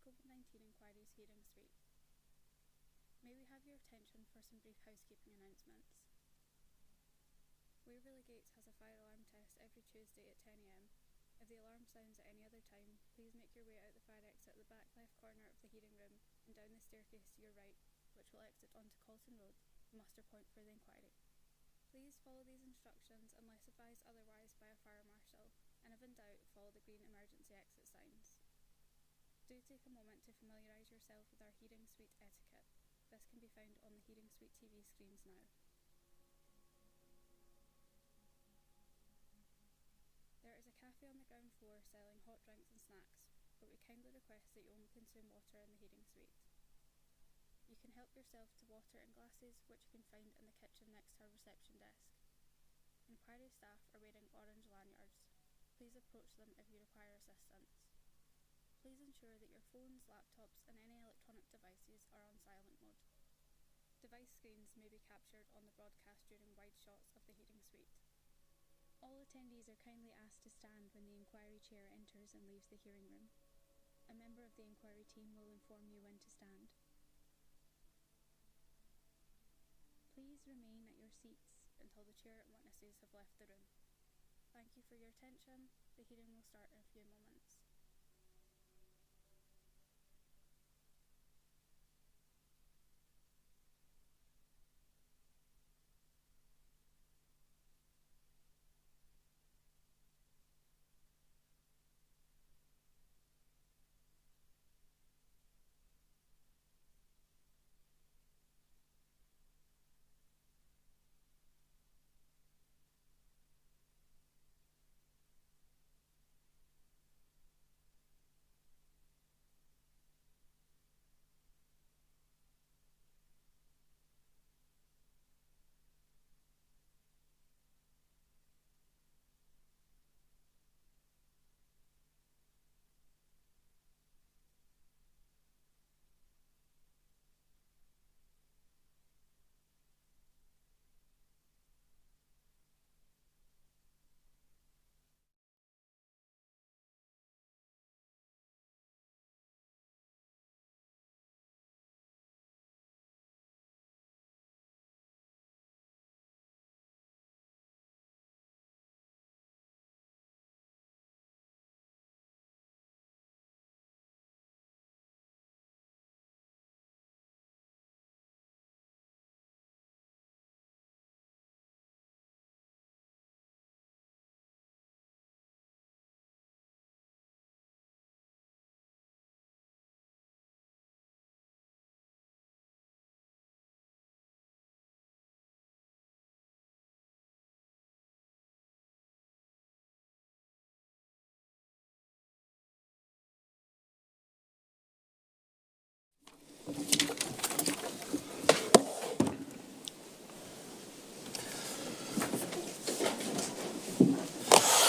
COVID-19 Inquiries Hearing Suite. May we have your attention for some brief housekeeping announcements. Waverley Gates has a fire alarm test every Tuesday at 10 AM. If the alarm sounds at any other time, please make your way out the fire exit at the back left corner of the hearing room and down the staircase to your right, which will exit onto Colquhoun Road, the muster point for the inquiry. Please follow these instructions unless advised otherwise by a fire marshal, and if in doubt, follow the green emergency exit signs. Do take a moment to familiarise yourself with our hearing suite etiquette. This can be found on the hearing suite TV screens now. There is a cafe on the ground floor selling hot drinks and snacks, but we kindly request that you only consume water in the hearing suite. You can help yourself to water in glasses, which you can find in the kitchen next to our reception desk. Inquiry staff are wearing orange lanyards. Please approach them if you require assistance. Please ensure that your phones, laptops and any electronic devices are on silent mode. Device screens may be captured on the broadcast during wide shots of the hearing suite. All attendees are kindly asked to stand when the inquiry chair enters and leaves the hearing room. A member of the inquiry team will inform you when to stand. Please remain at your seats until the chair and witnesses have left the room. Thank you for your attention. The hearing will start in a few moments.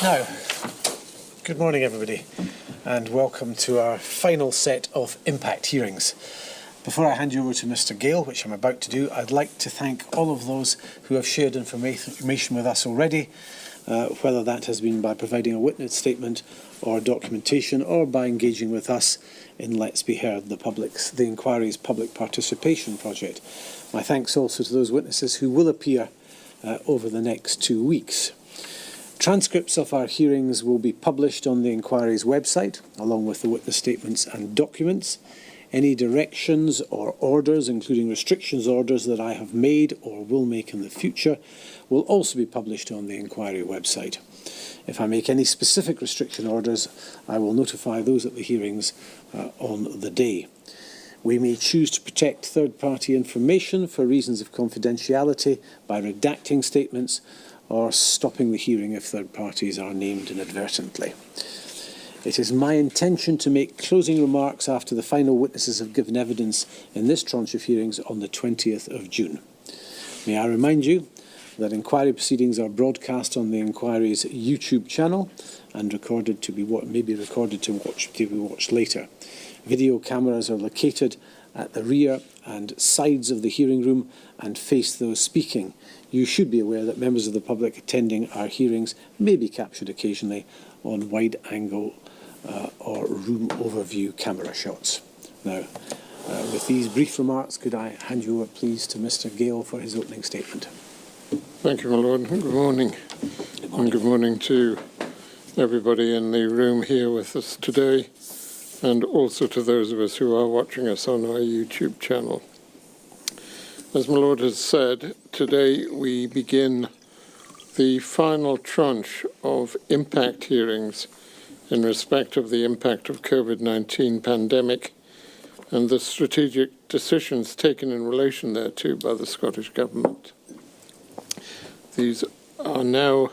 Now, good morning everybody, and welcome to our final set of impact hearings. Before I hand you over to Mr. Gale, which I'm about to do, I'd like to thank all of those who have shared information with us already, whether that has been by providing a witness statement or documentation, or by engaging with us in Let's Be Heard, the Inquiry's public participation project. My thanks also to those witnesses who will appear over the next 2 weeks. Transcripts of our hearings will be published on the Inquiry's website, along with the witness statements and documents. Any directions or orders, including restrictions orders that I have made or will make in the future, will also be published on the Inquiry website. If I make any specific restriction orders, I will notify those at the hearings on the day. We may choose to protect third-party information for reasons of confidentiality by redacting statements or stopping the hearing if third parties are named inadvertently. It is my intention to make closing remarks after the final witnesses have given evidence in this tranche of hearings on the 20th of June. May I remind you that inquiry proceedings are broadcast on the Inquiry's YouTube channel and may be recorded to be watched later. Video cameras are located at the rear and sides of the hearing room and face those speaking. You should be aware that members of the public attending our hearings may be captured occasionally on wide-angle or room overview camera shots. Now, with these brief remarks, could I hand you over, please, to Mr. Gale for his opening statement? Thank you, my Lord. Good morning. And good morning to everybody in the room here with us today, and also to those of us who are watching us on our YouTube channel. As my Lord has said, today we begin the final tranche of impact hearings in respect of the impact of COVID-19 pandemic and the strategic decisions taken in relation thereto by the Scottish Government. These are now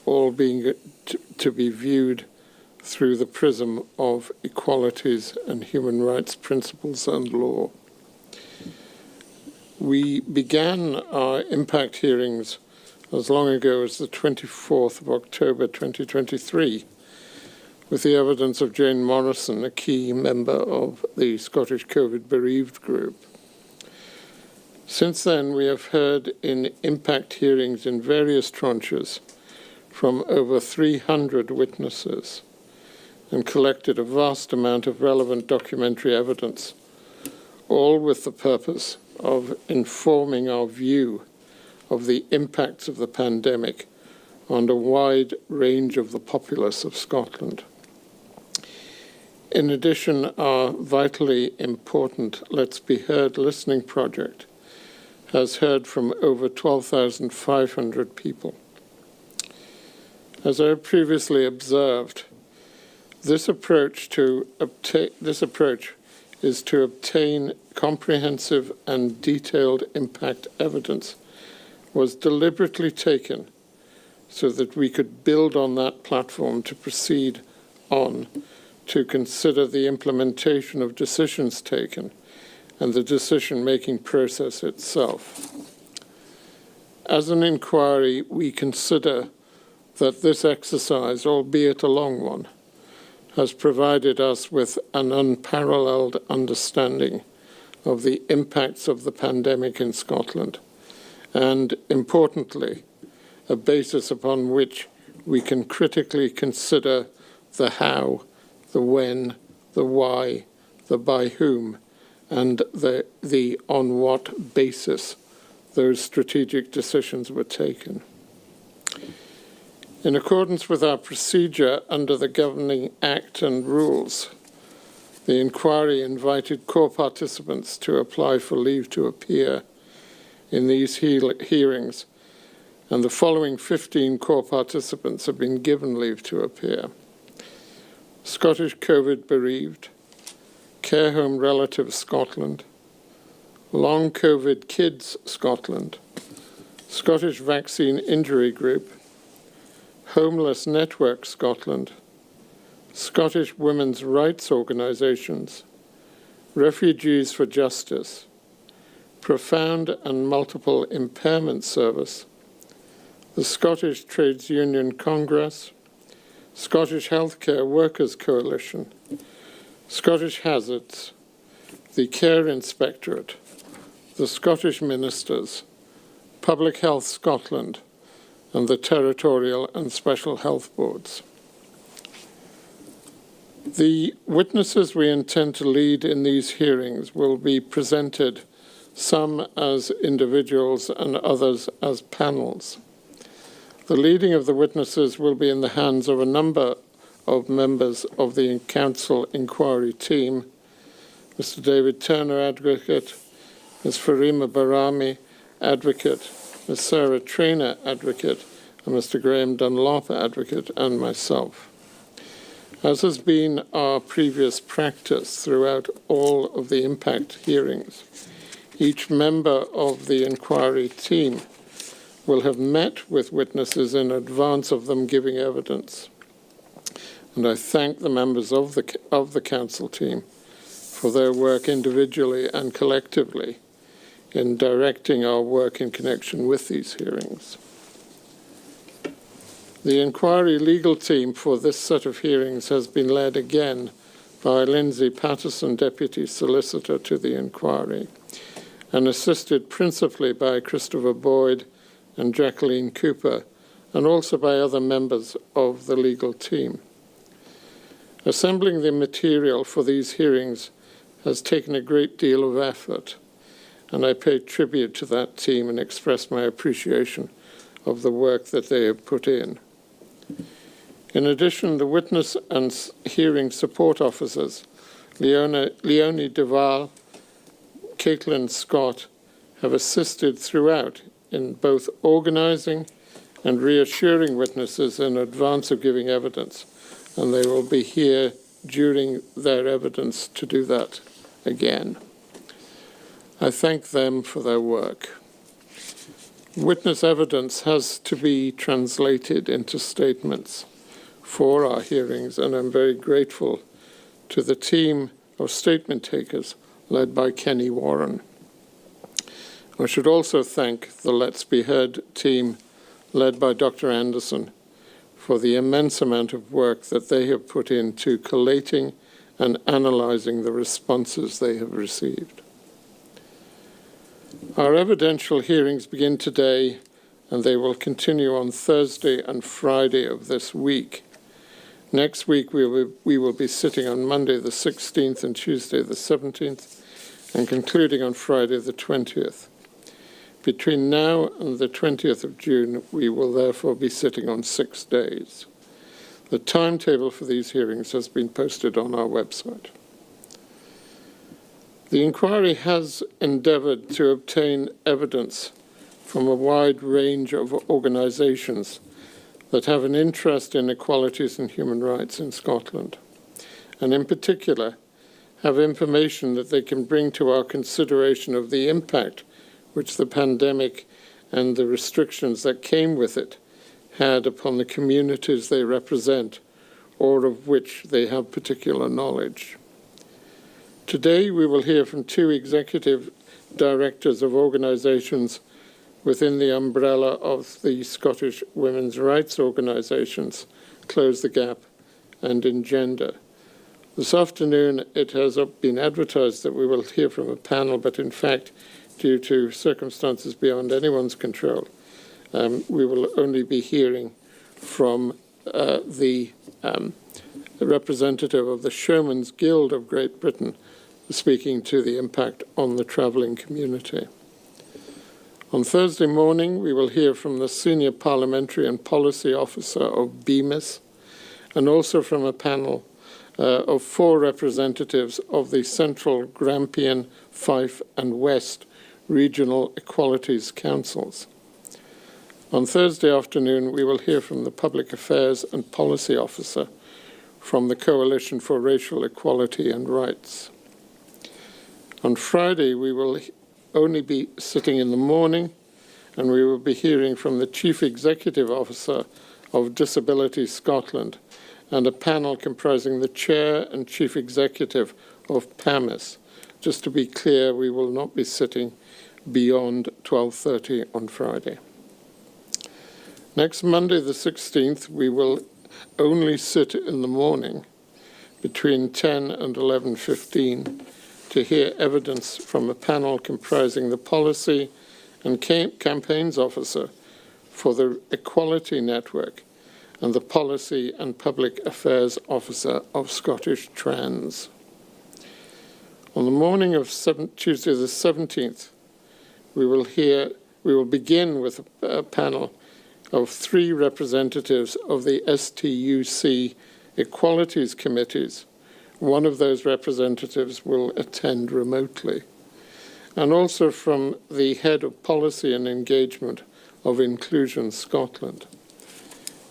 all being to be viewed through the prism of equalities and human rights principles and law. We began our impact hearings as long ago as the 24th of October 2023 with the evidence of Jane Morrison, a key member of the Scottish COVID bereaved group. Since then, we have heard in impact hearings in various tranches from over 300 witnesses and collected a vast amount of relevant documentary evidence, all with the purpose of informing our view of the impacts of the pandemic on a wide range of the populace of Scotland. In addition, our vitally important Let's Be Heard listening project has heard from over 12,500 people. As I previously observed, this approach is to obtain comprehensive and detailed impact evidence was deliberately taken so that we could build on that platform to proceed on to consider the implementation of decisions taken and the decision-making process itself. As an inquiry, we consider that this exercise, albeit a long one, has provided us with an unparalleled understanding of the impacts of the pandemic in Scotland, and importantly, a basis upon which we can critically consider the how, the when, the why, the by whom, and the on what basis those strategic decisions were taken. In accordance with our procedure under the Governing Act and rules, the inquiry invited core participants to apply for leave to appear in these hearings, and the following 15 core participants have been given leave to appear: Scottish COVID bereaved, Care Home Relatives Scotland, Long COVID Kids Scotland, Scottish Vaccine Injury Group, Homeless Network Scotland, Scottish Women's Rights Organisations, Refugees for Justice, Profound and Multiple Impairment Service, the Scottish Trades Union Congress, Scottish Healthcare Workers Coalition, Scottish Hazards, the Care Inspectorate, the Scottish Ministers, Public Health Scotland, and the Territorial and Special Health Boards. The witnesses we intend to lead in these hearings will be presented, some as individuals and others as panels. The leading of the witnesses will be in the hands of a number of members of the Council Inquiry team: Mr. David Turner, Advocate; Ms. Farima Barami, Advocate; Ms. Sarah Traynor, Advocate; and Mr. Graham Dunlop, Advocate, and myself. As has been our previous practice throughout all of the impact hearings, each member of the inquiry team will have met with witnesses in advance of them giving evidence. And I thank the members of the council team for their work individually and collectively in directing our work in connection with these hearings. The inquiry legal team for this set of hearings has been led again by Lindsay Patterson, Deputy Solicitor to the inquiry, and assisted principally by Christopher Boyd and Jacqueline Cooper, and also by other members of the legal team. Assembling the material for these hearings has taken a great deal of effort, and I pay tribute to that team and express my appreciation of the work that they have put in. In addition, the witness and hearing support officers, Leonie Duval, Caitlin Scott, have assisted throughout in both organising and reassuring witnesses in advance of giving evidence, and they will be here during their evidence to do that again. I thank them for their work. Witness evidence has to be translated into statements for our hearings, and I'm very grateful to the team of statement takers led by Kenny Warren. I should also thank the Let's Be Heard team led by Dr. Anderson for the immense amount of work that they have put into collating and analysing the responses they have received. Our evidential hearings begin today, and they will continue on Thursday and Friday of this week. Next week, we will be sitting on Monday the 16th and Tuesday the 17th, and concluding on Friday the 20th. Between now and the 20th of June, we will therefore be sitting on 6 days. The timetable for these hearings has been posted on our website. The inquiry has endeavoured to obtain evidence from a wide range of organisations that have an interest in equalities and human rights in Scotland, and in particular have information that they can bring to our consideration of the impact which the pandemic and the restrictions that came with it had upon the communities they represent, or of which they have particular knowledge. Today we will hear from 2 executive directors of organisations within the umbrella of the Scottish women's rights organisations, Close the Gap and Engender. This afternoon it has been advertised that we will hear from a panel, but in fact, due to circumstances beyond anyone's control, we will only be hearing from the representative of the Showmen's Guild of Great Britain, speaking to the impact on the travelling community. On Thursday morning, we will hear from the Senior Parliamentary and Policy Officer of BEMIS, and also from a panel of 4 representatives of the Central, Grampian, Fife and West Regional Equalities Councils. On Thursday afternoon, we will hear from the Public Affairs and Policy Officer from the Coalition for Racial Equality and Rights. On Friday, we will only be sitting in the morning, and we will be hearing from the Chief Executive Officer of Disability Scotland and a panel comprising the Chair and Chief Executive of PAMIS. Just to be clear, we will not be sitting beyond 12:30 on Friday. Next Monday, the 16th, we will only sit in the morning between 10 and 11:15 to hear evidence from a panel comprising the Policy and Campaigns Officer for the Equality Network and the Policy and Public Affairs Officer of Scottish Trans. On the morning of Tuesday the 17th, we will begin with a panel of 3 representatives of the STUC Equalities Committees. One of those representatives will attend remotely, and also from the Head of Policy and Engagement of Inclusion Scotland.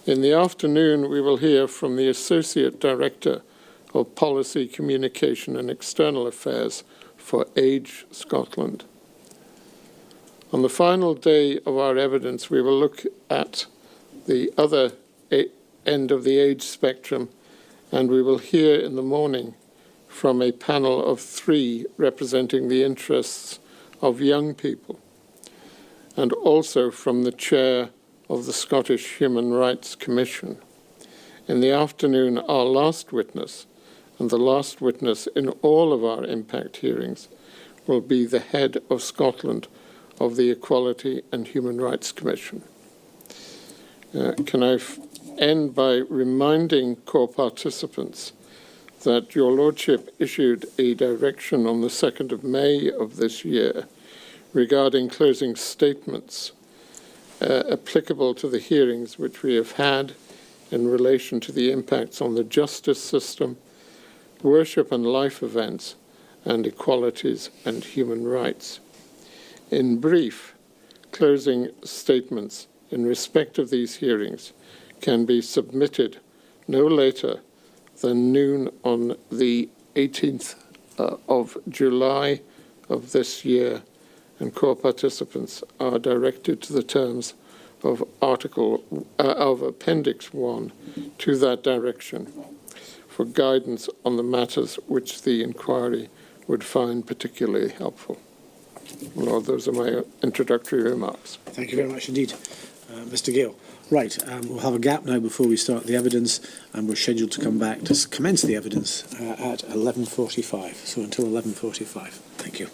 In the afternoon, we will hear from the Associate Director of Policy, Communication and External Affairs for Age Scotland. On the final day of our evidence, we will look at the other end of the age spectrum, and we will hear in the morning from a panel of 3 representing the interests of young people, and also from the Chair of the Scottish Human Rights Commission. In the afternoon, our last witness, and the last witness in all of our impact hearings, will be the Head of Scotland of the Equality and Human Rights Commission. Can I end by reminding core participants that your Lordship issued a direction on the 2nd of May of this year regarding closing statements applicable to the hearings which we have had in relation to the impacts on the justice system, worship and life events, and equalities and human rights. In brief, closing statements in respect of these hearings can be submitted no later than noon on the 18th of July of this year, and core participants are directed to the terms of Appendix 1 to that direction for guidance on the matters which the inquiry would find particularly helpful. Lord, those are my introductory remarks. Thank you very much indeed, Mr. Gale. Right, we'll have a gap now before we start the evidence, and we're scheduled to come back to commence the evidence at 11:45. So until 11:45. Thank you.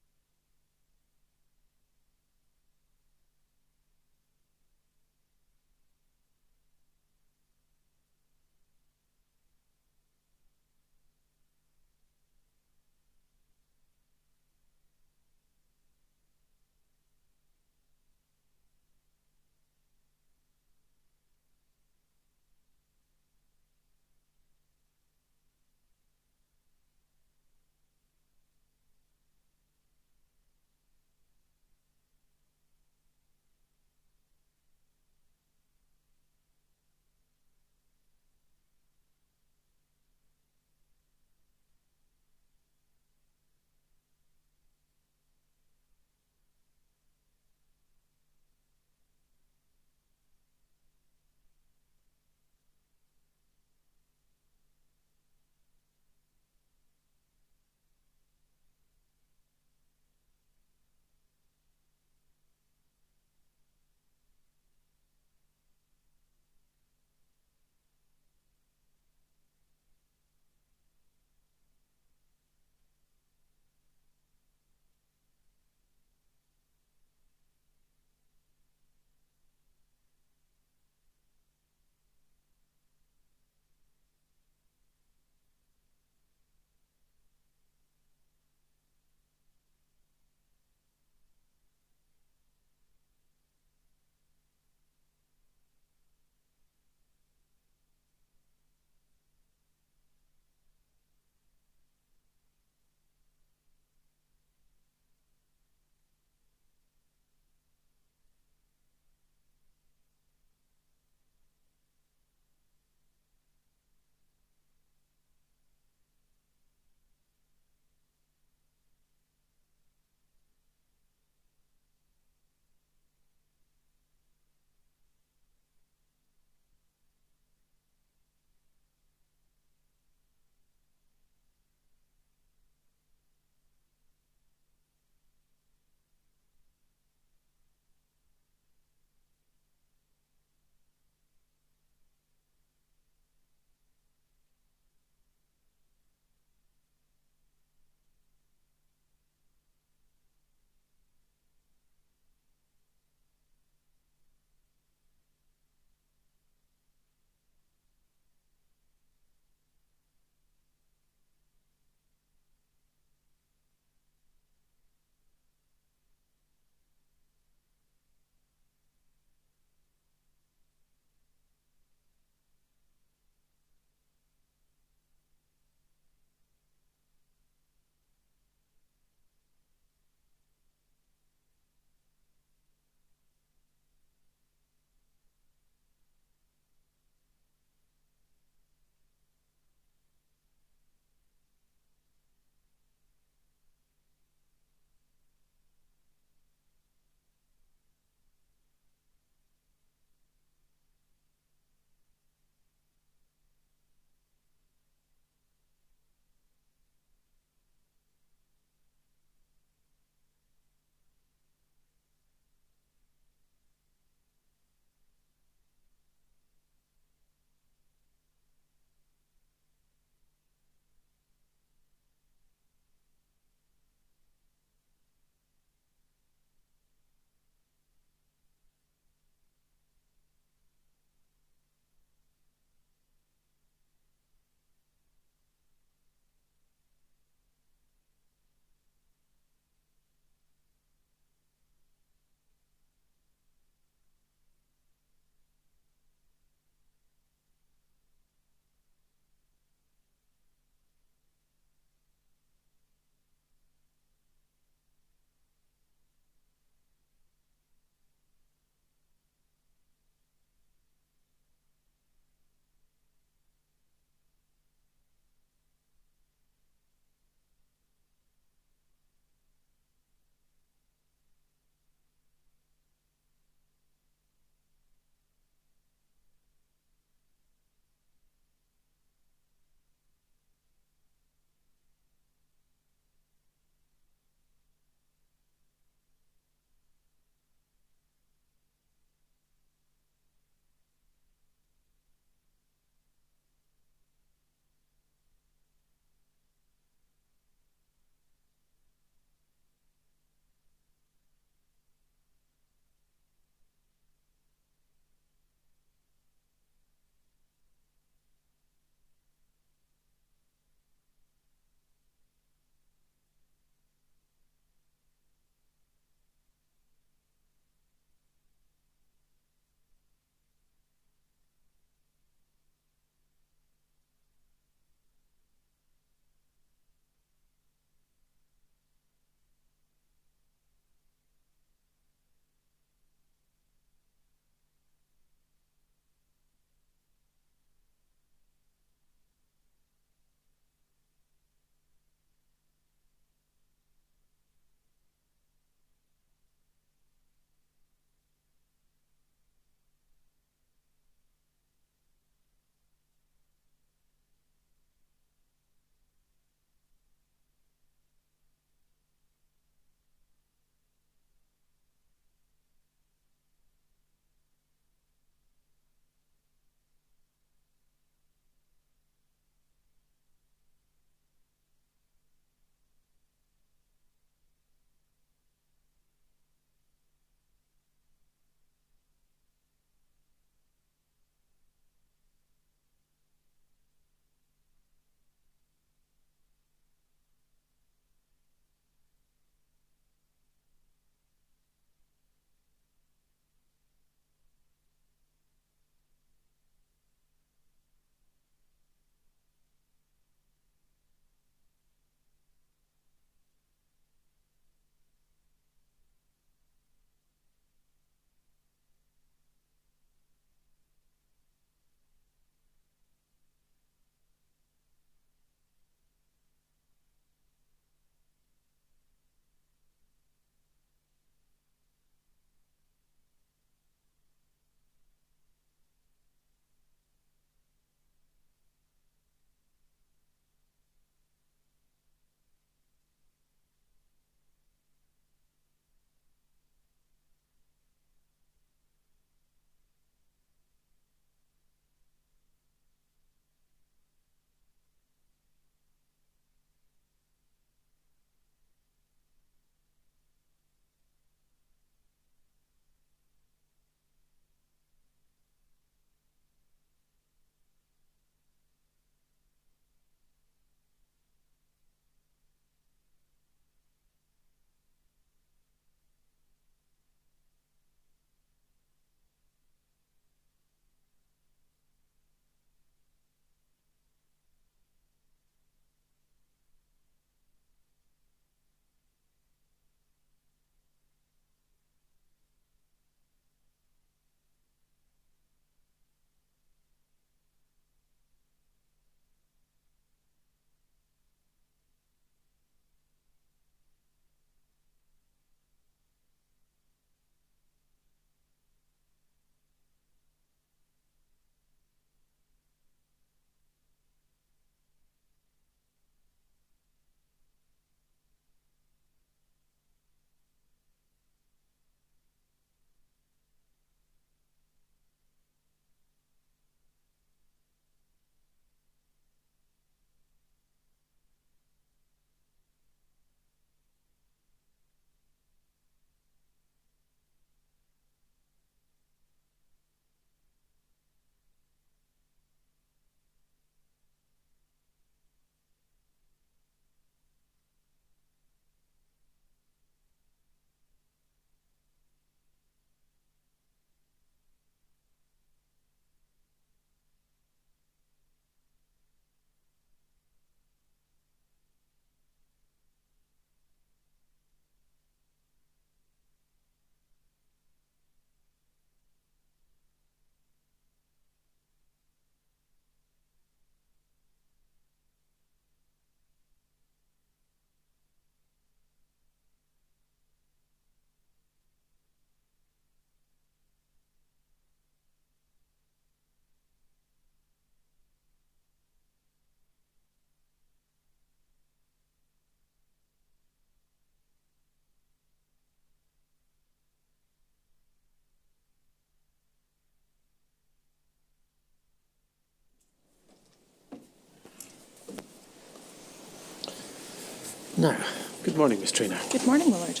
Now, good morning, Ms Traynor. Good morning, my Lord.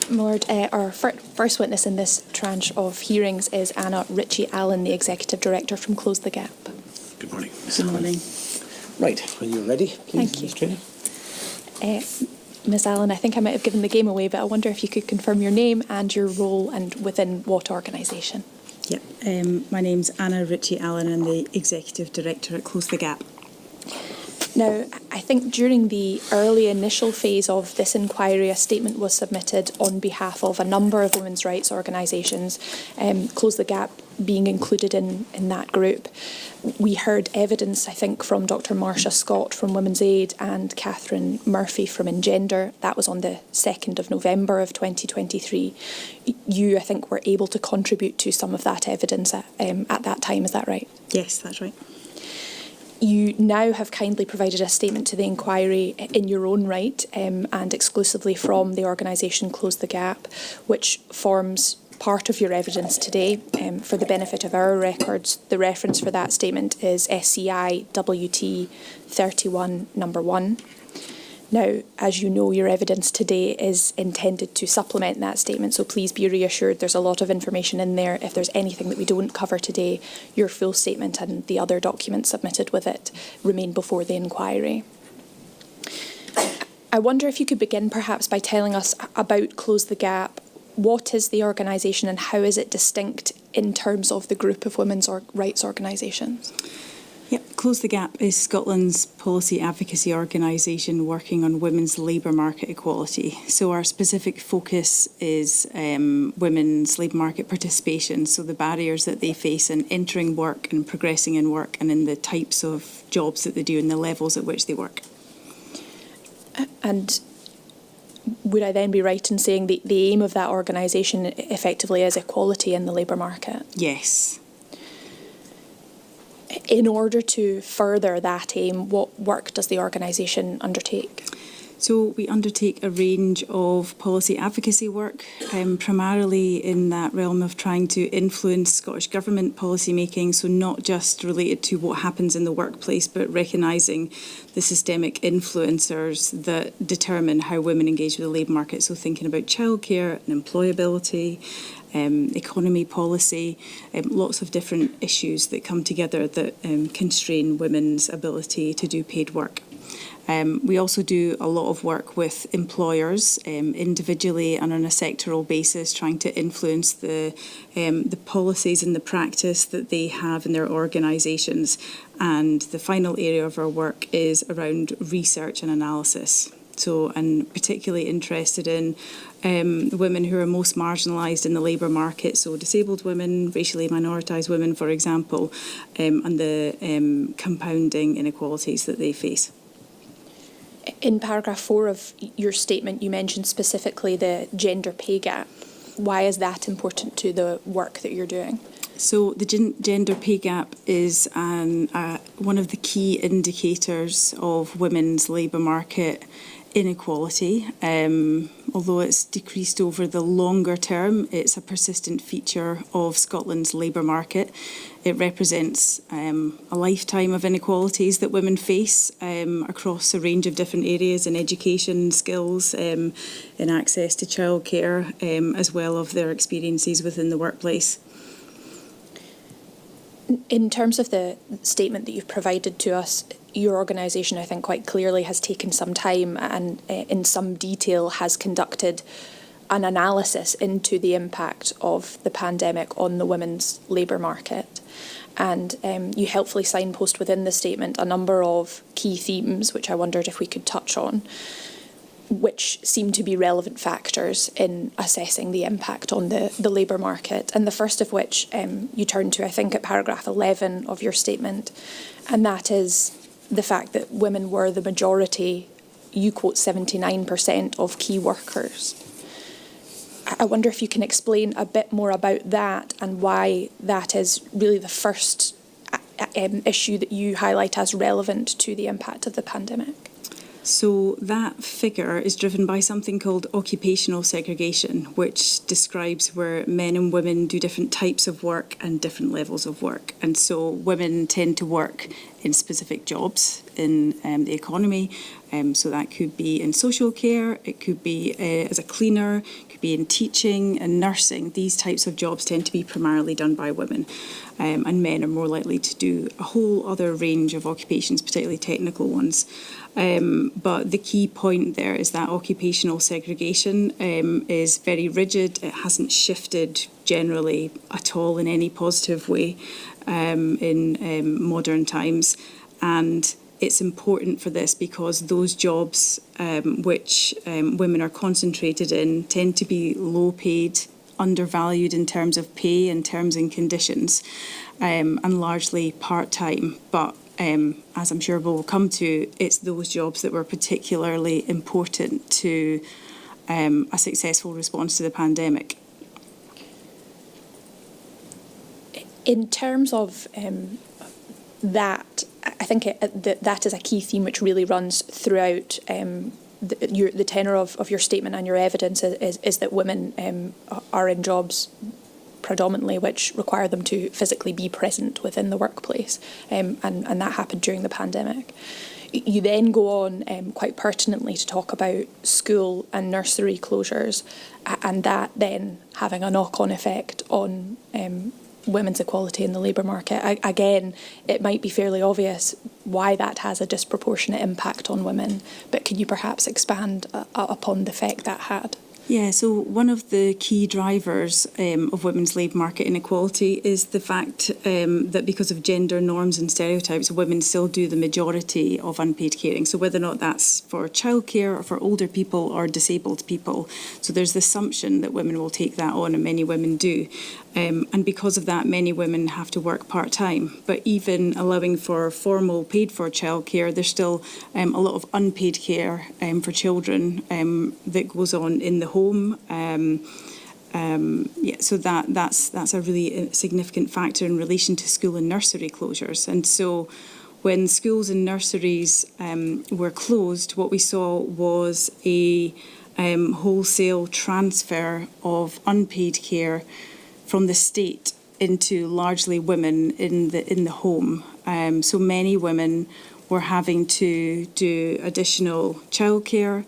My Lord, our first witness in this tranche of hearings is Anna Ritchie-Allan, the Executive Director from Close the Gap. Good morning. Good morning. Right, when you're ready, please, Thank you. Ms Traynor. Ms Allen, I think I might have given the game away, but I wonder if you could confirm your name and your role and within what organisation. Yep. My name's Anna Ritchie-Allan. I'm the Executive Director at Close the Gap. Now, I think during the early initial phase of this inquiry, a statement was submitted on behalf of a number of women's rights organisations, Close the Gap being included in that group. We heard evidence, I think, from Dr Marcia Scott from Women's Aid and Catherine Murphy from Engender. That was on the 2nd of November of 2023. You, I think, were able to contribute to some of that evidence at that time, is that right? Yes, that's right. You now have kindly provided a statement to the inquiry in your own right and exclusively from the organisation Close the Gap, which forms part of your evidence today. For the benefit of our records, the reference for that statement is SCI WT 31 number 1. Now, as you know, your evidence today is intended to supplement that statement, so please be reassured there's a lot of information in there. If there's anything that we don't cover today, your full statement and the other documents submitted with it remain before the inquiry. I wonder if you could begin perhaps by telling us about Close the Gap. What is the organisation and how is it distinct in terms of the group of women's rights organisations? Yep. Close the Gap is Scotland's policy advocacy organisation working on women's labour market equality. So our specific focus is women's labour market participation, so the barriers that they face in entering work and progressing in work and in the types of jobs that they do and the levels at which they work. And would I then be right in saying the aim of that organisation effectively is equality in the labour market? Yes. In order to further that aim, what work does the organisation undertake? So we undertake a range of policy advocacy work, primarily in that realm of trying to influence Scottish Government policy making, so not just related to what happens in the workplace, but recognising the systemic influencers that determine how women engage with the labour market. So thinking about childcare and employability, economy policy, lots of different issues that come together that constrain women's ability to do paid work. We also do a lot of work with employers individually and on a sectoral basis, trying to influence the policies and the practice that they have in their organisations. And the final area of our work is around research and analysis. So, and particularly interested in women who are most marginalised in the labour market, so disabled women, racially minoritised women, for example, and the compounding inequalities that they face. In paragraph 4 of your statement, you mentioned specifically the gender pay gap. Why is that important to the work that you're doing? So the gender pay gap is one of the key indicators of women's labour market inequality. Although it's decreased over the longer term, it's a persistent feature of Scotland's labour market. It represents a lifetime of inequalities that women face across a range of different areas in education, skills, in access to childcare, as well as their experiences within the workplace. In terms of the statement that you've provided to us, your organisation, I think, quite clearly has taken some time and in some detail has conducted an analysis into the impact of the pandemic on the women's labour market. And you helpfully signpost within the statement a number of key themes, which I wondered if we could touch on, which seem to be relevant factors in assessing the impact on the labour market. And the first of which you turn to, I think, at paragraph 11 of your statement, and that is the fact that women were the majority, you quote 79% of key workers. I wonder if you can explain a bit more about that and why that is really the first issue that you highlight as relevant to the impact of the pandemic. So that figure is driven by something called occupational segregation, which describes where men and women do different types of work and different levels of work. And so women tend to work in specific jobs in the economy. So that could be in social care, it could be as a cleaner, it could be in teaching and nursing. These types of jobs tend to be primarily done by women, and men are more likely to do a whole other range of occupations, particularly technical ones. But the key point there is that occupational segregation is very rigid. It hasn't shifted generally at all in any positive way in modern times. And it's important for this because those jobs which women are concentrated in tend to be low paid, undervalued in terms of pay and terms and conditions, and largely part-time. But as I'm sure we'll come to, it's those jobs that were particularly important to a successful response to the pandemic. In terms of that, I think that is a key theme which really runs throughout the tenor of your statement, and your evidence is that women are in jobs predominantly which require them to physically be present within the workplace, and that happened during the pandemic. You then go on quite pertinently to talk about school and nursery closures, and that then having a knock-on effect on women's equality in the labour market. Again, it might be fairly obvious why that has a disproportionate impact on women, but can you perhaps expand upon the effect that had? Yeah, so one of the key drivers of women's labour market inequality is the fact that because of gender norms and stereotypes, women still do the majority of unpaid caring. So whether or not that's for childcare or for older people or disabled people. So there's the assumption that women will take that on, and many women do. And because of that, many women have to work part-time. But even allowing for formal paid-for childcare, there's still a lot of unpaid care for children that goes on in the home. So that's a really significant factor in relation to school and nursery closures. And so when schools and nurseries were closed, what we saw was a wholesale transfer of unpaid care from the state into largely women in the home. So many women were having to do additional childcare,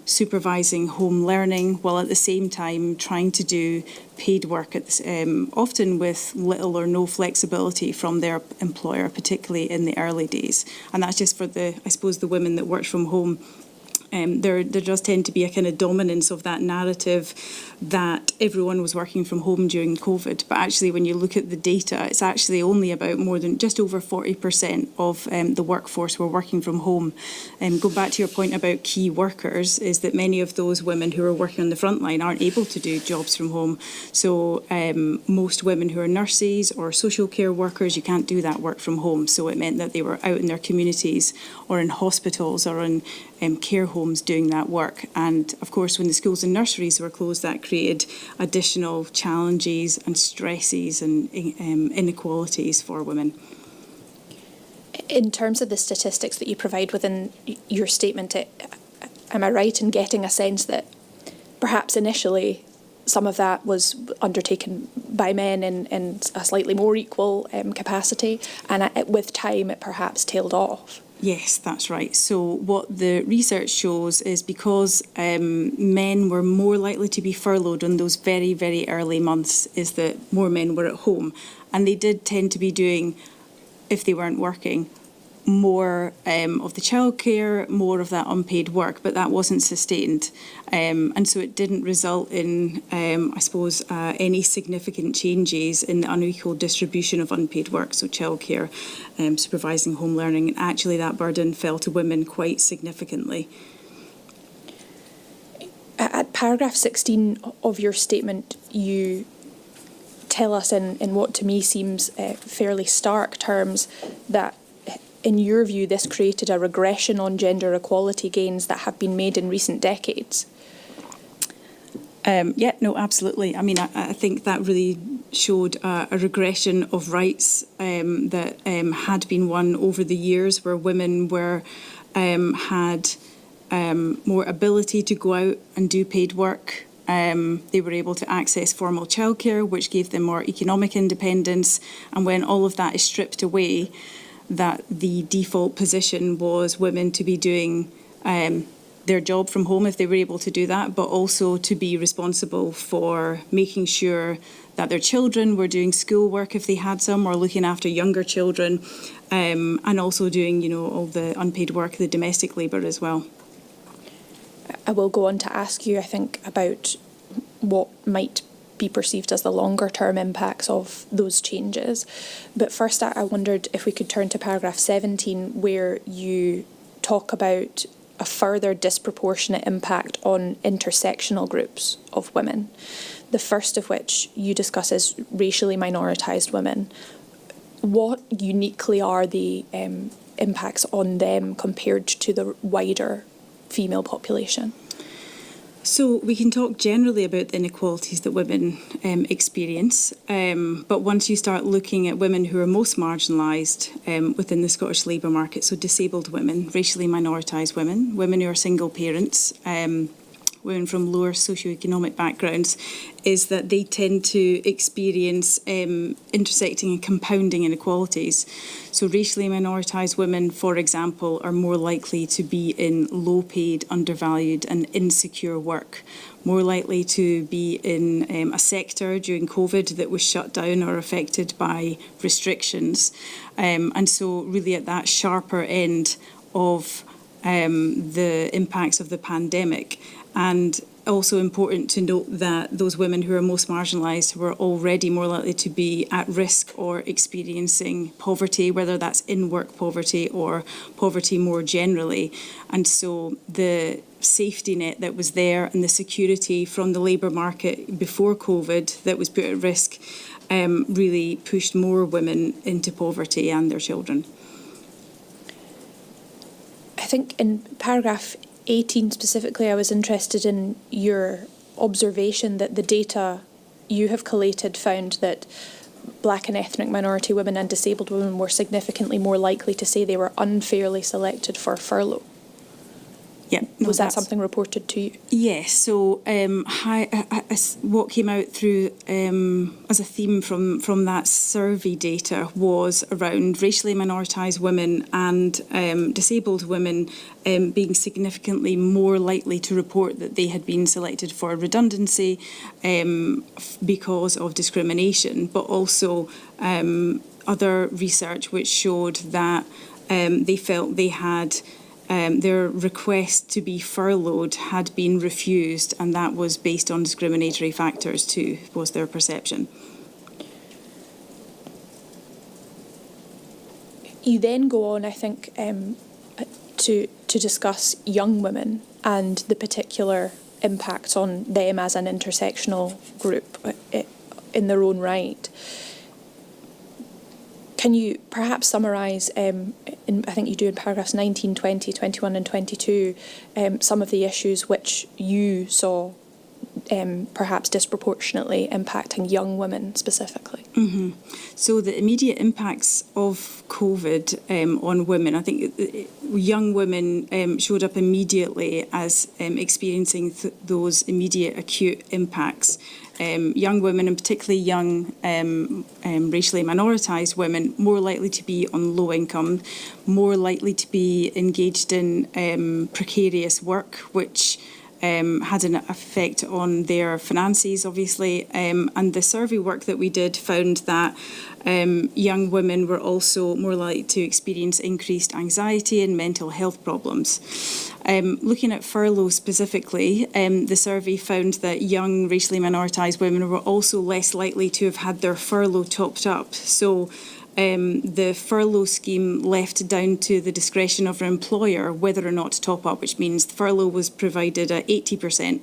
supervising home learning, while at the same time trying to do paid work, often with little or no flexibility from their employer, particularly in the early days. And that's just for the women that worked from home. There does tend to be a kind of dominance of that narrative that everyone was working from home during COVID. But actually, when you look at the data, it's actually only about just over 40% of the workforce were working from home. Go back to your point about key workers, is that many of those women who are working on the front line aren't able to do jobs from home. So most women who are nurses or social care workers, you can't do that work from home. So it meant that they were out in their communities or in hospitals or in care homes doing that work. And of course, when the schools and nurseries were closed, that created additional challenges and stresses and inequalities for women. In terms of the statistics that you provide within your statement, am I right in getting a sense that perhaps initially some of that was undertaken by men in a slightly more equal capacity, and with time it perhaps tailed off? Yes, that's right. So what the research shows is because men were more likely to be furloughed in those very, very early months, is that more men were at home. And they did tend to be doing, if they weren't working, more of the childcare, more of that unpaid work, but that wasn't sustained. And so it didn't result in, any significant changes in the unequal distribution of unpaid work, so childcare, supervising home learning, and actually that burden fell to women quite significantly. At paragraph 16 of your statement, you tell us in what to me seems fairly stark terms that in your view, this created a regression on gender equality gains that have been made in recent decades. Absolutely. I mean, I think that really showed a regression of rights that had been won over the years, where women had more ability to go out and do paid work. They were able to access formal childcare, which gave them more economic independence. And when all of that is stripped away, that the default position was women to be doing their job from home if they were able to do that, but also to be responsible for making sure that their children were doing schoolwork if they had some, or looking after younger children, and also doing, you know, all the unpaid work, the domestic labour as well. I will go on to ask you, I think, about what might be perceived as the longer term impacts of those changes. But first, I wondered if we could turn to paragraph 17, where you talk about a further disproportionate impact on intersectional groups of women. The first of which you discuss is racially minoritised women. What uniquely are the impacts on them compared to the wider female population? So we can talk generally about the inequalities that women experience, but once you start looking at women who are most marginalised within the Scottish labour market, so disabled women, racially minoritised women, women who are single parents, women from lower socioeconomic backgrounds, is that they tend to experience intersecting and compounding inequalities. So racially minoritised women, for example, are more likely to be in low-paid, undervalued and insecure work, more likely to be in a sector during COVID that was shut down or affected by restrictions. And so really at that sharper end of the impacts of the pandemic. And also important to note that those women who are most marginalised were already more likely to be at risk or experiencing poverty, whether that's in-work poverty or poverty more generally. And so the safety net that was there and the security from the labour market before COVID that was put at risk really pushed more women into poverty and their children. I think in paragraph 18 specifically, I was interested in your observation that the data you have collated found that black and ethnic minority women and disabled women were significantly more likely to say they were unfairly selected for furlough. Yeah, no, was that something reported to you? Yes. So what came out through as a theme from that survey data was around racially minoritised women and disabled women being significantly more likely to report that they had been selected for redundancy because of discrimination, but also other research which showed that they felt they had their request to be furloughed had been refused, and that was based on discriminatory factors too, was their perception. You then go on, I think, to discuss young women and the particular impacts on them as an intersectional group in their own right. Can you perhaps summarise, I think you do in paragraphs 19, 20, 21 and 22, some of the issues which you saw perhaps disproportionately impacting young women specifically? Mm-hmm. So the immediate impacts of COVID on women, I think young women showed up immediately as experiencing those immediate acute impacts. Young women, and particularly young racially minoritised women, more likely to be on low income, more likely to be engaged in precarious work, which had an effect on their finances, obviously. And the survey work that we did found that young women were also more likely to experience increased anxiety and mental health problems. Looking at furlough specifically, the survey found that young racially minoritised women were also less likely to have had their furlough topped up. So the furlough scheme left down to the discretion of their employer whether or not to top up, which means the furlough was provided at 80%.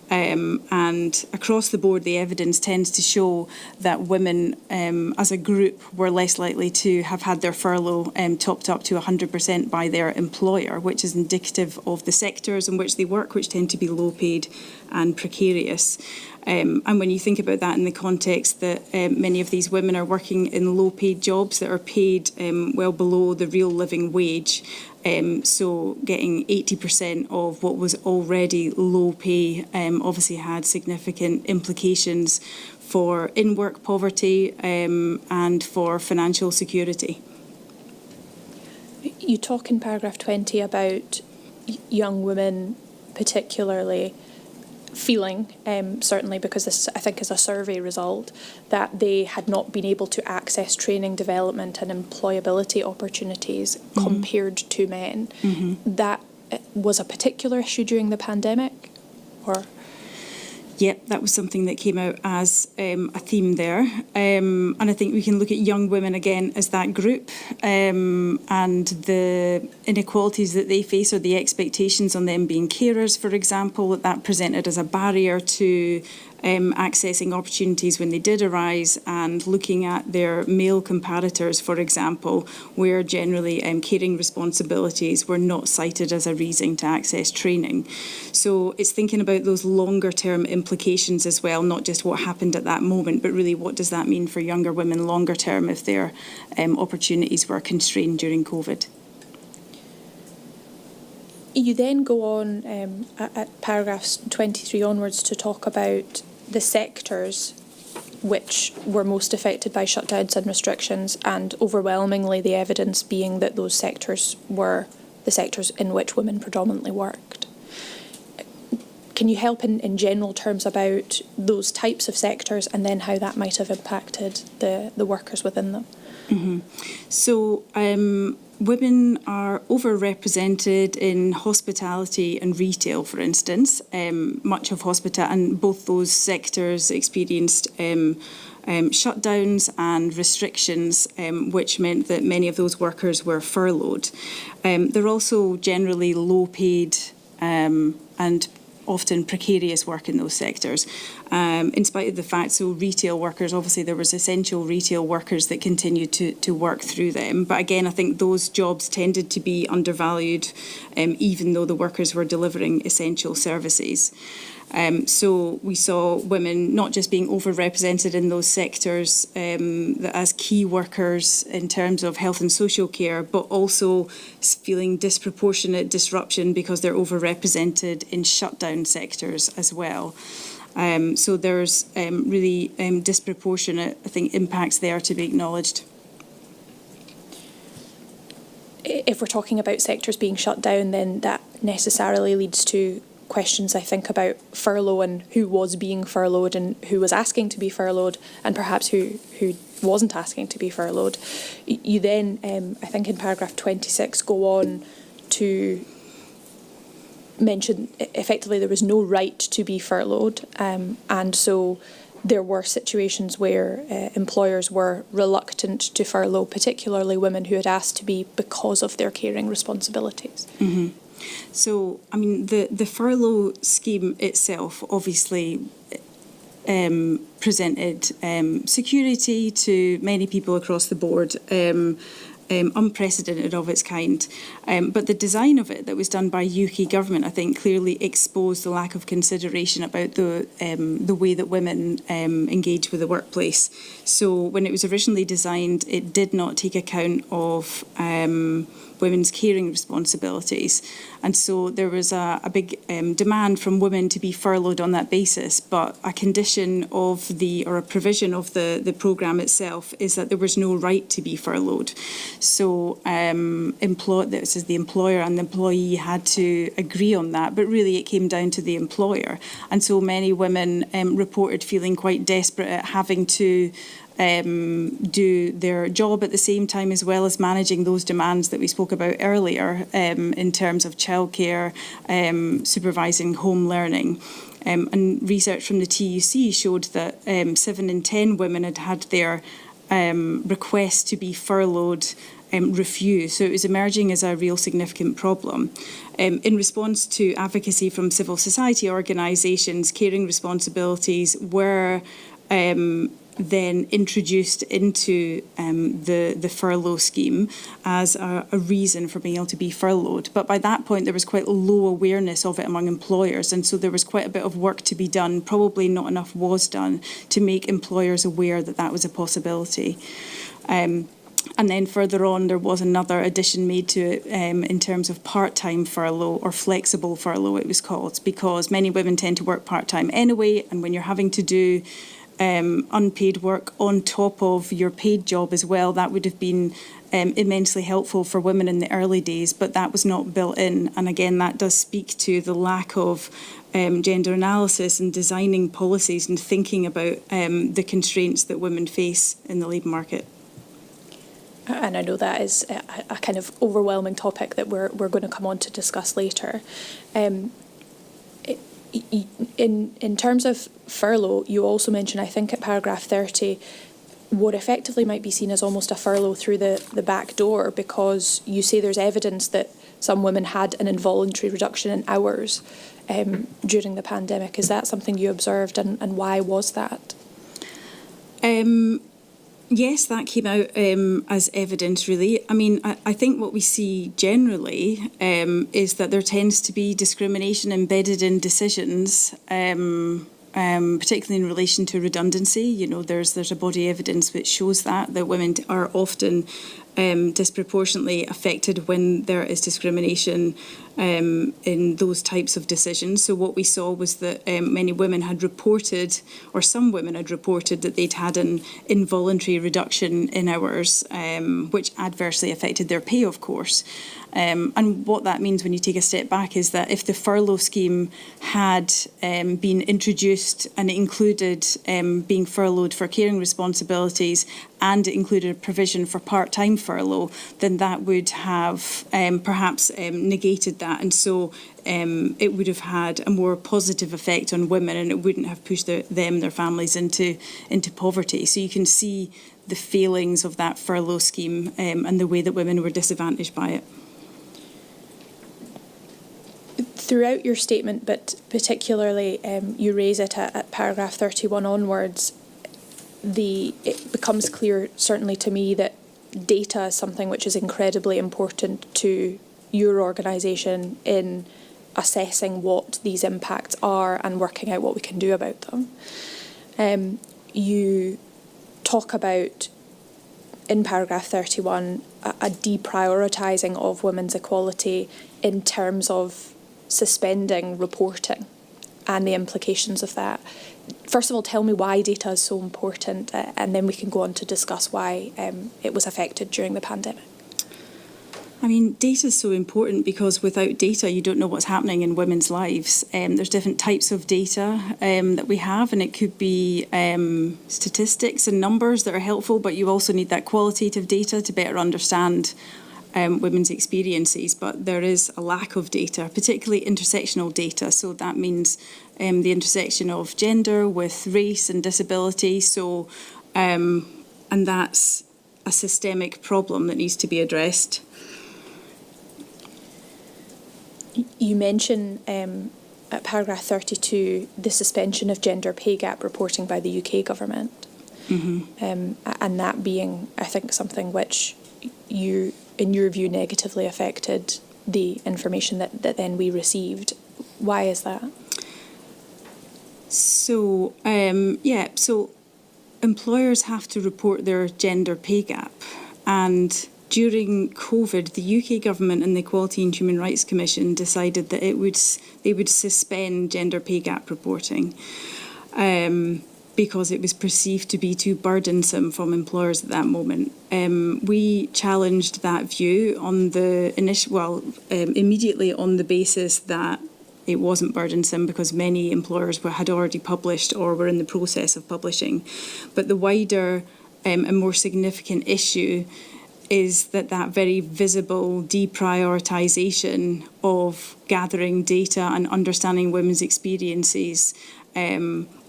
And across the board, the evidence tends to show that women as a group were less likely to have had their furlough topped up to 100% by their employer, which is indicative of the sectors in which they work, which tend to be low paid and precarious. And when you think about that in the context that many of these women are working in low paid jobs that are paid well below the real living wage, so getting 80% of what was already low pay obviously had significant implications for in-work poverty and for financial security. You talk in paragraph 20 about young women particularly feeling, certainly because this I think is a survey result, that they had not been able to access training, development and employability opportunities compared to men. That was a particular issue during the pandemic, or? Yep, that was something that came out as a theme there. And I think we can look at young women again as that group and the inequalities that they face, or the expectations on them being carers, for example, that presented as a barrier to accessing opportunities when they did arise, and looking at their male comparators, for example, where generally caring responsibilities were not cited as a reason to access training. So it's thinking about those longer term implications as well, not just what happened at that moment, but really what does that mean for younger women longer term if their opportunities were constrained during COVID. You then go on at paragraphs 23 onwards to talk about the sectors which were most affected by shutdowns and restrictions, and overwhelmingly the evidence being that those sectors were the sectors in which women predominantly worked. Can you help in general terms about those types of sectors and then how that might have impacted the workers within them? So women are overrepresented in hospitality and retail, for instance. Much of hospitality, and both those sectors experienced shutdowns and restrictions, which meant that many of those workers were furloughed. They're also generally low paid and often precarious work in those sectors, in spite of the fact, so retail workers, obviously there was essential retail workers that continued to work through them. But again, I think those jobs tended to be undervalued, even though the workers were delivering essential services. So we saw women not just being overrepresented in those sectors as key workers in terms of health and social care, but also feeling disproportionate disruption because they're overrepresented in shutdown sectors as well. So there's really disproportionate, I think, impacts there to be acknowledged. If we're talking about sectors being shut down, then that necessarily leads to questions, I think, about furlough and who was being furloughed and who was asking to be furloughed, and perhaps who wasn't asking to be furloughed. You then, I think in paragraph 26, go on to mention effectively there was no right to be furloughed, and so there were situations where employers were reluctant to furlough, particularly women who had asked to be because of their caring responsibilities. So, I mean, the furlough scheme itself obviously presented security to many people across the board, unprecedented of its kind. But the design of it that was done by UK government, I think, clearly exposed the lack of consideration about the way that women engage with the workplace. So when it was originally designed, it did not take account of women's caring responsibilities. And so there was a big demand from women to be furloughed on that basis. But a condition of a provision of the programme itself is that there was no right to be furloughed. So this is the employer and the employee had to agree on that. But really it came down to the employer. And so many women reported feeling quite desperate at having to do their job at the same time, as well as managing those demands that we spoke about earlier in terms of childcare, supervising home learning. And research from the TUC showed that 7 in 10 women had their request to be furloughed refused. So it was emerging as a real significant problem. In response to advocacy from civil society organisations, caring responsibilities were then introduced into the furlough scheme as a reason for being able to be furloughed. But by that point, there was quite low awareness of it among employers. And so there was quite a bit of work to be done. Probably not enough was done to make employers aware that that was a possibility. And then further on, there was another addition made to it in terms of part-time furlough, or flexible furlough it was called, because many women tend to work part-time anyway. And when you're having to do unpaid work on top of your paid job as well, that would have been immensely helpful for women in the early days, but that was not built in. And again, that does speak to the lack of gender analysis and designing policies and thinking about the constraints that women face in the labour market. And I know that is a kind of overwhelming topic that we're going to come on to discuss later. In terms of furlough, you also mentioned, I think at paragraph 30, what effectively might be seen as almost a furlough through the back door, because you say there's evidence that some women had an involuntary reduction in hours during the pandemic. Is that something you observed, and why was that? Yes, that came out as evidence, really. I mean, I think what we see generally is that there tends to be discrimination embedded in decisions, particularly in relation to redundancy. You know, there's a body evidence which shows that women are often disproportionately affected when there is discrimination in those types of decisions. So what we saw was that many women had reported, or some women had reported, that they'd had an involuntary reduction in hours, which adversely affected their pay, of course. And what that means when you take a step back is that if the furlough scheme had been introduced and it included being furloughed for caring responsibilities and it included a provision for part-time furlough, then that would have perhaps negated that. And so it would have had a more positive effect on women, and it wouldn't have pushed their families into poverty. So you can see the failings of that furlough scheme and the way that women were disadvantaged by it. Throughout your statement, but particularly you raise it at paragraph 31 onwards, it becomes clear, certainly to me, that data is something which is incredibly important to your organisation in assessing what these impacts are and working out what we can do about them. You talk about, in paragraph 31, a deprioritising of women's equality in terms of suspending reporting and the implications of that. First of all, tell me why data is so important, and then we can go on to discuss why it was affected during the pandemic. I mean, data is so important because without data, you don't know what's happening in women's lives. There's different types of data that we have, and it could be statistics and numbers that are helpful, but you also need that qualitative data to better understand women's experiences. But there is a lack of data, particularly intersectional data. So that means the intersection of gender with race and disability. So, and that's a systemic problem that needs to be addressed. You mention at paragraph 32 the suspension of gender pay gap reporting by the UK government. Mm-hmm. And that being, I think, something which you, in your view, negatively affected the information that then we received. Why is that? So, so employers have to report their gender pay gap, and during COVID, the UK government and the Equality and Human Rights Commission decided that they would suspend gender pay gap reporting because it was perceived to be too burdensome from employers at that moment. We challenged that view on the immediately on the basis that it wasn't burdensome because many employers had already published or were in the process of publishing. But the wider and more significant issue is that very visible deprioritisation of gathering data and understanding women's experiences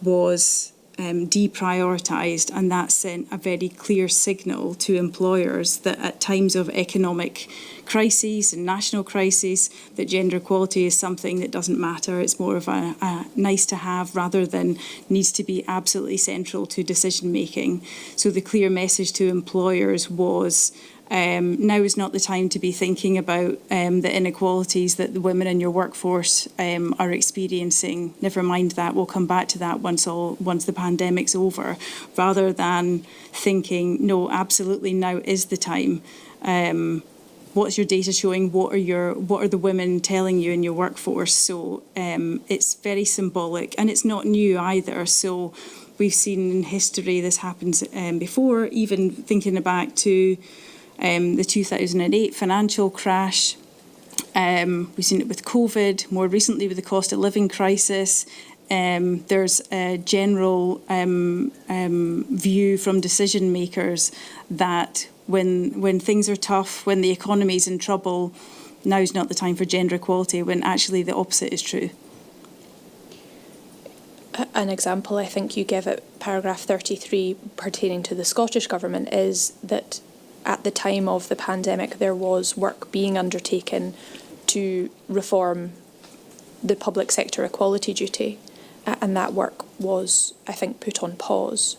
was deprioritised, and that sent a very clear signal to employers that at times of economic crises and national crises, that gender equality is something that doesn't matter. It's more of a nice to have rather than needs to be absolutely central to decision making. So the clear message to employers was now is not the time to be thinking about the inequalities that the women in your workforce are experiencing. Never mind that, we'll come back to that once the pandemic's over, rather than thinking, no, absolutely now is the time. What's your data showing? What are the women telling you in your workforce? So it's very symbolic, and it's not new either. So we've seen in history this happens before, even thinking back to the 2008 financial crash. We've seen it with COVID, more recently with the cost of living crisis. There's a general view from decision makers that when things are tough, when the economy's in trouble, now's not the time for gender equality, when actually the opposite is true. An example I think you give at paragraph 33 pertaining to the Scottish Government is that at the time of the pandemic there was work being undertaken to reform the public sector equality duty, and that work was, I think, put on pause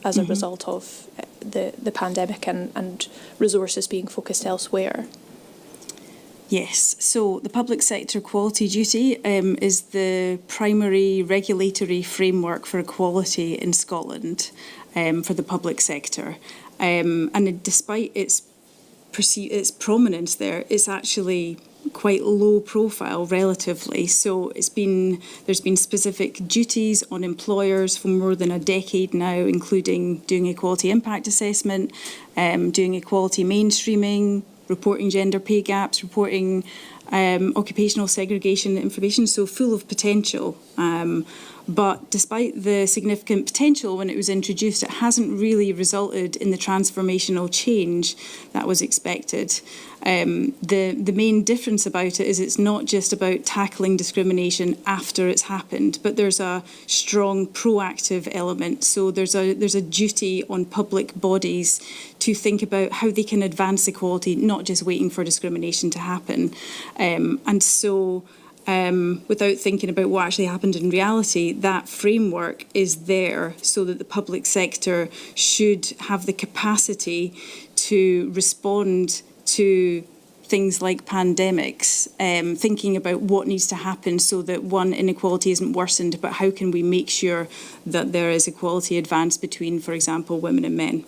as a result of the pandemic and resources being focused elsewhere. Yes, so the public sector equality duty is the primary regulatory framework for equality in Scotland for the public sector. And despite its prominence there, it's actually quite low profile relatively. So there's been specific duties on employers for more than a decade now, including doing equality impact assessment, doing equality mainstreaming, reporting gender pay gaps, reporting occupational segregation information, so full of potential. But despite the significant potential when it was introduced, it hasn't really resulted in the transformational change that was expected. The main difference about it is it's not just about tackling discrimination after it's happened, but there's a strong proactive element. So there's a duty on public bodies to think about how they can advance equality, not just waiting for discrimination to happen. Without thinking about what actually happened in reality, that framework is there so that the public sector should have the capacity to respond to things like pandemics, thinking about what needs to happen so that, one, inequality isn't worsened, but how can we make sure that there is equality advanced between, for example, women and men.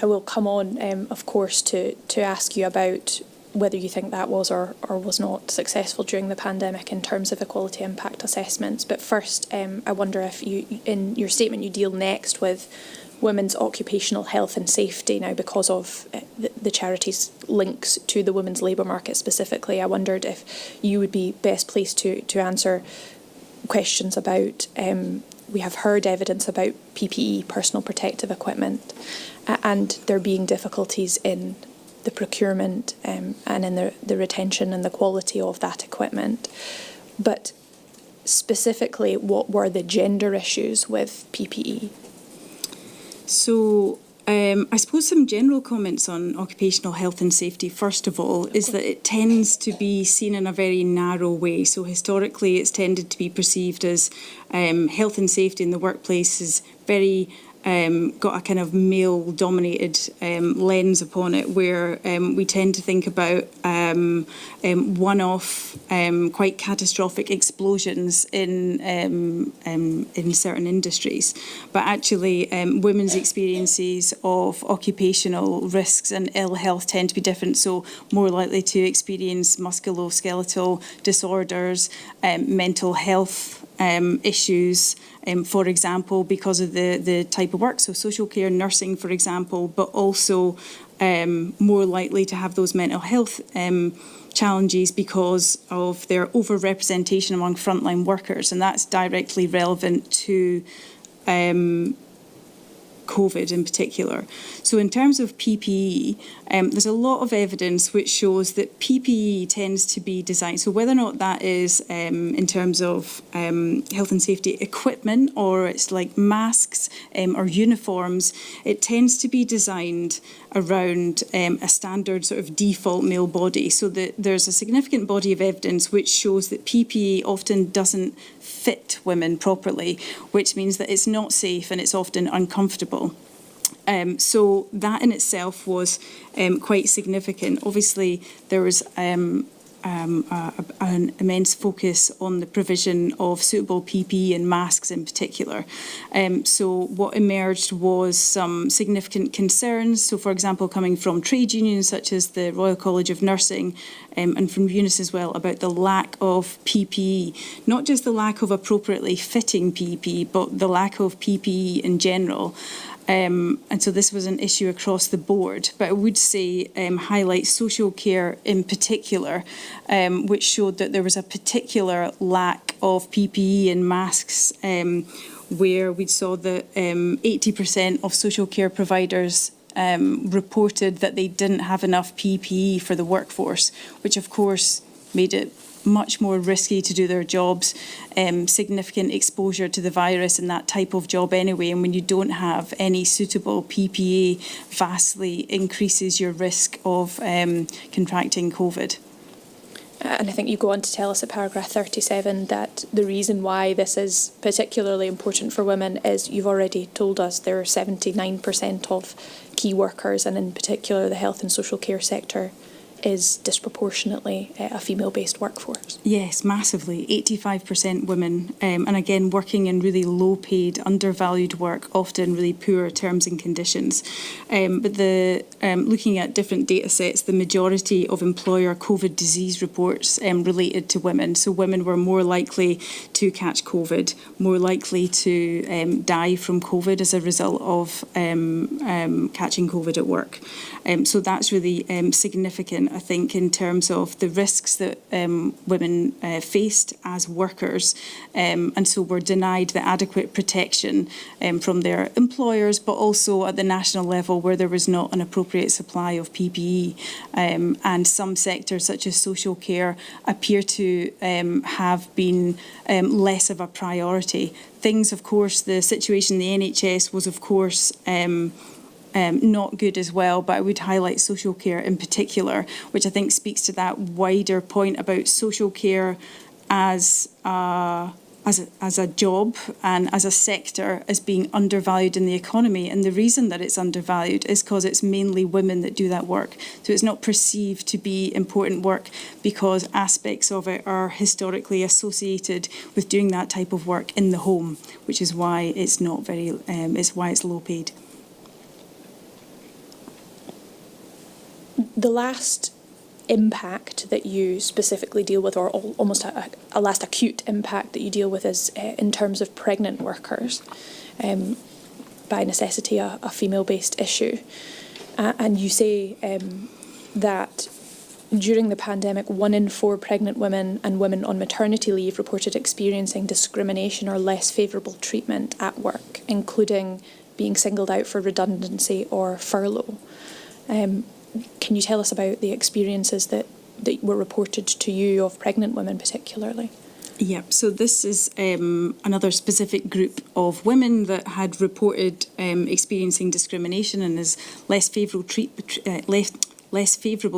I will come on, of course, to ask you about whether you think that was or was not successful during the pandemic in terms of equality impact assessments. But first, I wonder if you, in your statement, you deal next with women's occupational health and safety now because of the charity's links to the women's labour market specifically. I wondered if you would be best placed to answer questions about, we have heard evidence about PPE, personal protective equipment, and there being difficulties in the procurement and in the retention and the quality of that equipment. But specifically, what were the gender issues with PPE? So I suppose some general comments on occupational health and safety, first of all, is that it tends to be seen in a very narrow way. So historically, it's tended to be perceived as health and safety in the workplace is very got a kind of male-dominated lens upon it, where we tend to think about one-off, quite catastrophic explosions in certain industries. But actually, women's experiences of occupational risks and ill health tend to be different, so more likely to experience musculoskeletal disorders, mental health issues, for example, because of the type of work, so social care, nursing, for example, but also more likely to have those mental health challenges because of their overrepresentation among frontline workers, and that's directly relevant to COVID in particular. So in terms of PPE, there's a lot of evidence which shows that PPE tends to be designed, so whether or not that is in terms of health and safety equipment or it's like masks or uniforms, it tends to be designed around a standard sort of default male body. So that there's a significant body of evidence which shows that PPE often doesn't fit women properly, which means that it's not safe and it's often uncomfortable. So that in itself was quite significant. Obviously, there was an immense focus on the provision of suitable PPE and masks in particular. So what emerged was some significant concerns. So, for example, coming from trade unions such as the Royal College of Nursing and from UNIS as well, about the lack of PPE, not just the lack of appropriately fitting PPE, but the lack of PPE in general. And so this was an issue across the board, but I would say highlight social care in particular, which showed that there was a particular lack of PPE and masks, where we saw that 80% of social care providers reported that they didn't have enough PPE for the workforce, which of course made it much more risky to do their jobs, significant exposure to the virus in that type of job anyway. And when you don't have any suitable PPE, vastly increases your risk of contracting COVID. And I think you go on to tell us at paragraph 37 that the reason why this is particularly important for women is, you've already told us, there are 79% of key workers, and in particular the health and social care sector is disproportionately a female-based workforce. Yes, massively. 85% women, and again, working in really low-paid, undervalued work, often really poor terms and conditions. But looking at different data sets, the majority of employer COVID disease reports related to women. So women were more likely to catch COVID, more likely to die from COVID as a result of catching COVID at work. So that's really significant, I think, in terms of the risks that women faced as workers, and so were denied the adequate protection from their employers, but also at the national level where there was not an appropriate supply of PPE. And some sectors, such as social care, appear to have been less of a priority. Things, of course, the situation in the NHS was, of course, not good as well, but I would highlight social care in particular, which I think speaks to that wider point about social care as a job and as a sector as being undervalued in the economy. And the reason that it's undervalued is because it's mainly women that do that work. So it's not perceived to be important work because aspects of it are historically associated with doing that type of work in the home, which is why it's not very, it's why it's low paid. The last impact that you specifically deal with, or almost a last acute impact that you deal with, is in terms of pregnant workers, by necessity a female-based issue. And you say that during the pandemic, 1 in 4 pregnant women and women on maternity leave reported experiencing discrimination or less favourable treatment at work, including being singled out for redundancy or furlough. Can you tell us about the experiences that were reported to you of pregnant women particularly? Yep, so this is another specific group of women that had reported experiencing discrimination and as less favourable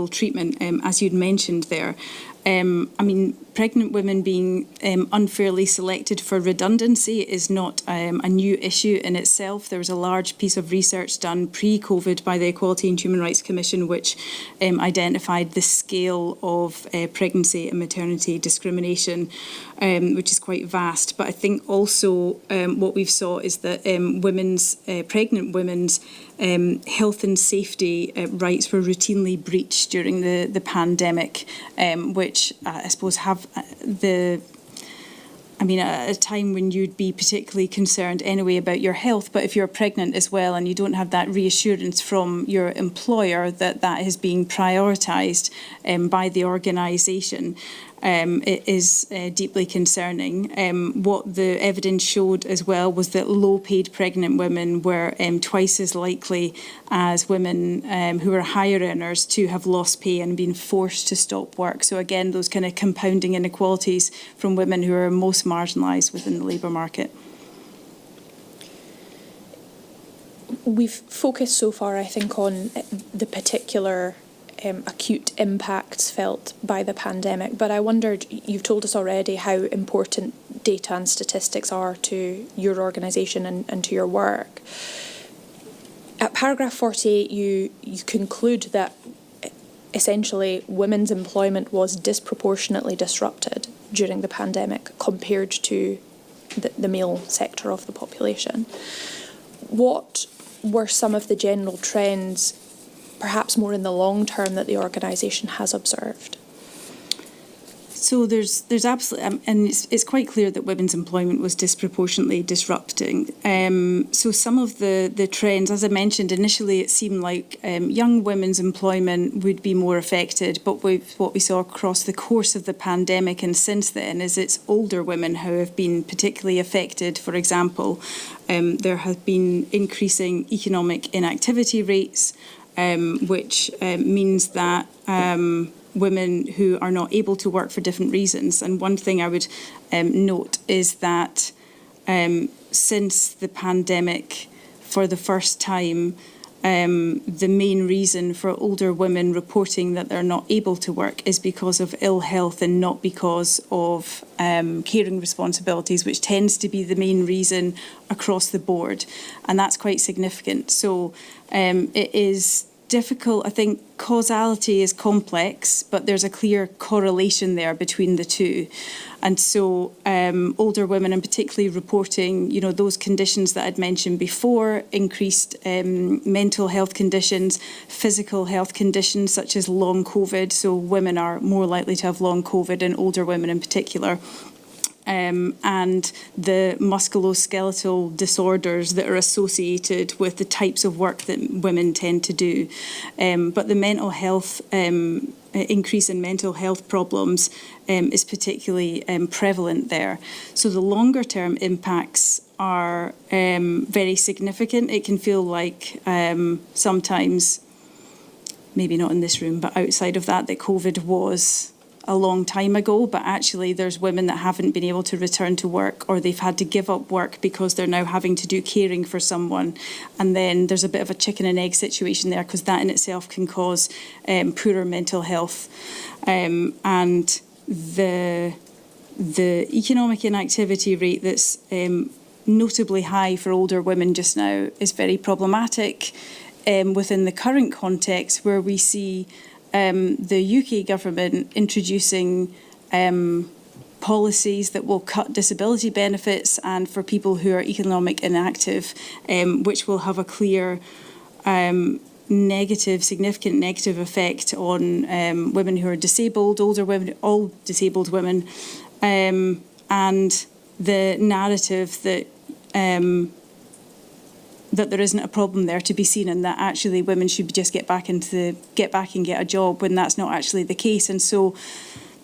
treatment, as you'd mentioned there. I mean, pregnant women being unfairly selected for redundancy is not a new issue in itself. There was a large piece of research done pre-COVID by the Equalities and Human Rights Commission which identified the scale of pregnancy and maternity discrimination, which is quite vast. But I think also what we've saw is that pregnant women's health and safety rights were routinely breached during the pandemic, which I suppose have at a time when you'd be particularly concerned anyway about your health, but if you're pregnant as well and you don't have that reassurance from your employer that is being prioritised by the organisation, it is deeply concerning. What the evidence showed as well was that low-paid pregnant women were twice as likely as women who are higher earners to have lost pay and been forced to stop work. So again, those kind of compounding inequalities from women who are most marginalised within the labour market. We've focused so far, I think, on the particular acute impacts felt by the pandemic, but I wondered, you've told us already how important data and statistics are to your organisation and to your work. At paragraph 48, you conclude that essentially women's employment was disproportionately disrupted during the pandemic compared to the male sector of the population. What were some of the general trends, perhaps more in the long term, that the organisation has observed? So there's absolutely, and it's quite clear that women's employment was disproportionately disrupting. So some of the trends, as I mentioned initially, it seemed like young women's employment would be more affected, but what we saw across the course of the pandemic and since then is it's older women who have been particularly affected. For example, there have been increasing economic inactivity rates, which means that women who are not able to work for different reasons. And one thing I would note is that since the pandemic, for the first time, the main reason for older women reporting that they're not able to work is because of ill health and not because of caring responsibilities, which tends to be the main reason across the board. And that's quite significant. So it is difficult. I think causality is complex, but there's a clear correlation there between the two. And so older women, and particularly reporting, those conditions that I'd mentioned before, increased mental health conditions, physical health conditions such as long COVID. So women are more likely to have long COVID, and older women in particular. And the musculoskeletal disorders that are associated with the types of work that women tend to do. But the mental health, increase in mental health problems is particularly prevalent there. So the longer term impacts are very significant. It can feel like sometimes, maybe not in this room, but outside of that COVID was a long time ago, but actually there's women that haven't been able to return to work, or they've had to give up work because they're now having to do caring for someone. And then there's a bit of a chicken and egg situation there, because that in itself can cause poorer mental health. And the economic inactivity rate that's notably high for older women just now is very problematic within the current context, where we see the UK government introducing policies that will cut disability benefits and for people who are economic inactive, which will have a clear significant negative effect on women who are disabled, older women, all disabled women, and the narrative that that there isn't a problem there to be seen, and that actually women should just get back and get a job, when that's not actually the case. And so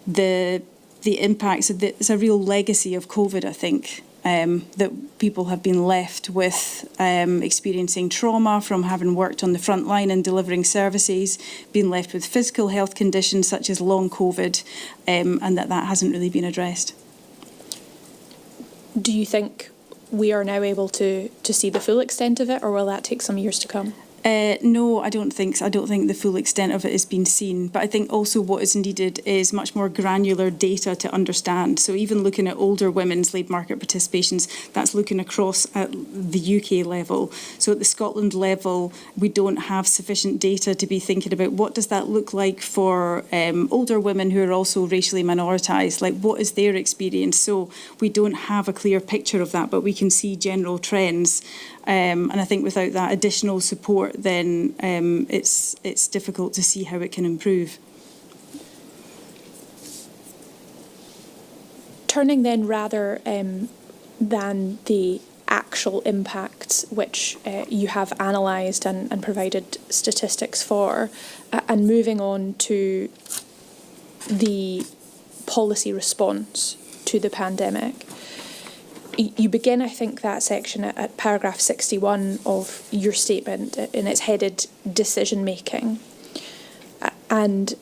the impacts, it's a real legacy of COVID, I think, that people have been left with experiencing trauma from having worked on the front line and delivering services, being left with physical health conditions such as long COVID, and that hasn't really been addressed. Do you think we are now able to see the full extent of it, or will that take some years to come? No, I don't think so. I don't think the full extent of it has been seen. But I think also what is needed is much more granular data to understand. So even looking at older women's labour market participations, that's looking across at the UK level. So at the Scotland level, we don't have sufficient data to be thinking about what does that look like for older women who are also racially minoritised. Like, what is their experience? So we don't have a clear picture of that, but we can see general trends. And I think without that additional support, then it's difficult to see how it can improve. Turning then rather than the actual impacts which you have analysed and provided statistics for, and moving on to the policy response to the pandemic. You begin, I think, that section at paragraph 61 of your statement, and it's headed decision making. And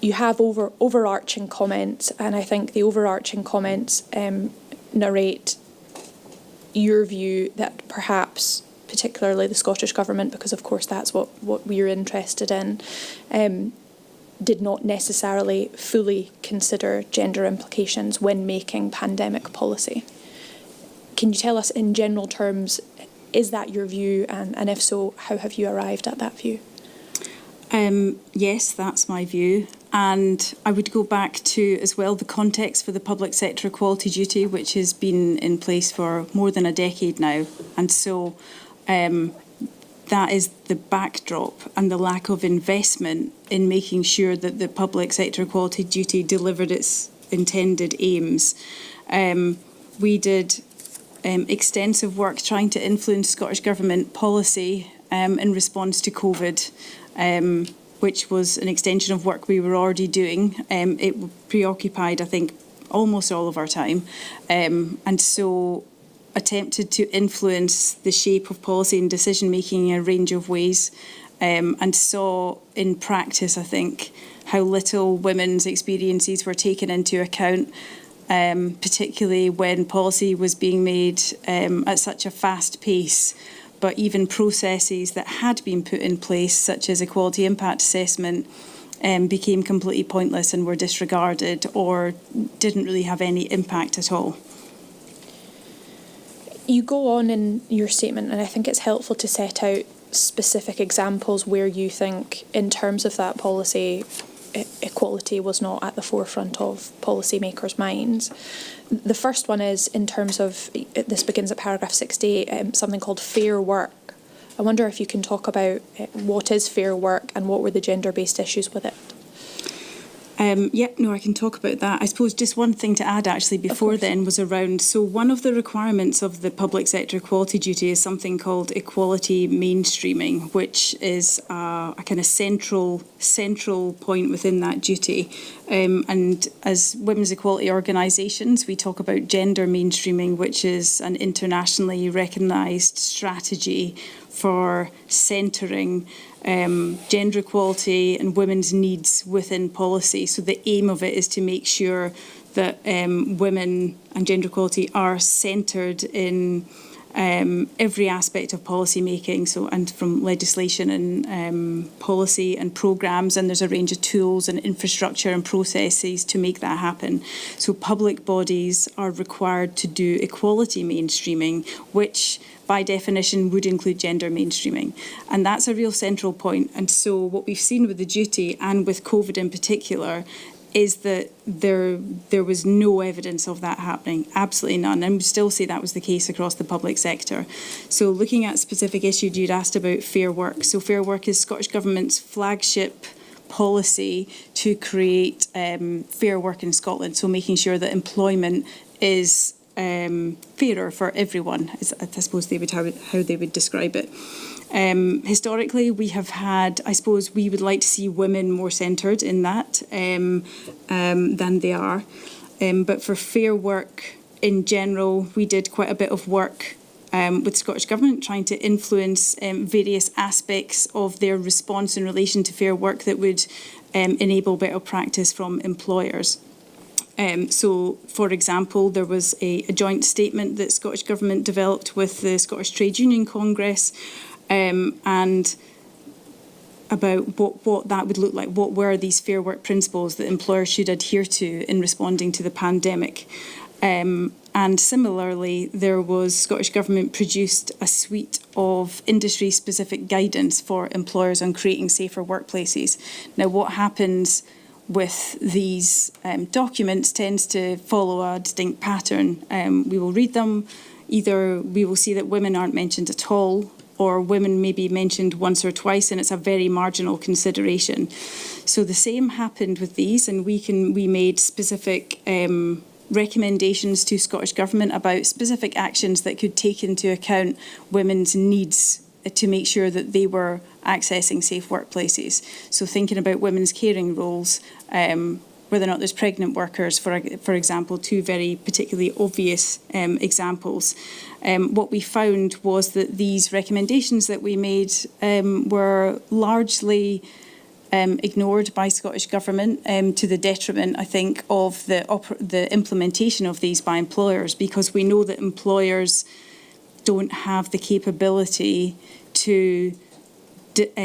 you have overarching comments, and I think the overarching comments narrate your view that perhaps, particularly the Scottish Government, because of course that's what we're interested in, did not necessarily fully consider gender implications when making pandemic policy. Can you tell us in general terms, is that your view, and if so, how have you arrived at that view? Yes, that's my view. And I would go back to, as well, the context for the public sector equality duty, which has been in place for more than a decade now. And so that is the backdrop, and the lack of investment in making sure that the public sector equality duty delivered its intended aims. We did extensive work trying to influence Scottish Government policy in response to COVID, which was an extension of work we were already doing. It preoccupied, I think, almost all of our time, and so attempted to influence the shape of policy and decision making in a range of ways, and saw in practice, I think, how little women's experiences were taken into account, particularly when policy was being made at such a fast pace. But even processes that had been put in place, such as equality impact assessment, became completely pointless and were disregarded or didn't really have any impact at all. You go on in your statement, and I think it's helpful to set out specific examples where you think, in terms of that policy, equality was not at the forefront of policymakers' minds. The first one is in terms of, this begins at paragraph 68, something called fair work. I wonder if you can talk about what is fair work and what were the gender-based issues with it. I can talk about that. I suppose just one thing to add actually before then was around, so one of the requirements of the public sector equality duty is something called equality mainstreaming, which is a kind of central point within that duty. And as women's equality organisations, we talk about gender mainstreaming, which is an internationally recognised strategy for centring gender equality and women's needs within policy. So the aim of it is to make sure that women and gender equality are centred in every aspect of policy making, so and from legislation and policy and programmes, and there's a range of tools and infrastructure and processes to make that happen. So public bodies are required to do equality mainstreaming, which by definition would include gender mainstreaming. And that's a real central point. And so what we've seen with the duty and with COVID in particular is that there was no evidence of that happening, absolutely none. And we still say that was the case across the public sector. So looking at specific issues, you'd asked about fair work. So fair work is Scottish Government's flagship policy to create fair work in Scotland. So making sure that employment is fairer for everyone, is, I suppose they would how they would describe it. Historically, we have had, I suppose we would like to see women more centred in that than they are. But for fair work in general, we did quite a bit of work with Scottish Government trying to influence various aspects of their response in relation to fair work that would enable better practice from employers. So, for example, there was a joint statement that Scottish Government developed with the Scottish Trade Union Congress and about what that would look like. What were these fair work principles that employers should adhere to in responding to the pandemic? And similarly, there was Scottish Government produced a suite of industry-specific guidance for employers on creating safer workplaces. Now, what happens with these documents tends to follow a distinct pattern. We will read them, either we will see that women aren't mentioned at all, or women may be mentioned once or twice, and it's a very marginal consideration. So the same happened with these, and we made specific recommendations to Scottish Government about specific actions that could take into account women's needs to make sure that they were accessing safe workplaces. So thinking about women's caring roles, whether or not there's pregnant workers, for example, two very particularly obvious examples. What we found was that these recommendations that we made were largely ignored by Scottish Government to the detriment, I think, of the implementation of these by employers, because we know that employers don't have the capability to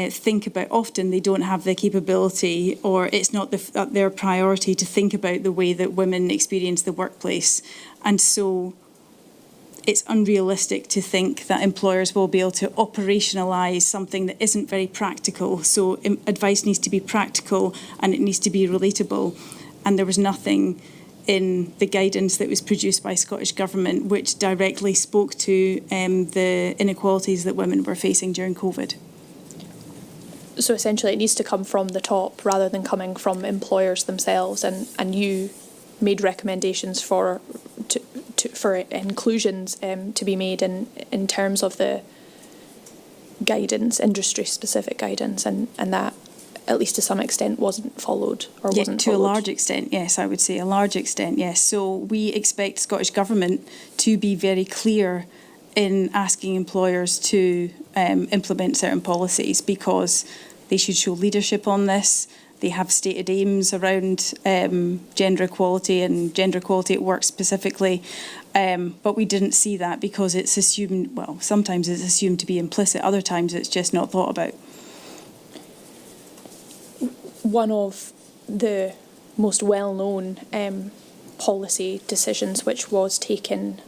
think about, often they don't have the capability, or it's not their priority to think about the way that women experience the workplace. And so it's unrealistic to think that employers will be able to operationalise something that isn't very practical. So advice needs to be practical and it needs to be relatable. And there was nothing in the guidance that was produced by Scottish Government, which directly spoke to the inequalities that women were facing during COVID. So essentially it needs to come from the top rather than coming from employers themselves, and you made recommendations for inclusions to be made in terms of the guidance, industry-specific guidance, and that, at least to some extent, wasn't followed or wasn't to followed. a large extent, yes, I would say a large extent, yes. So we expect Scottish Government to be very clear in asking employers to implement certain policies, because they should show leadership on this. They have stated aims around gender equality and gender equality at work specifically, but we didn't see that because it's assumed, well, sometimes it's assumed to be implicit, other times it's just not thought about. One of the most well-known policy decisions which was taken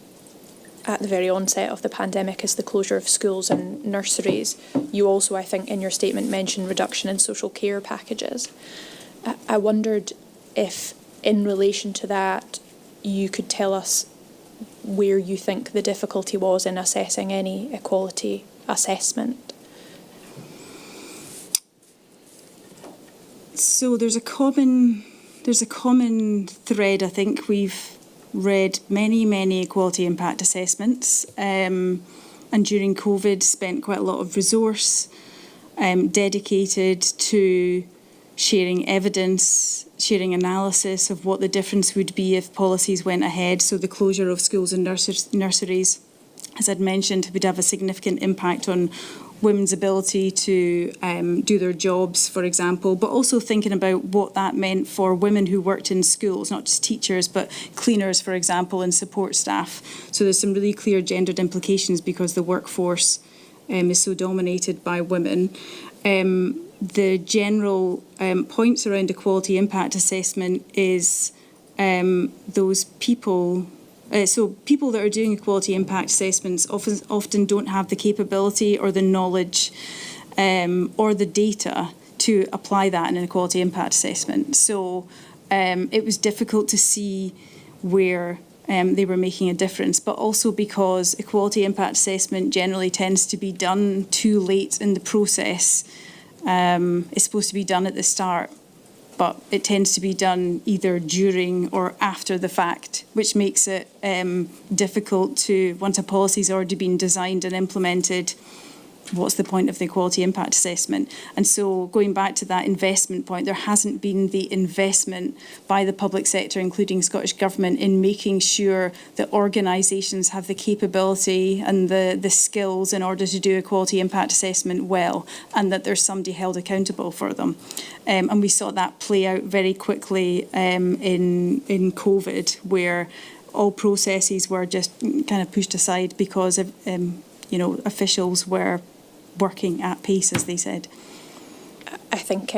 at the very onset of the pandemic is the closure of schools and nurseries. You also, I think, in your statement mentioned reduction in social care packages. I wondered if, in relation to that, you could tell us where you think the difficulty was in assessing any equality assessment. So there's a common thread. I think we've read many equality impact assessments, and during COVID spent quite a lot of resource dedicated to sharing evidence, sharing analysis of what the difference would be if policies went ahead. So the closure of schools and nurseries, as I'd mentioned, would have a significant impact on women's ability to do their jobs, for example, but also thinking about what that meant for women who worked in schools, not just teachers, but cleaners, for example, and support staff. So there's some really clear gendered implications because the workforce is so dominated by women. The general points around equality impact assessment is those people. So people that are doing equality impact assessments often don't have the capability or the knowledge or the data to apply that in an equality impact assessment. So it was difficult to see where they were making a difference, but also because equality impact assessment generally tends to be done too late in the process. It's supposed to be done at the start, but it tends to be done either during or after the fact, which makes it difficult to, once a policy's already been designed and implemented, what's the point of the equality impact assessment? And so going back to that investment point, there hasn't been the investment by the public sector, including Scottish Government, in making sure that organisations have the capability and the skills in order to do equality impact assessment well, and that there's somebody held accountable for them. And we saw that play out very quickly in COVID, where all processes were just kind of pushed aside because of, officials were working at pace, as they said. I think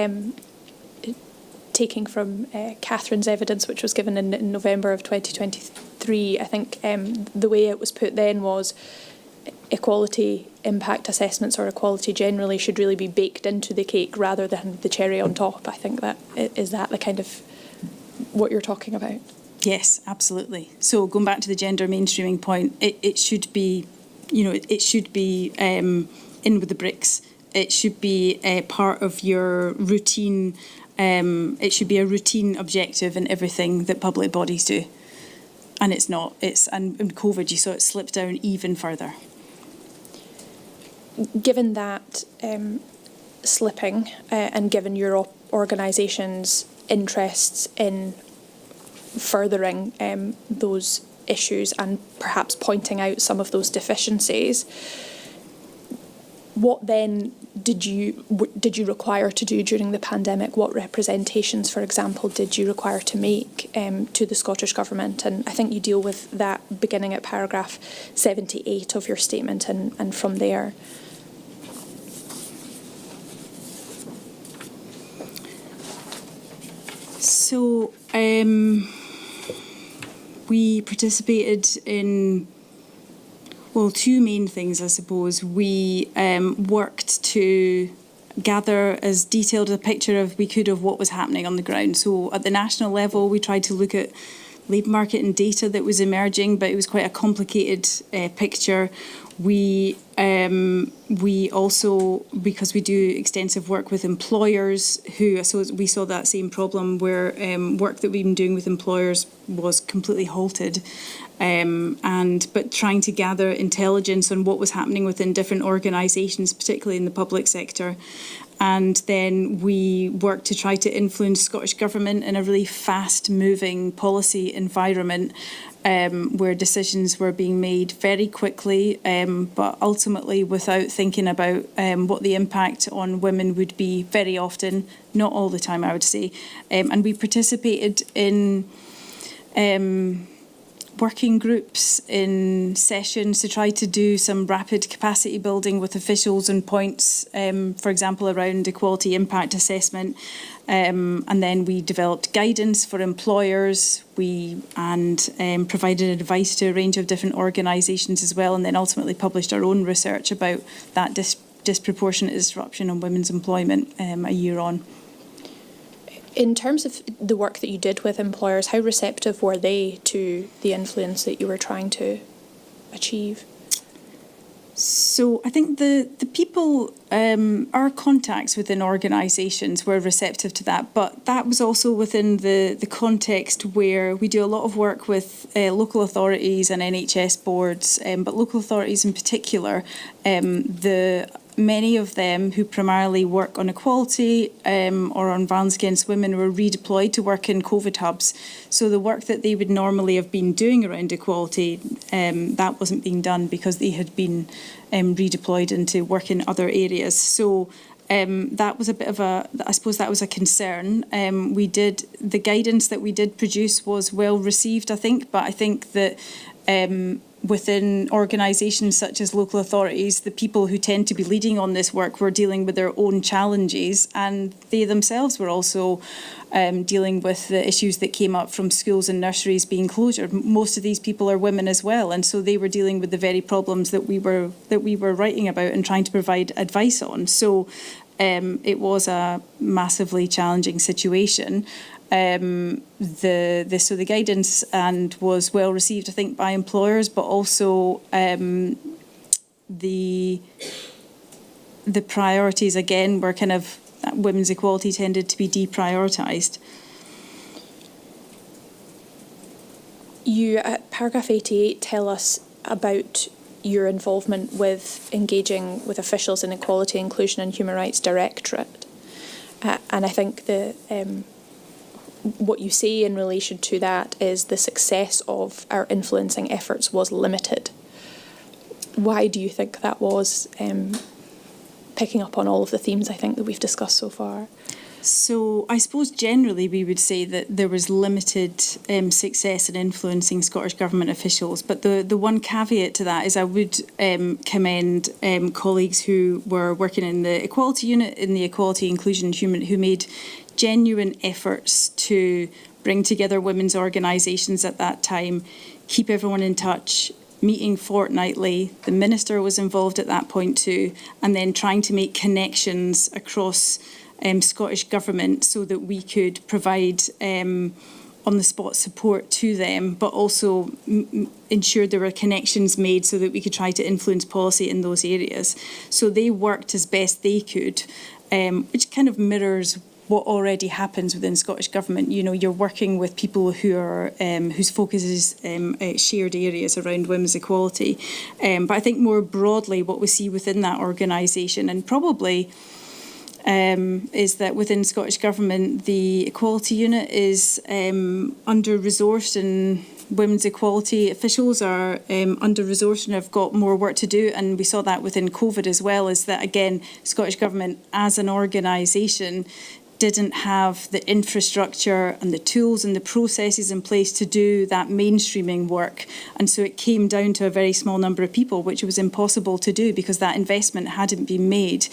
taking from Catherine's evidence, which was given in November of 2023, I think the way it was put then was equality impact assessments, or equality generally, should really be baked into the cake rather than the cherry on top. I think that is that the kind of what you're talking about? Yes, absolutely. So going back to the gender mainstreaming point, it should be, it should be in with the bricks. It should be a part of your routine. It should be a routine objective in everything that public bodies do. And it's not. And in COVID, you saw it slip down even further. Given that slipping and given your organisation's interests in furthering those issues and perhaps pointing out some of those deficiencies, what then did you require to do during the pandemic? What representations, for example, did you require to make to the Scottish Government? And I think you deal with that beginning at paragraph 78 of your statement and from there. So we participated in, well, two main things, I suppose. We worked to gather as detailed a picture as we could of what was happening on the ground. So at the national level, we tried to look at labour market and data that was emerging, but it was quite a complicated picture. We also, because we do extensive work with employers so we saw that same problem where work that we've been doing with employers was completely halted. But trying to gather intelligence on what was happening within different organisations, particularly in the public sector. And then we worked to try to influence Scottish Government in a really fast-moving policy environment where decisions were being made very quickly, but ultimately without thinking about what the impact on women would be very often, not all the time, I would say. And we participated in working groups, in sessions to try to do some rapid capacity building with officials and points, for example, around equality impact assessment. And then we developed guidance for employers. We provided advice to a range of different organisations as well, and then ultimately published our own research about that disproportionate disruption on women's employment a year on. In terms of the work that you did with employers, how receptive were they to the influence that you were trying to achieve? So I think the people, our contacts within organisations were receptive to that, but that was also within the context where we do a lot of work with local authorities and NHS boards, but local authorities in particular, many of them who primarily work on equality or on violence against women were redeployed to work in COVID hubs. So the work that they would normally have been doing around equality, that wasn't being done because they had been redeployed into work in other areas. So that was a bit of I suppose that was a concern. The guidance that we did produce was well received, I think, but I think that within organisations such as local authorities, the people who tend to be leading on this work were dealing with their own challenges, and they themselves were also dealing with the issues that came up from schools and nurseries being closed. Most of these people are women as well, and so they were dealing with the very problems that we were writing about and trying to provide advice on. So it was a massively challenging situation. The guidance was well received, I think, by employers, but also the priorities again were kind of women's equality tended to be deprioritised. You at paragraph 88 tell us about your involvement with engaging with officials in Equality, Inclusion and Human Rights Directorate, and I think what you say in relation to that is the success of our influencing efforts was limited. Why do you think that was, picking up on all of the themes I think that we've discussed so far? So I suppose generally we would say that there was limited success in influencing Scottish Government officials, but the one caveat to that is I would commend colleagues who were working in the Equality Unit, in the Equality, Inclusion and Human, who made genuine efforts to bring together women's organisations at that time, keep everyone in touch, meeting fortnightly. The minister was involved at that point too, and then trying to make connections across Scottish Government so that we could provide on-the-spot support to them, but also ensure there were connections made so that we could try to influence policy in those areas. So they worked as best they could, which kind of mirrors what already happens within Scottish Government. You know, you're working with people who are whose focus is shared areas around women's equality. But I think more broadly, what we see within that organisation, and probably is that within Scottish Government, the Equality Unit is under-resourced, and women's equality officials are under-resourced and have got more work to do. And we saw that within COVID as well, is that, again, Scottish Government as an organisation didn't have the infrastructure and the tools and the processes in place to do that mainstreaming work. And so it came down to a very small number of people, which was impossible to do because that investment hadn't been made.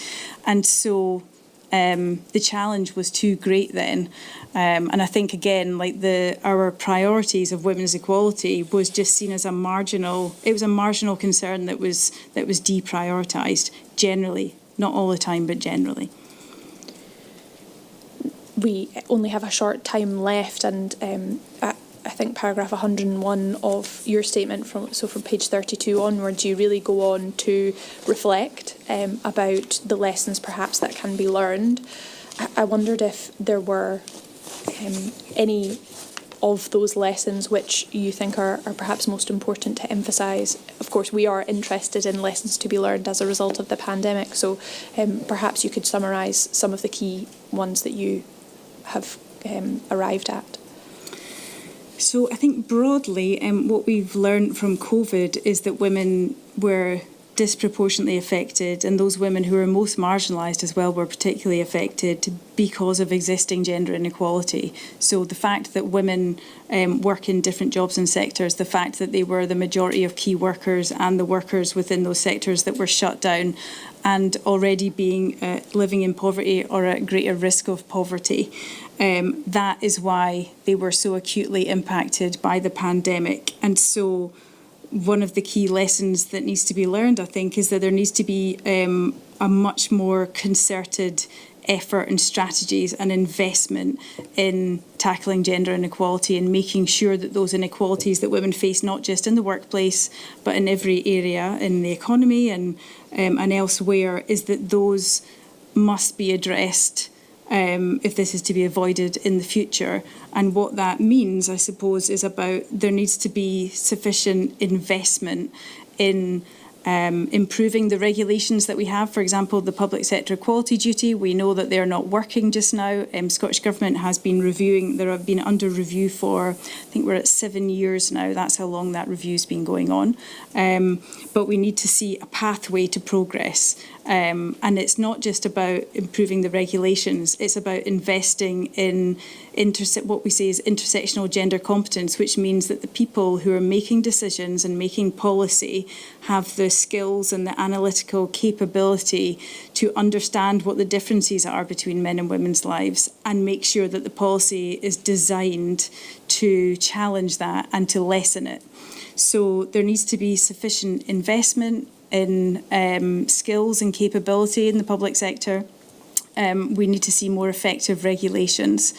And so the challenge was too great then. And I think, again, like our priorities of women's equality was just seen as a marginal concern that was deprioritised generally, not all the time, but generally. We only have a short time left, and I think paragraph 101 of your statement, from page 32 onwards, you really go on to reflect about the lessons perhaps that can be learned. I wondered if there were any of those lessons which you think are perhaps most important to emphasise. Of course, we are interested in lessons to be learned as a result of the pandemic, so perhaps you could summarise some of the key ones that you have arrived at. So I think broadly, what we've learned from COVID is that women were disproportionately affected, and those women who were most marginalised as well were particularly affected because of existing gender inequality. So the fact that women work in different jobs and sectors, the fact that they were the majority of key workers and the workers within those sectors that were shut down and already being living in poverty or at greater risk of poverty, that is why they were so acutely impacted by the pandemic. And so one of the key lessons that needs to be learned, I think, is that there needs to be a much more concerted effort and strategies and investment in tackling gender inequality and making sure that those inequalities that women face, not just in the workplace, but in every area in the economy and elsewhere, is that those must be addressed if this is to be avoided in the future. And what that means, I suppose, is about there needs to be sufficient investment in improving the regulations that we have. For example, the public sector equality duty, we know that they're not working just now. Scottish Government has been reviewing, they have been under review for, I think we're at 7 years now. That's how long that review's been going on. But we need to see a pathway to progress. And it's not just about improving the regulations, it's about investing in what we say is intersectional gender competence, which means that the people who are making decisions and making policy have the skills and the analytical capability to understand what the differences are between men and women's lives and make sure that the policy is designed to challenge that and to lessen it. So there needs to be sufficient investment in skills and capability in the public sector. We need to see more effective regulations,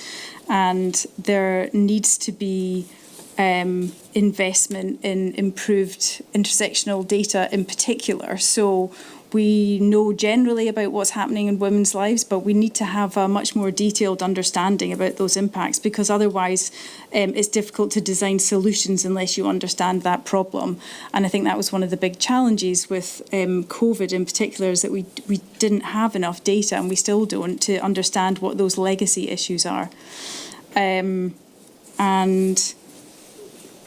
and there needs to be investment in improved intersectional data in particular. So we know generally about what's happening in women's lives, but we need to have a much more detailed understanding about those impacts, because otherwise it's difficult to design solutions unless you understand that problem. And I think that was one of the big challenges with COVID in particular, is that we didn't have enough data, and we still don't, to understand what those legacy issues are. And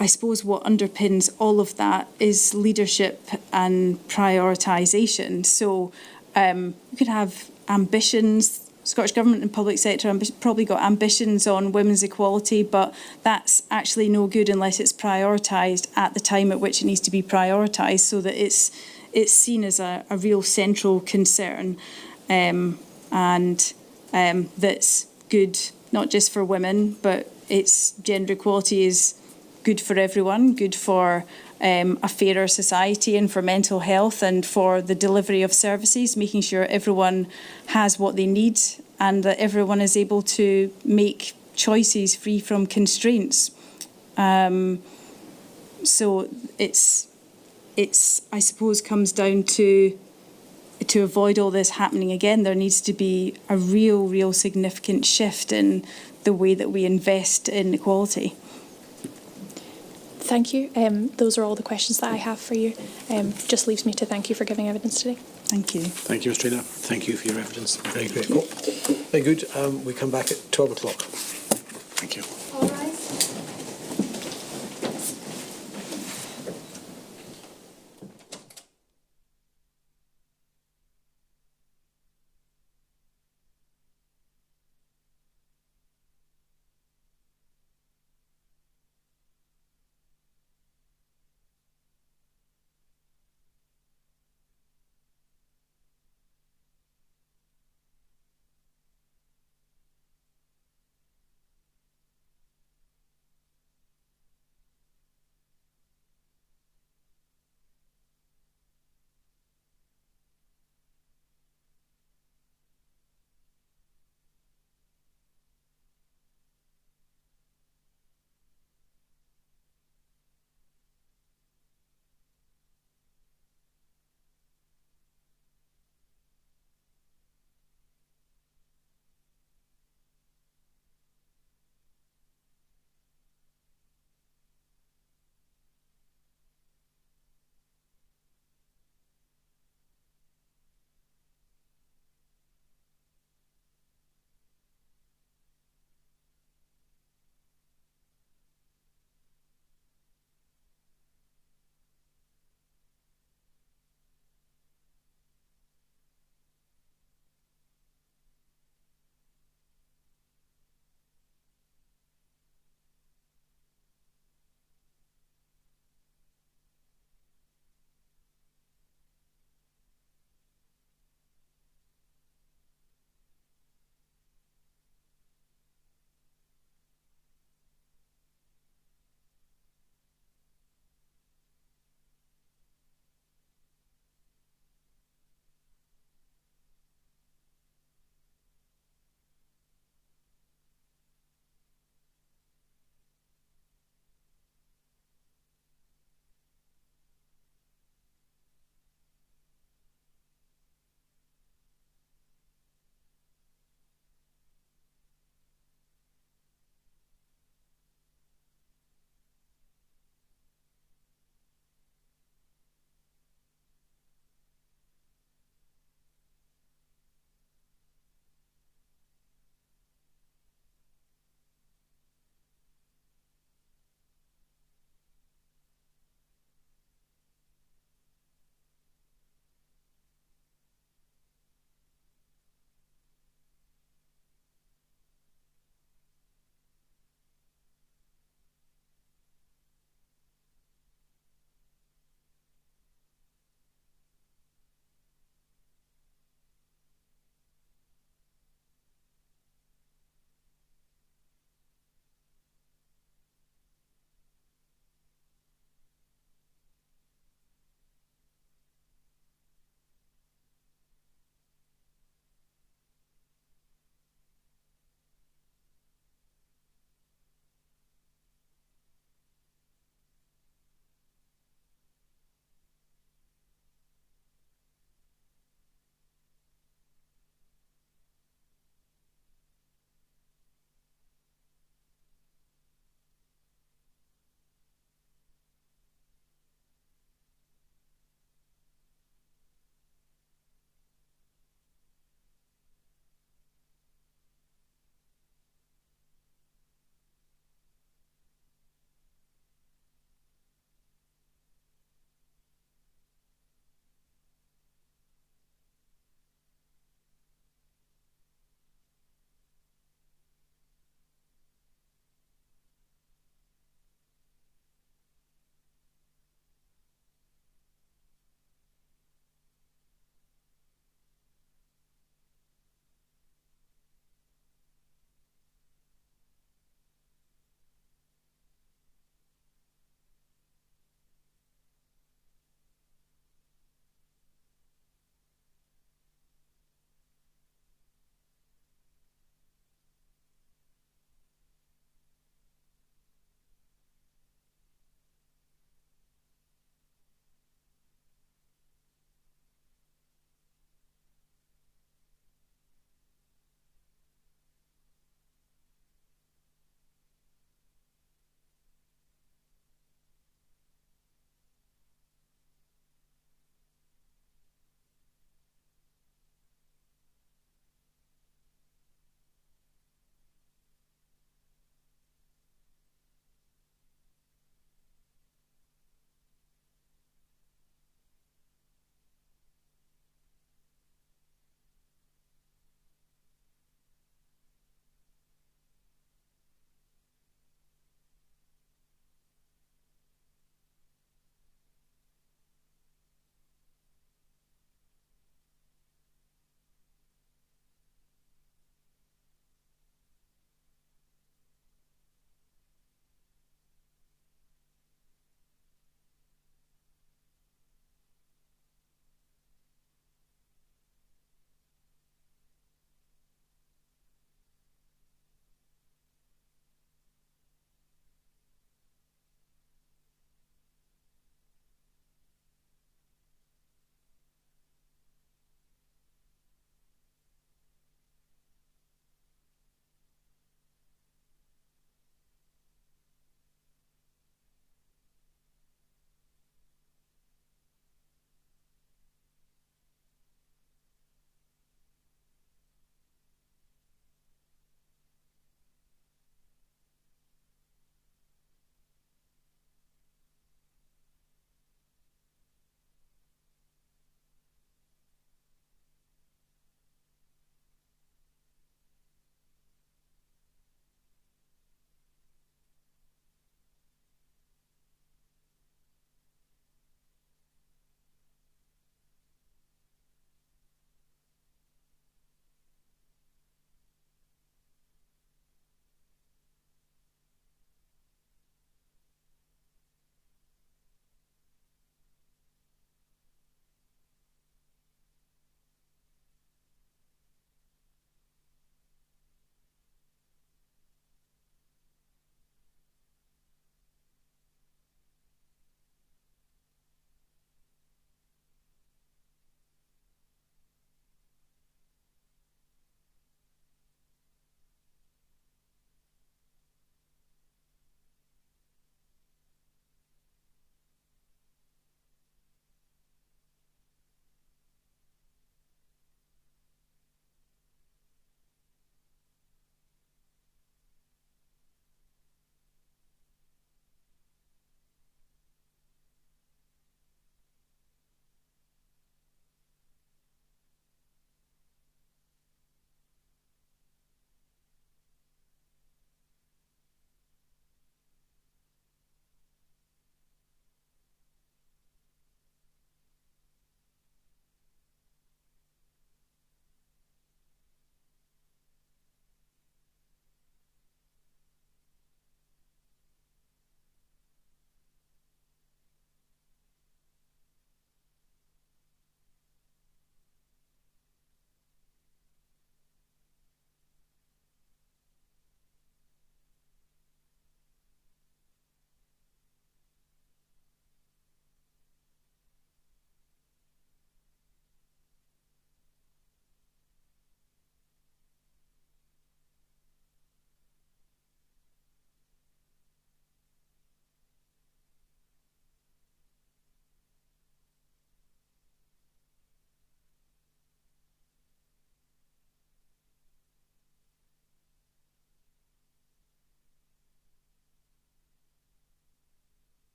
I suppose what underpins all of that is leadership and prioritisation. So we could have ambitions. Scottish Government and public sector probably got ambitions on women's equality, but that's actually no good unless it's prioritised at the time at which it needs to be prioritised, so that it's seen as a real central concern, and that's good not just for women, but it's gender equality is good for everyone, good for a fairer society and for mental health and for the delivery of services, making sure everyone has what they need and that everyone is able to make choices free from constraints. So it's I suppose comes down to avoid all this happening again, there needs to be a real significant shift in the way that we invest in equality. Thank you. Those are all the questions that I have for you. Just leaves me to thank you for giving evidence today. Thank you. Thank you, Ms. Traynor. Thank you for your evidence. Very grateful. Very good. We come back at 12 o'clock. Thank you. All rise.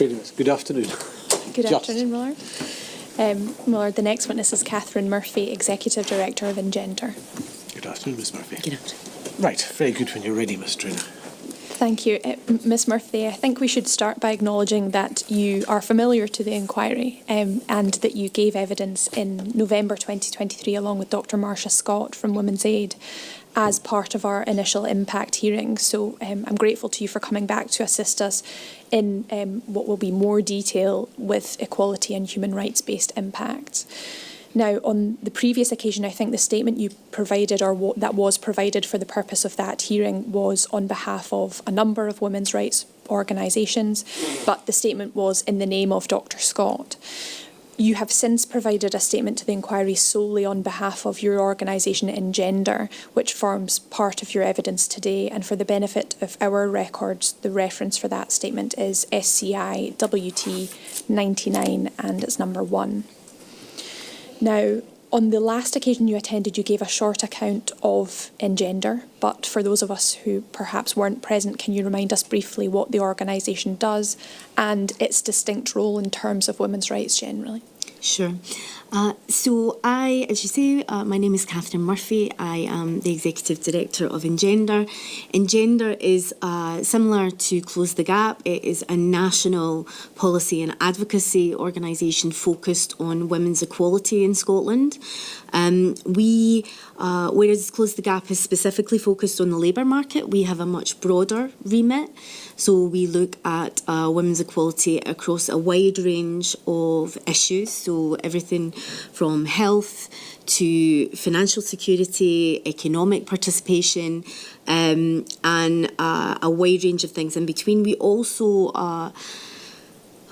Good afternoon. Good afternoon, Millard. Millard, the next witness is Catherine Murphy, Executive Director of Engender. Good afternoon, Miss Murphy. Good afternoon. Right, very good when you're ready, Miss Traynor. Thank you. Miss Murphy, I think we should start by acknowledging that you are familiar to the inquiry and that you gave evidence in November 2023 along with Dr Marcia Scott from Women's Aid as part of our initial impact hearing. So I'm grateful to you for coming back to assist us in what will be more detail with equality and human rights-based impacts. Now, on the previous occasion, I think the statement you provided, or that was provided for the purpose of that hearing, was on behalf of a number of women's rights organisations, but the statement was in the name of Dr Scott. You have since provided a statement to the inquiry solely on behalf of your organisation Engender, which forms part of your evidence today, and for the benefit of our records, the reference for that statement is SCI WT 99 and it's number 1. Now, on the last occasion you attended, you gave a short account of Engender, but for those of us who perhaps weren't present, can you remind us briefly what the organisation does and its distinct role in terms of women's rights generally? Sure. So I, as you say, my name is Catherine Murphy. I am the Executive Director of Engender. Engender is similar to Close the Gap. It is a national policy and advocacy organisation focused on women's equality in Scotland. Whereas Close the Gap is specifically focused on the labour market, we have a much broader remit. So we look at women's equality across a wide range of issues, so everything from health to financial security, economic participation, and a wide range of things in between. We also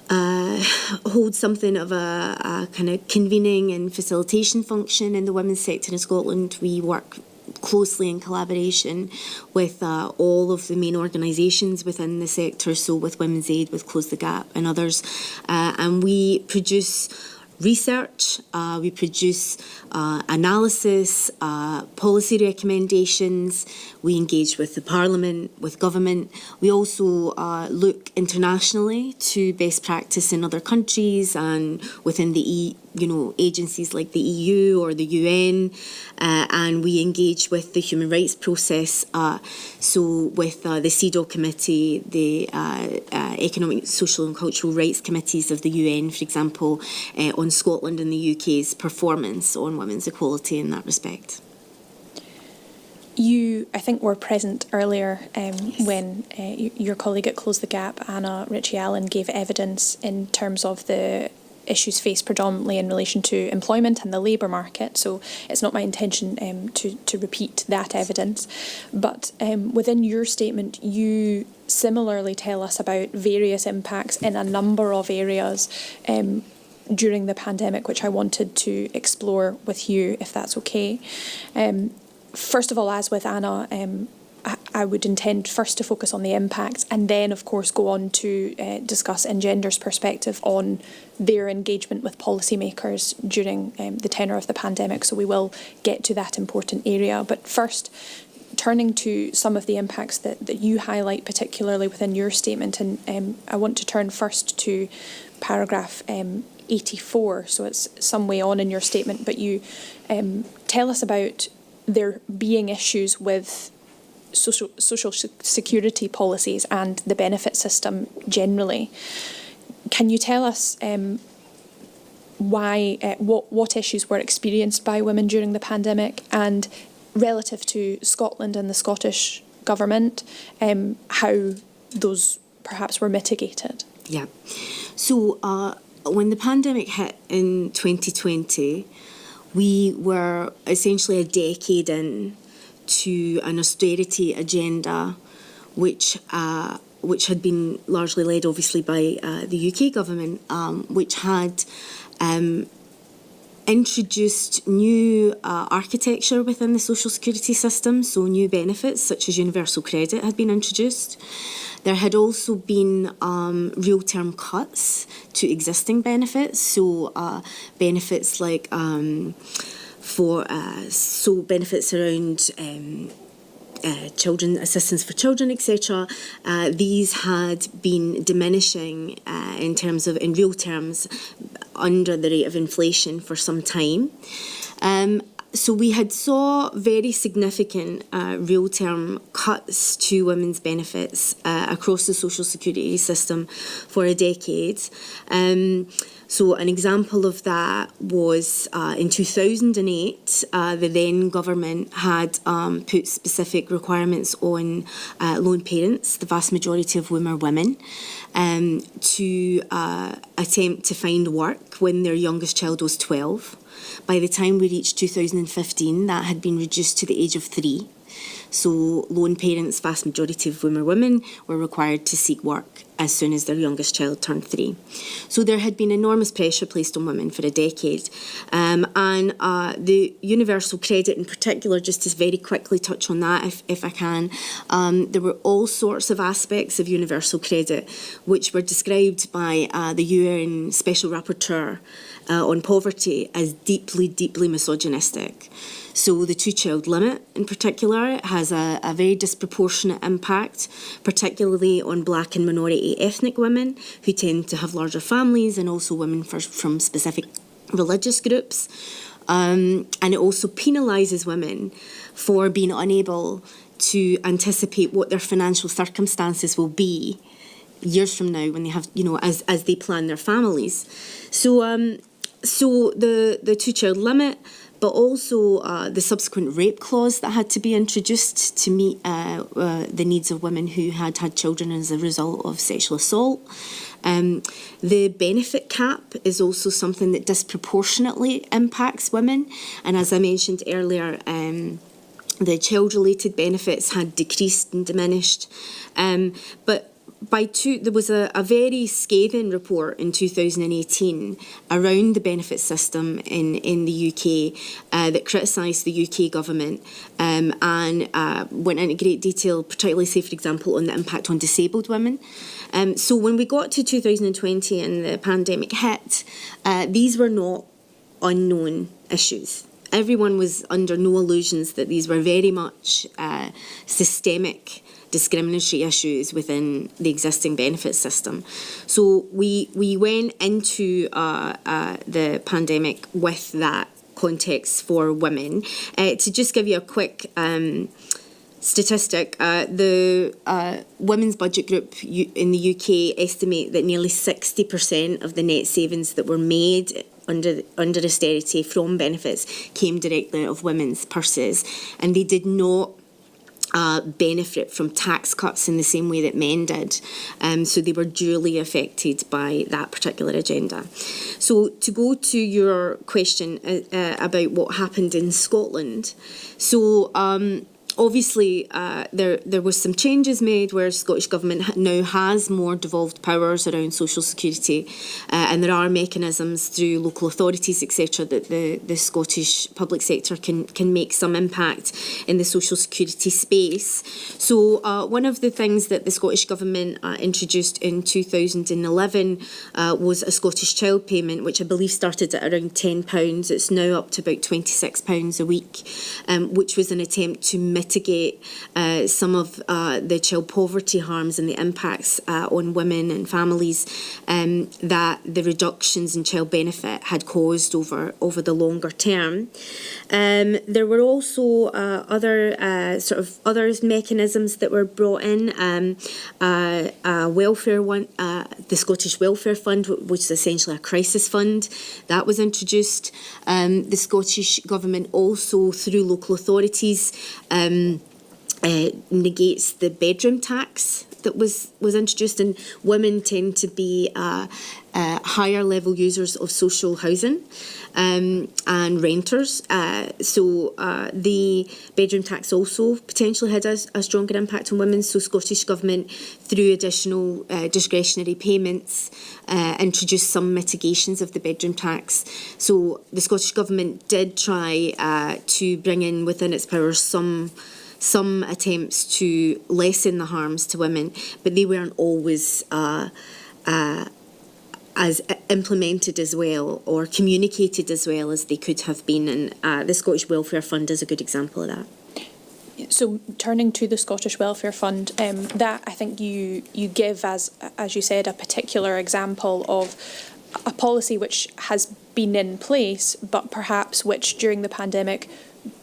hold something of a kind of convening and facilitation function in the women's sector in Scotland. We work closely in collaboration with all of the main organisations within the sector, so with Women's Aid, with Close the Gap and others, and we produce research, we produce analysis, policy recommendations, we engage with the Parliament, with government. We also look internationally to best practice in other countries and within the agencies like the EU or the UN, and we engage with the human rights process, so with the CEDAW committee, the Economic, Social and Cultural Rights Committees of the UN, for example, on Scotland and the UK's performance on women's equality in that respect. You, I think, were present earlier when your colleague at Close the Gap, Anna Ritchie-Allan, gave evidence in terms of the issues faced predominantly in relation to employment and the labour market. So it's not my intention to repeat that evidence. But within your statement, you similarly tell us about various impacts in a number of areas during the pandemic, which I wanted to explore with you, if that's okay. First of all, as with Anna, I would intend first to focus on the impacts and then, of course, go on to discuss Engender's perspective on their engagement with policymakers during the tenure of the pandemic. So we will get to that important area. But first, turning to some of the impacts that you highlight, particularly within your statement, and I want to turn first to paragraph 84. So it's some way on in your statement, but you tell us about there being issues with social security policies and the benefit system generally. Can you tell us what issues were experienced by women during the pandemic, and relative to Scotland and the Scottish Government, how those perhaps were mitigated? Yeah. So when the pandemic hit in 2020, we were essentially a decade in to an austerity agenda, which had been largely led, obviously, by the UK government, which had introduced new architecture within the social security system, so new benefits such as universal credit had been introduced. There had also been real-term cuts to existing benefits, so benefits like benefits around children, assistance for children, etc., these had been diminishing in real terms under the rate of inflation for some time. So we had saw very significant real-term cuts to women's benefits across the social security system for a decade. So an example of that was in 2008, the then government had put specific requirements on lone parents, the vast majority of whom are women, to attempt to find work when their youngest child was 12. By the time we reached 2015, that had been reduced to the age of 3. So lone parents, vast majority of whom are women, were required to seek work as soon as their youngest child turned 3. So there had been enormous pressure placed on women for a decade. And the universal credit in particular, just to very quickly touch on that if I can, there were all sorts of aspects of universal credit which were described by the UN Special Rapporteur on poverty as deeply, deeply misogynistic. So the two-child limit in particular has a very disproportionate impact, particularly on black and minority ethnic women who tend to have larger families, and also women from specific religious groups. And it also penalises women for being unable to anticipate what their financial circumstances will be years from now when they have, as they plan their families. So the two-child limit, but also the subsequent rape clause that had to be introduced to meet the needs of women who had had children as a result of sexual assault. The benefit cap is also something that disproportionately impacts women. And as I mentioned earlier, the child-related benefits had decreased and diminished. But there was a very scathing report in 2018 around the benefit system in the UK that criticised the UK government and went into great detail, particularly, say, for example, on the impact on disabled women. So when we got to 2020 and the pandemic hit, these were not unknown issues. Everyone was under no illusions that these were very much systemic discriminatory issues within the existing benefit system. So we went into the pandemic with that context for women. To just give you a quick statistic, the Women's Budget Group in the UK estimate that nearly 60% of the net savings that were made under austerity from benefits came directly out of women's purses, and they did not benefit from tax cuts in the same way that men did. So they were duly affected by that particular agenda. So to go to your question about what happened in Scotland, so obviously, there was some changes made where Scottish Government now has more devolved powers around social security, and there are mechanisms through local authorities, etc., that the Scottish public sector can make some impact in the social security space. So one of the things that the Scottish Government introduced in 2011 was a Scottish child payment, which I believe started at around £10. It's now up to about £26 a week, which was an attempt to mitigate some of the child poverty harms and the impacts on women and families that the reductions in child benefit had caused over the longer term. There were also other mechanisms that were brought in. Welfare one, the Scottish Welfare Fund, which is essentially a crisis fund, that was introduced. The Scottish Government also, through local authorities, negates the bedroom tax that was introduced, and women tend to be higher level users of social housing and renters. So the bedroom tax also potentially had a stronger impact on women. So Scottish Government, through additional discretionary payments, introduced some mitigations of the bedroom tax. So the Scottish Government did try to bring in within its powers some attempts to lessen the harms to women, but they weren't always as implemented as well or communicated as well as they could have been. And the Scottish Welfare Fund is a good example of that. So turning to the Scottish Welfare Fund, that I think you give as you said, a particular example of a policy which has been in place, but perhaps which during the pandemic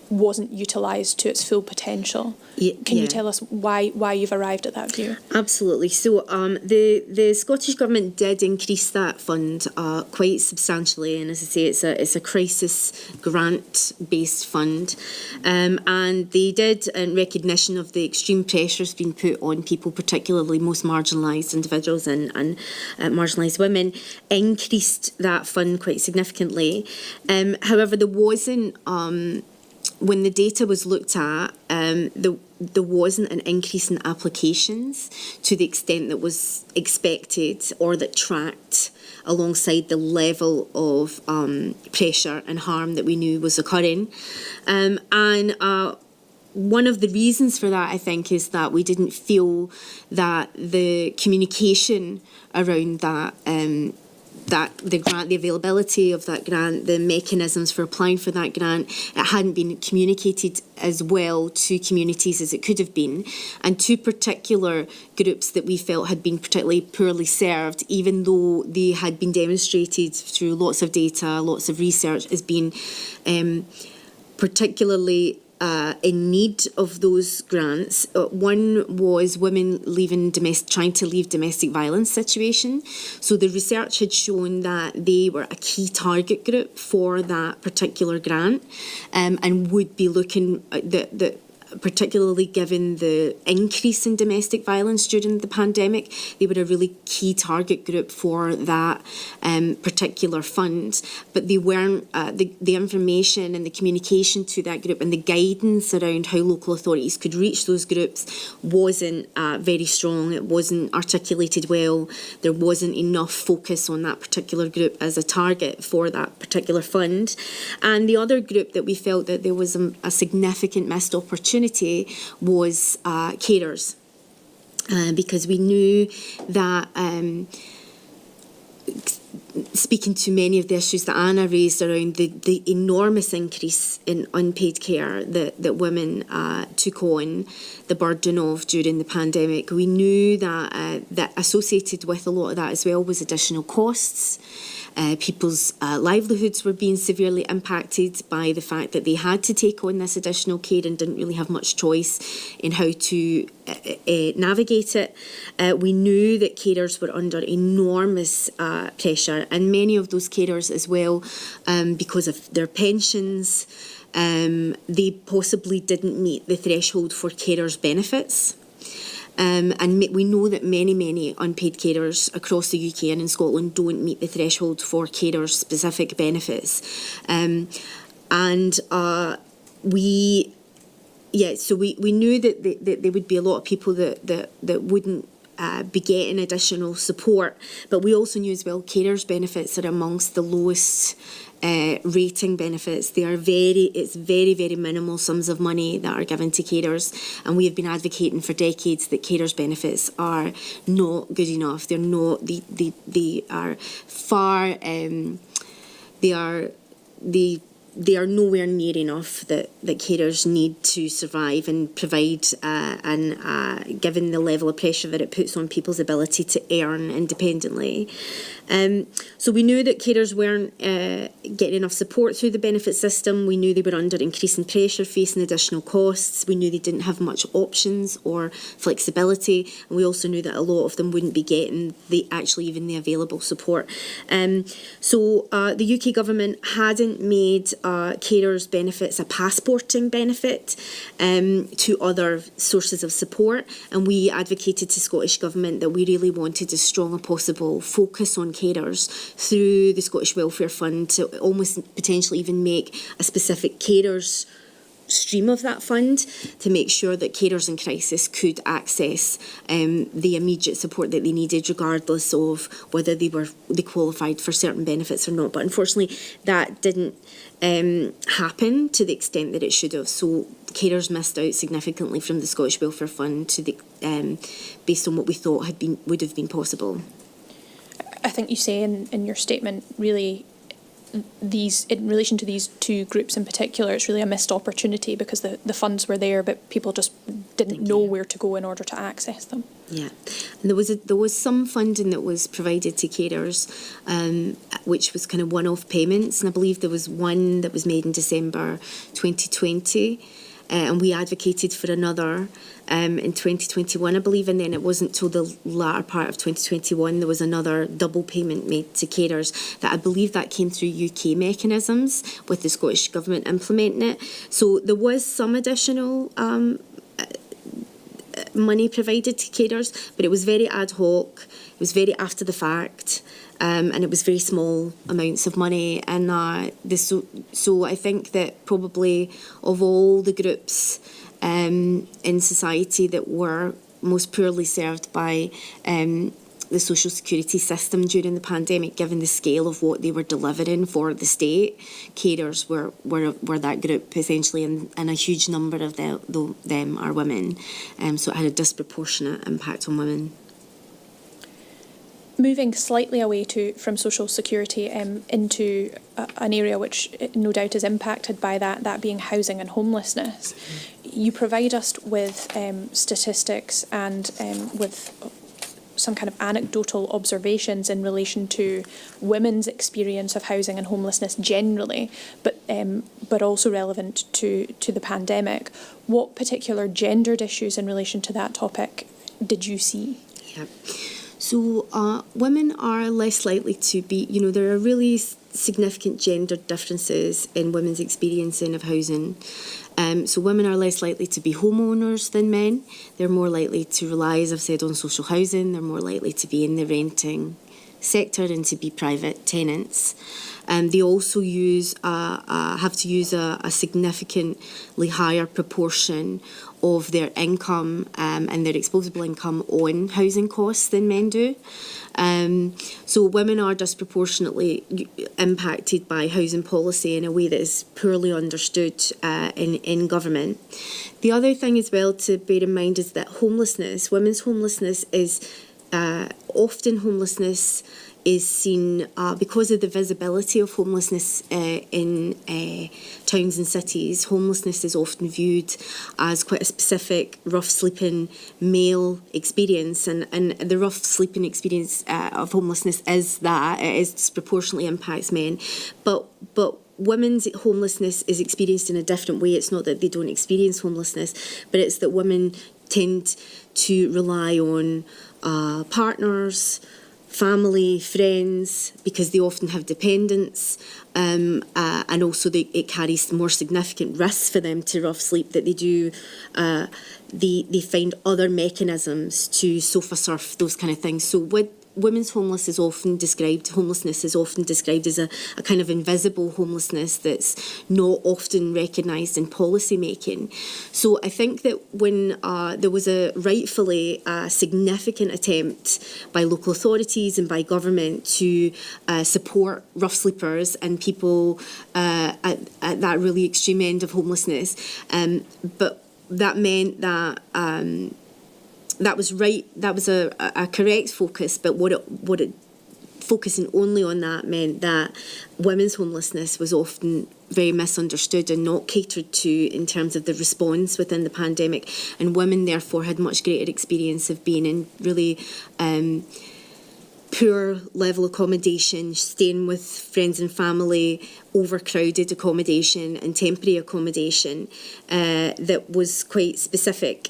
wasn't utilised to its full potential. Can you tell us why you've arrived at that view? Absolutely. So the Scottish Government did increase that fund quite substantially, and as I say, it's a crisis grant-based fund, and they did, in recognition of the extreme pressures being put on people, particularly most marginalised individuals and marginalised women, increased that fund quite significantly. However, there wasn't when the data was looked at, there wasn't an increase in applications to the extent that was expected or that tracked alongside the level of pressure and harm that we knew was occurring. And one of the reasons for that, I think, is that we didn't feel that the communication around that the grant, the availability of that grant, the mechanisms for applying for that grant, it hadn't been communicated as well to communities as it could have been. And two particular groups that we felt had been particularly poorly served, even though they had been demonstrated through lots of data, lots of research, as being particularly in need of those grants. One was women trying to leave domestic violence situation. So the research had shown that they were a key target group for that particular grant, and would be looking at particularly given the increase in domestic violence during the pandemic, they were a really key target group for that particular fund. But they weren't, the information and the communication to that group and the guidance around how local authorities could reach those groups wasn't very strong. It wasn't articulated well. There wasn't enough focus on that particular group as a target for that particular fund. And the other group that we felt that there was a significant missed opportunity was carers, because we knew that speaking to many of the issues that Anna raised around the enormous increase in unpaid care that women took on the burden of during the pandemic, we knew that that associated with a lot of that as well was additional costs. People's livelihoods were being severely impacted by the fact that they had to take on this additional care and didn't really have much choice in how to navigate it. We knew that carers were under enormous pressure, and many of those carers as well, because of their pensions, they possibly didn't meet the threshold for carers' benefits. And we know that many unpaid carers across the UK and in Scotland don't meet the threshold for carers' specific benefits. So we knew that there would be a lot of people that wouldn't be getting additional support, but we also knew as well carers' benefits are amongst the lowest rating benefits. It's very minimal sums of money that are given to carers, and we have been advocating for decades that carers' benefits are not good enough. They're not. They are far. They are nowhere near enough that carers need to survive and provide, and given the level of pressure that it puts on people's ability to earn independently. So we knew that carers weren't getting enough support through the benefit system. We knew they were under increasing pressure, facing additional costs. We knew they didn't have much options or flexibility, and we also knew that a lot of them wouldn't be getting even the available support. So the UK government hadn't made carers' benefits a passporting benefit to other sources of support, and we advocated to Scottish Government that we really wanted as strong as possible focus on carers through the Scottish Welfare Fund to almost potentially even make a specific carers stream of that fund to make sure that carers in crisis could access the immediate support that they needed, regardless of whether they qualified for certain benefits or not. But unfortunately, that didn't happen to the extent that it should have. So carers missed out significantly from the Scottish Welfare Fund based on what we thought would have been possible. I think you say in your statement really in relation to these two groups in particular, it's really a missed opportunity because the funds were there, but people just didn't know where to go in order to access them. Yeah, and there was some funding that was provided to carers, which was kind of one-off payments, and I believe there was one that was made in December 2020, and we advocated for another in 2021, I believe, and then it wasn't till the latter part of 2021 there was another double payment made to carers that I believe that came through UK mechanisms with the Scottish Government implementing it. So there was some additional money provided to carers, but it was very ad hoc, it was very after the fact, and it was very small amounts of money. And so I think that probably of all the groups in society that were most poorly served by the social security system during the pandemic, given the scale of what they were delivering for the state, carers were that group essentially, and a huge number of them are women. So it had a disproportionate impact on women. Moving slightly away from social security into an area which no doubt is impacted by that being housing and homelessness. You provide us with statistics and with some kind of anecdotal observations in relation to women's experience of housing and homelessness generally, but also relevant to the pandemic. What particular gendered issues in relation to that topic did you see? Yeah. So women are less likely to be, there are really significant gender differences in women's experiencing of housing. So women are less likely to be homeowners than men. They're more likely to rely, as I've said, on social housing. They're more likely to be in the renting sector and to be private tenants. They also have to use a significantly higher proportion of their income and their exposable income on housing costs than men do. So women are disproportionately impacted by housing policy in a way that is poorly understood in government. The other thing as well to bear in mind is that women's homelessness is often homelessness is seen because of the visibility of homelessness in towns and cities. Homelessness is often viewed as quite a specific rough sleeping male experience, and the rough sleeping experience of homelessness is that it disproportionately impacts men, but women's homelessness is experienced in a different way. It's not that they don't experience homelessness, but it's that women tend to rely on partners, family, friends, because they often have dependents, and also it carries more significant risks for them to rough sleep that they do. They find other mechanisms to sofa surf, those kind of things. So women's homelessness is often described as a kind of invisible homelessness that's not often recognised in policy making. So I think that when there was a rightfully significant attempt by local authorities and by government to support rough sleepers and people at that really extreme end of homelessness, but that meant that that was right. That was a correct focus, but what it focusing only on that meant that women's homelessness was often very misunderstood and not catered to in terms of the response within the pandemic, and women therefore had much greater experience of being in really poor level accommodation, staying with friends and family, overcrowded accommodation and temporary accommodation that was quite specific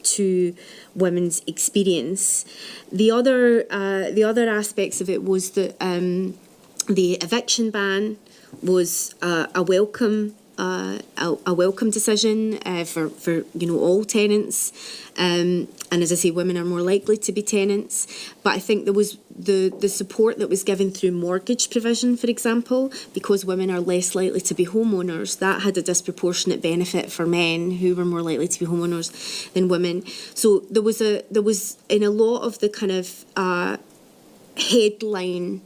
to women's experience. The other aspects of it was that the eviction ban was a welcome decision for all tenants, and as I say, women are more likely to be tenants. But I think there was the support that was given through mortgage provision, for example, because women are less likely to be homeowners. That had a disproportionate benefit for men who were more likely to be homeowners than women. So there was in a lot of the kind of headline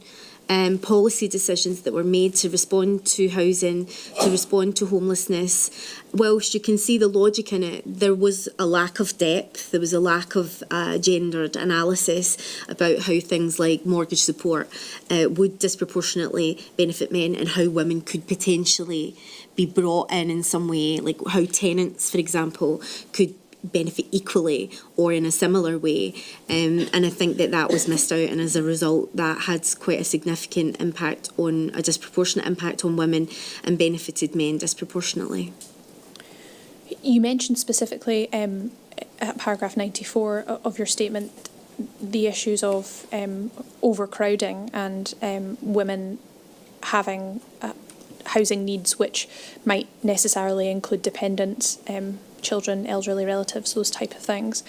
policy decisions that were made to respond to housing, to respond to homelessness, whilst you can see the logic in it, there was a lack of depth, there was a lack of gendered analysis about how things like mortgage support would disproportionately benefit men, and how women could potentially be brought in some way, like how tenants, for example, could benefit equally or in a similar way, and I think that was missed out, and as a result that had quite a significant impact on, a disproportionate impact on women, and benefited men disproportionately. You mentioned specifically at paragraph 94 of your statement the issues of overcrowding and women having housing needs which might necessarily include dependents, children, elderly relatives, those type of things.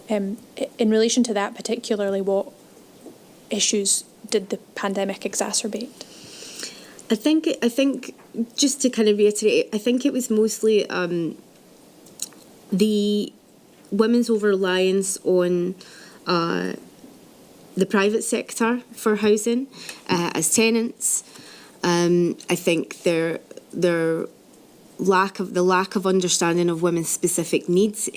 In relation to that particularly, what issues did the pandemic exacerbate? I think just to kind of reiterate, I think it was mostly the women's over-reliance on the private sector for housing as tenants. I think the lack of understanding of women's specific needs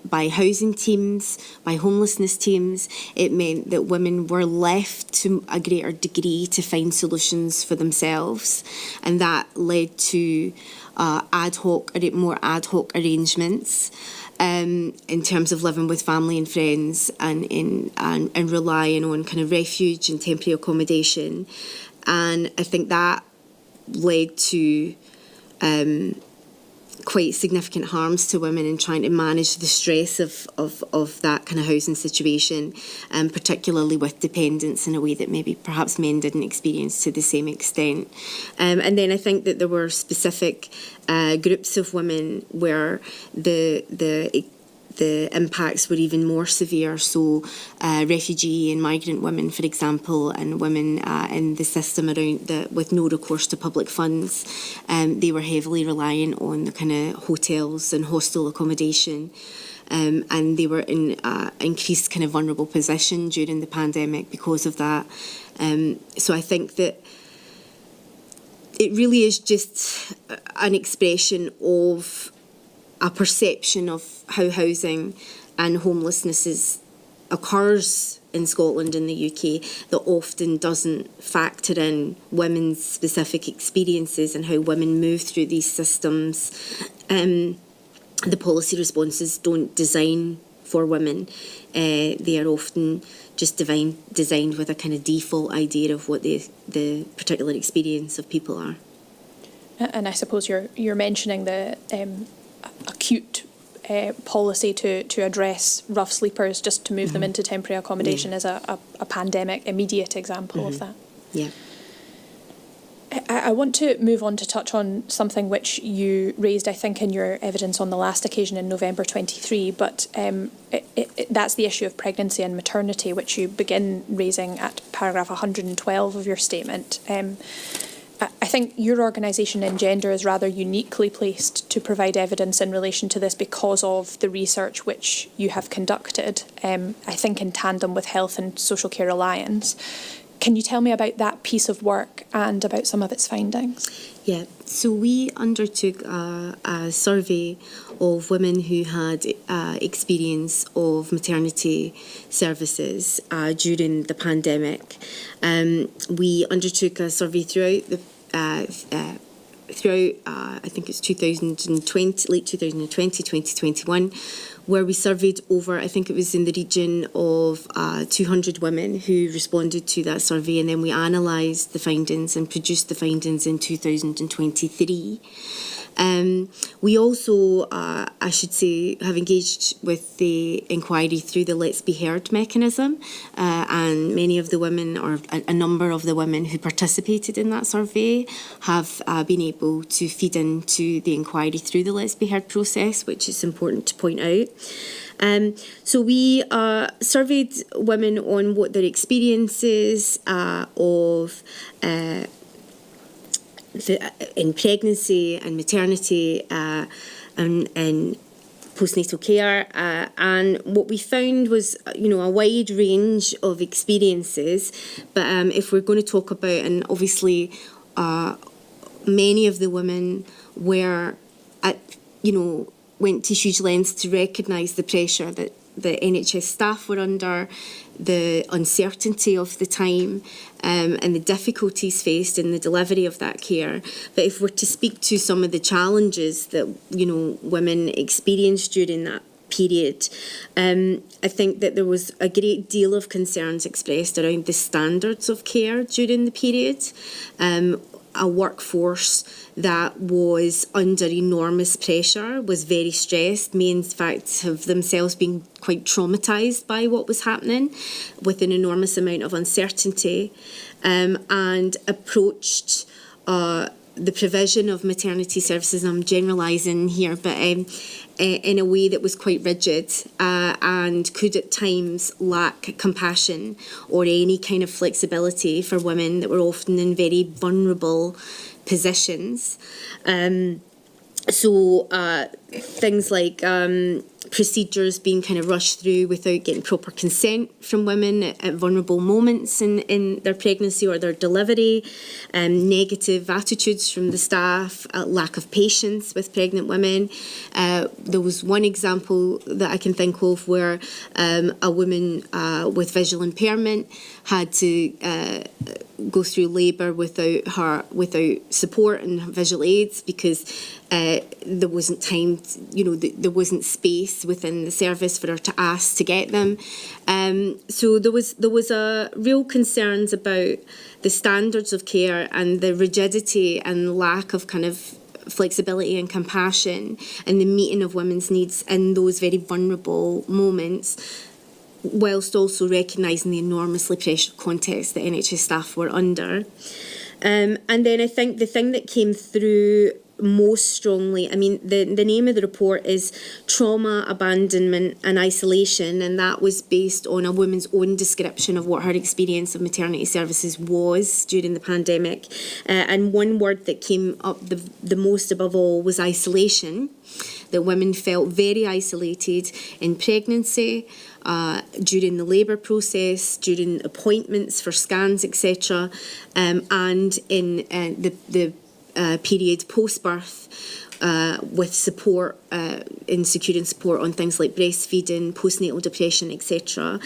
by housing teams, by homelessness teams, it meant that women were left to a greater degree to find solutions for themselves, and that led to more ad hoc arrangements in terms of living with family and friends, and relying on kind of refuge and temporary accommodation. And I think that led to quite significant harms to women in trying to manage the stress of that kind of housing situation, particularly with dependents in a way that maybe perhaps men didn't experience to the same extent. And then I think that there were specific groups of women where the impacts were even more severe. So refugee and migrant women, for example, and women in the system around with no recourse to public funds, they were heavily reliant on the kind of hotels and hostel accommodation. And they were in increased kind of vulnerable position during the pandemic because of that. So I think that it really is just an expression of a perception of how housing and homelessness occurs in Scotland and the UK that often doesn't factor in women's specific experiences and how women move through these systems. The policy responses don't design for women. They are often just designed with a kind of default idea of what the particular experience of people are. And I suppose you're mentioning the acute policy to address rough sleepers, just to move them into temporary accommodation, as a pandemic immediate example of that. Yeah. I want to move on to touch on something which you raised, I think, in your evidence on the last occasion in November 23, but that's the issue of pregnancy and maternity, which you begin raising at paragraph 112 of your statement. I think your organisation Engender is rather uniquely placed to provide evidence in relation to this because of the research which you have conducted, I think in tandem with Health and Social Care Alliance. Can you tell me about that piece of work and about some of its findings? Yeah, so we undertook a survey of women who had experience of maternity services during the pandemic. We undertook a survey throughout I think it's 2020, late 2020, 2021, where we surveyed over, I think it was in the region of 200 women who responded to that survey, and then we analysed the findings and produced the findings in 2023. We also, I should say, have engaged with the inquiry through the Let's Be Heard mechanism, and many of the women, or a number of the women who participated in that survey, have been able to feed into the inquiry through the Let's Be Heard process, which is important to point out. So we surveyed women on what their experiences of in pregnancy and maternity and postnatal care, and what we found was, a wide range of experiences. But if we're going to talk about, and obviously many of the women were went to huge lengths to recognise the pressure that the NHS staff were under, the uncertainty of the time, and the difficulties faced in the delivery of that care. But if we're to speak to some of the challenges that, women experienced during that period, I think that there was a great deal of concerns expressed around the standards of care during the period. A workforce that was under enormous pressure, was very stressed, may in fact have themselves been quite traumatised by what was happening, with an enormous amount of uncertainty, and approached the provision of maternity services, I'm generalising here, but in a way that was quite rigid and could at times lack compassion or any kind of flexibility for women that were often in very vulnerable positions. So things like procedures being kind of rushed through without getting proper consent from women at vulnerable moments in their pregnancy or their delivery, negative attitudes from the staff, lack of patience with pregnant women. There was one example that I can think of where a woman with visual impairment had to go through labour without support and visual aids because there wasn't time, there wasn't space within the service for her to ask to get them. So there was a real concerns about the standards of care and the rigidity and lack of kind of flexibility and compassion and the meeting of women's needs in those very vulnerable moments, whilst also recognising the enormously pressured context that NHS staff were under. And then I think the thing that came through most strongly, I mean, the name of the report is Trauma, Abandonment and Isolation, and that was based on a woman's own description of what her experience of maternity services was during the pandemic. And one word that came up the most above all was isolation, that women felt very isolated in pregnancy, during the labour process, during appointments for scans, etc., and in the period post-birth, with support, in securing support on things like breastfeeding, postnatal depression, etc.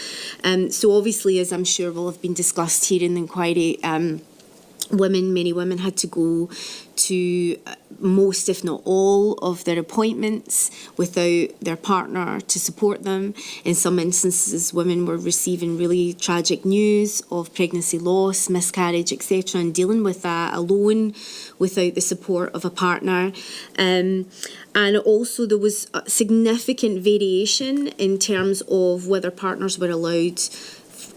So obviously, as I'm sure will have been discussed here in the inquiry, many women had to go to most, if not all, of their appointments without their partner to support them. In some instances, women were receiving really tragic news of pregnancy loss, miscarriage, etc., and dealing with that alone without the support of a partner. And also there was a significant variation in terms of whether partners were allowed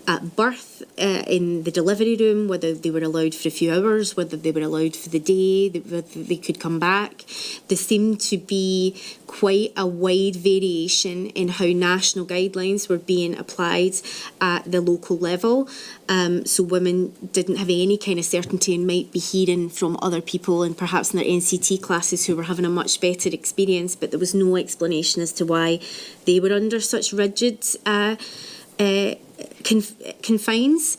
at birth in the delivery room, whether they were allowed for a few hours, whether they were allowed for the day, whether they could come back. There seemed to be quite a wide variation in how national guidelines were being applied at the local level. So women didn't have any kind of certainty and might be hearing from other people and perhaps in their NCT classes who were having a much better experience, but there was no explanation as to why they were under such rigid confines.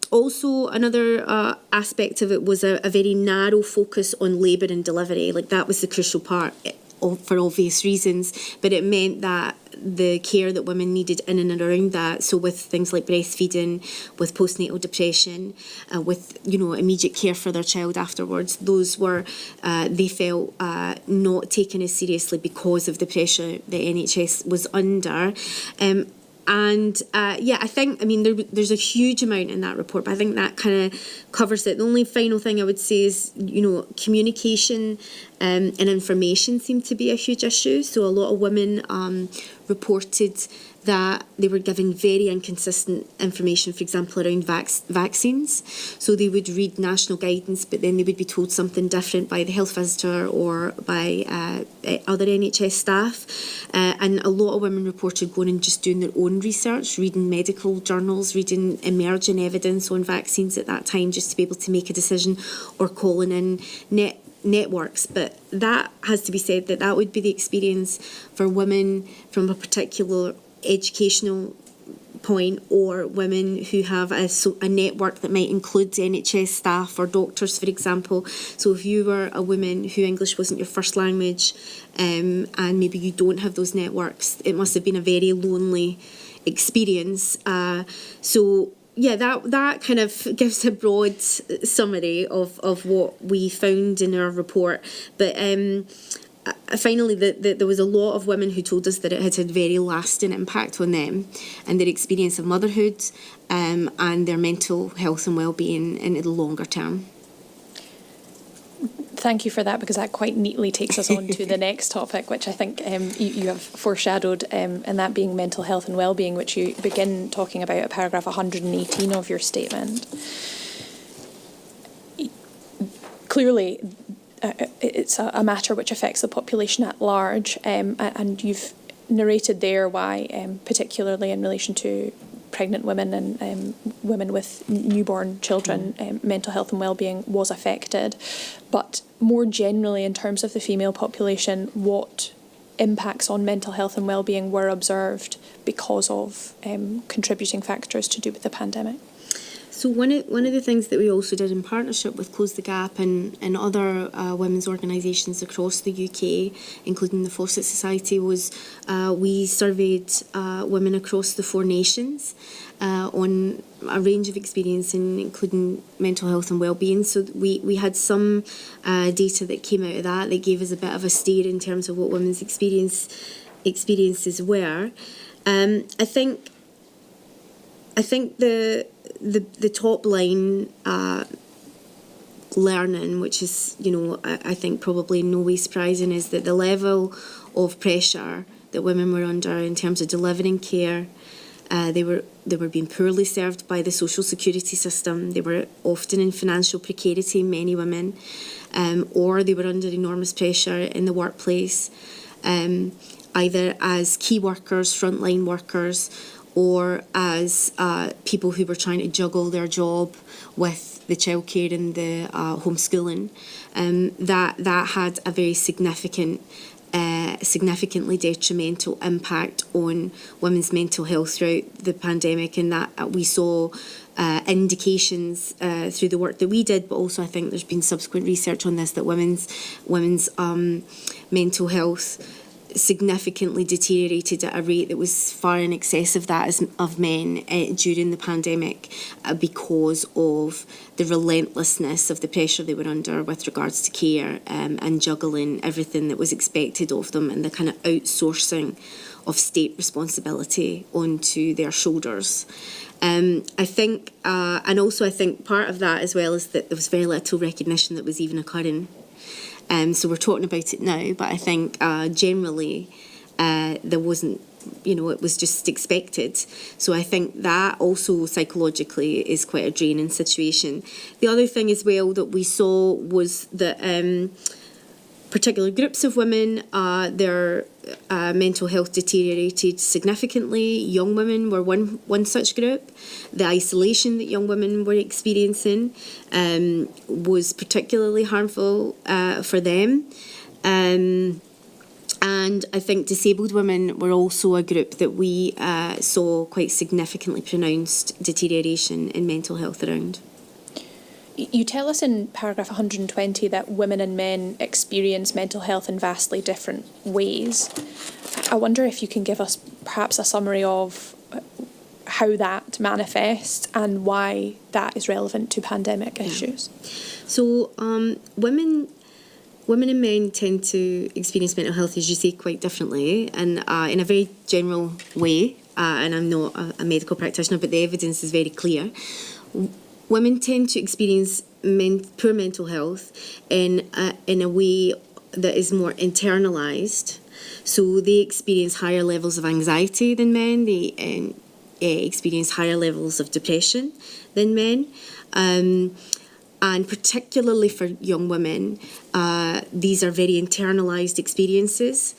Also, another aspect of it was a very narrow focus on labour and delivery. Like, that was the crucial part for obvious reasons, but it meant that the care that women needed in and around that, so with things like breastfeeding, with postnatal depression, with immediate care for their child afterwards, those were they felt not taken as seriously because of the pressure the NHS was under. I think, there's a huge amount in that report, but I think that kind of covers it. The only final thing I would say is, communication and information seemed to be a huge issue. So a lot of women reported that they were given very inconsistent information, for example, around vaccines. So they would read national guidance, but then they would be told something different by the health visitor or by other NHS staff. And a lot of women reported going and just doing their own research, reading medical journals, reading emerging evidence on vaccines at that time, just to be able to make a decision, or calling in networks, but that has to be said that would be the experience for women from a particular educational point, or women who have a network that might include NHS staff or doctors, for example. So if you were a woman who English wasn't your first language, and maybe you don't have those networks, it must have been a very lonely experience. So yeah, that kind of gives a broad summary of what we found in our report. But finally, there was a lot of women who told us that it had had very lasting impact on them and their experience of motherhood, and their mental health and well-being in the longer term. Thank you for that, because that quite neatly takes us on to the next topic, which I think you have foreshadowed, and that being mental health and well-being, which you begin talking about at paragraph 118 of your statement. Clearly, it's a matter which affects the population at large, and you've narrated there why, particularly in relation to pregnant women and women with newborn children, mental health and well-being was affected. But more generally, in terms of the female population, what impacts on mental health and well-being were observed because of contributing factors to do with the pandemic? So one of the things that we also did in partnership with Close the Gap and other women's organisations across the UK, including the Fawcett Society, was we surveyed women across the 4 nations on a range of experience, including mental health and well-being. So we had some data that came out of that gave us a bit of a steer in terms of what women's experiences were. I think the top line learning, which is, I think probably in no way surprising, is that the level of pressure that women were under in terms of delivering care, they were being poorly served by the social security system. They were often in financial precarity, many women, or they were under enormous pressure in the workplace, either as key workers, frontline workers, or as people who were trying to juggle their job with the childcare and the homeschooling. That had a very significantly detrimental impact on women's mental health throughout the pandemic, and that we saw indications through the work that we did, but also I think there's been subsequent research on this, that women's mental health significantly deteriorated at a rate that was far in excess of that of men during the pandemic, because of the relentlessness of the pressure they were under with regards to care, and juggling everything that was expected of them, and the kind of outsourcing of state responsibility onto their shoulders. I think part of that as well is that there was very little recognition that was even occurring. So we're talking about it now, but I think generally there wasn't, it was just expected. So I think that also psychologically is quite a draining situation. The other thing as well that we saw was that particular groups of women, their mental health deteriorated significantly. Young women were one such group. The isolation that young women were experiencing was particularly harmful for them. And I think disabled women were also a group that we saw quite significantly pronounced deterioration in mental health around. You tell us in paragraph 120 that women and men experience mental health in vastly different ways. I wonder if you can give us perhaps a summary of how that manifests and why that is relevant to pandemic issues. So women and men tend to experience mental health, as you say, quite differently, and in a very general way, and I'm not a medical practitioner, but the evidence is very clear. Women tend to experience poor mental health in a way that is more internalised. So they experience higher levels of anxiety than men. They experience higher levels of depression than men. And particularly for young women, these are very internalised experiences.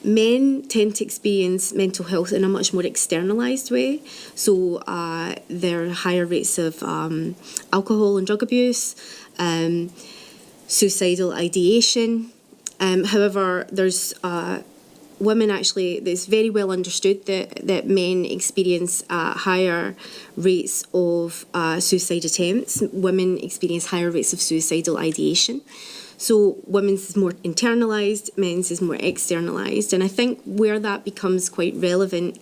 Men tend to experience mental health in a much more externalised way. So there are higher rates of alcohol and drug abuse, suicidal ideation. However, there's women actually, it's very well understood that men experience higher rates of suicide attempts. Women experience higher rates of suicidal ideation. So women's is more internalised, men's is more externalised. And I think where that becomes quite relevant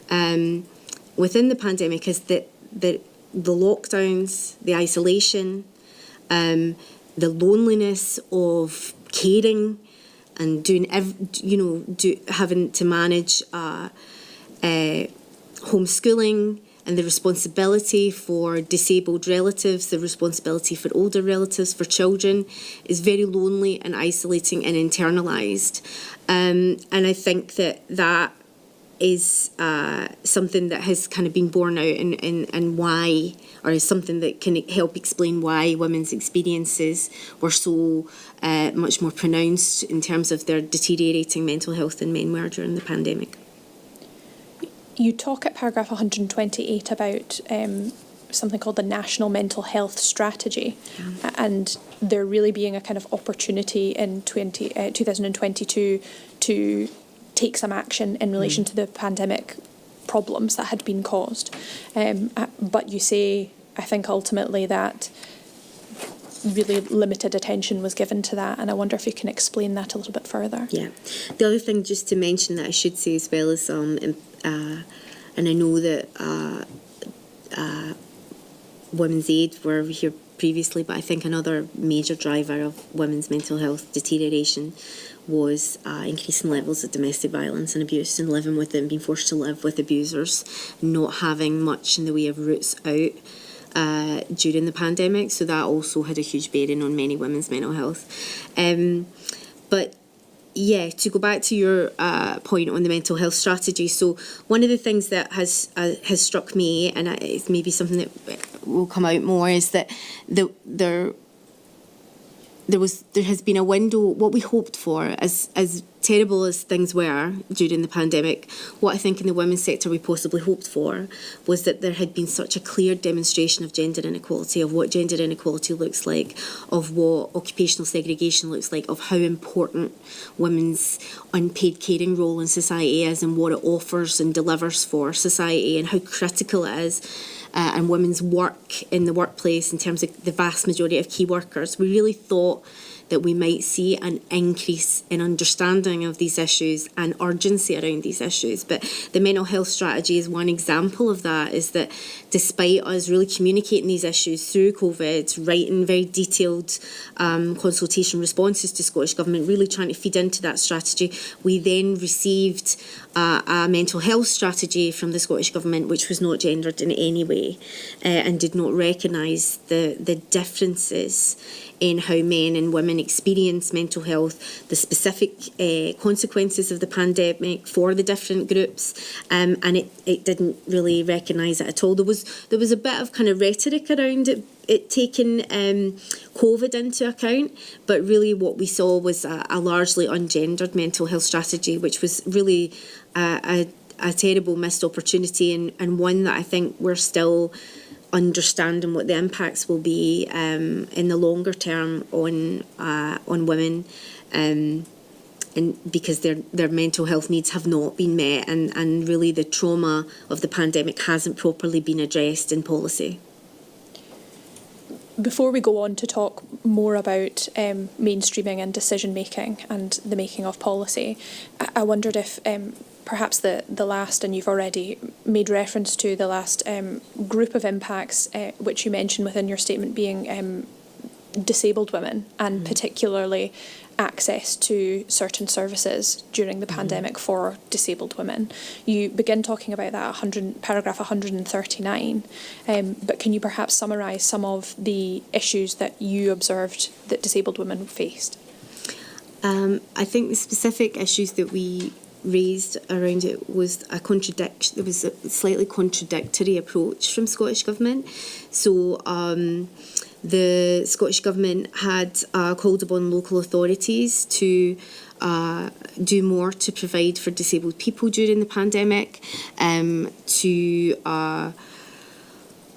within the pandemic is that the lockdowns, the isolation, the loneliness of caring and having to manage homeschooling and the responsibility for disabled relatives, the responsibility for older relatives, for children, is very lonely and isolating and internalised. And I think that is something that has kind of been borne out and why, or is something that can help explain why women's experiences were so much more pronounced in terms of their deteriorating mental health than men were during the pandemic. You talk at paragraph 128 about something called the National Mental Health Strategy, and there really being a kind of opportunity in 2022 to take some action in relation to the pandemic problems that had been caused. But you say, I think ultimately that really limited attention was given to that, and I wonder if you can explain that a little bit further. Yeah. The other thing just to mention that I should say as well is, and I know that Women's Aid were here previously, but I think another major driver of women's mental health deterioration was increasing levels of domestic violence and abuse, and living with it and being forced to live with abusers, not having much in the way of routes out during the pandemic. So that also had a huge bearing on many women's mental health. But yeah, to go back to your point on the mental health strategy, so one of the things that has struck me, and it's maybe something that will come out more, is that there has been a window. What we hoped for, as terrible as things were during the pandemic, what I think in the women's sector we possibly hoped for was that there had been such a clear demonstration of gender inequality, of what gender inequality looks like, of what occupational segregation looks like, of how important women's unpaid caring role in society is and what it offers and delivers for society, and how critical it is. And women's work in the workplace in terms of the vast majority of key workers. We really thought that we might see an increase in understanding of these issues and urgency around these issues. But the mental health strategy is one example of that, is that despite us really communicating these issues through COVID, writing very detailed consultation responses to Scottish Government, really trying to feed into that strategy, we then received a mental health strategy from the Scottish Government which was not gendered in any way and did not recognise the differences in how men and women experience mental health, the specific consequences of the pandemic for the different groups, and it didn't really recognise it at all. There was a bit of kind of rhetoric around it taking COVID into account, but really what we saw was a largely ungendered mental health strategy, which was really a terrible missed opportunity, and one that I think we're still understanding what the impacts will be in the longer term on women, and because their mental health needs have not been met, and really the trauma of the pandemic hasn't properly been addressed in policy. Before we go on to talk more about mainstreaming and decision making and the making of policy, I wondered if perhaps the last, and you've already made reference to the last group of impacts which you mentioned within your statement being disabled women, and particularly access to certain services during the pandemic for disabled women. You begin talking about that paragraph 139, but can you perhaps summarise some of the issues that you observed that disabled women faced? I think the specific issues that we raised around it was there was a slightly contradictory approach from Scottish Government. So the Scottish Government had called upon local authorities to do more to provide for disabled people during the pandemic, to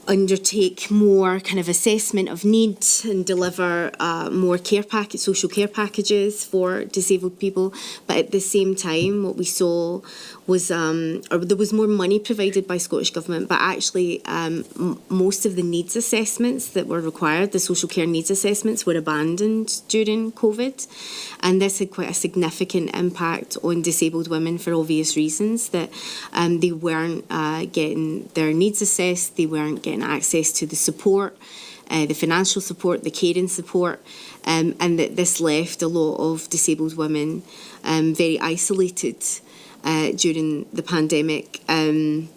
undertake more kind of assessment of need and deliver more social care packages for disabled people. But at the same time, what we saw was, there was more money provided by Scottish Government, but actually most of the needs assessments that were required, the social care needs assessments, were abandoned during COVID. And this had quite a significant impact on disabled women for obvious reasons, that they weren't getting their needs assessed, they weren't getting access to the support, the financial support, the caring support, and that this left a lot of disabled women very isolated during the pandemic, and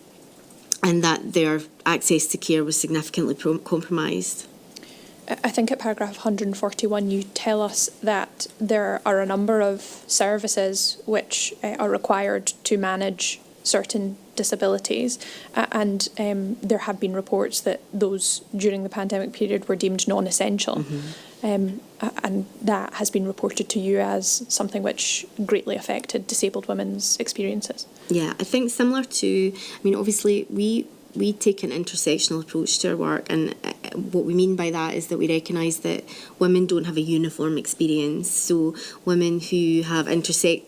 that their access to care was significantly compromised. I think at paragraph 141 you tell us that there are a number of services which are required to manage certain disabilities, and there have been reports that those during the pandemic period were deemed non-essential. And that has been reported to you as something which greatly affected disabled women's experiences. Yeah, I think similar to, obviously we take an intersectional approach to our work, and what we mean by that is that we recognise that women don't have a uniform experience. So women who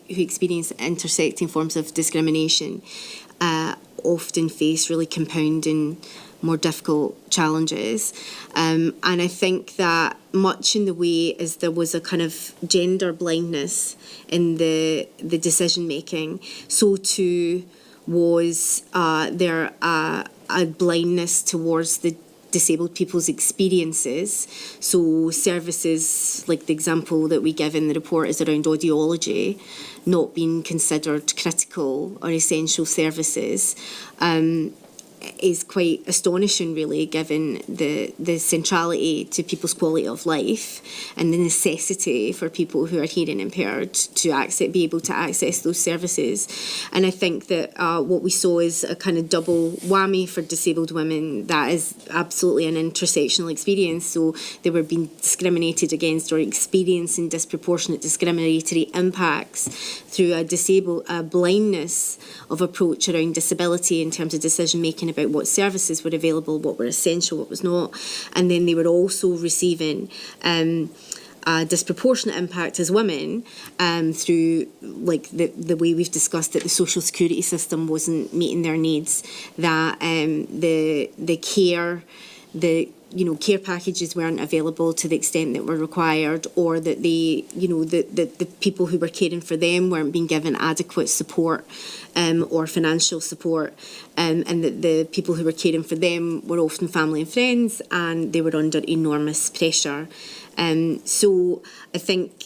experience intersecting forms of discrimination often face really compounding, more difficult challenges. And I think that much in the way as there was a kind of gender blindness in the decision making, so too was there a blindness towards the disabled people's experiences. So services like the example that we give in the report is around audiology not being considered critical or essential services, is quite astonishing, really, given the centrality to people's quality of life and the necessity for people who are hearing impaired to be able to access those services. And I think that what we saw is a kind of double whammy for disabled women. That is absolutely an intersectional experience. So they were being discriminated against or experiencing disproportionate discriminatory impacts through a blindness of approach around disability in terms of decision making about what services were available, what were essential, what was not. And then they were also receiving a disproportionate impact as women through like the way we've discussed that the social security system wasn't meeting their needs, that the care, care packages weren't available to the extent that were required, or that the people who were caring for them weren't being given adequate support or financial support, and that the people who were caring for them were often family and friends, and they were under enormous pressure. So I think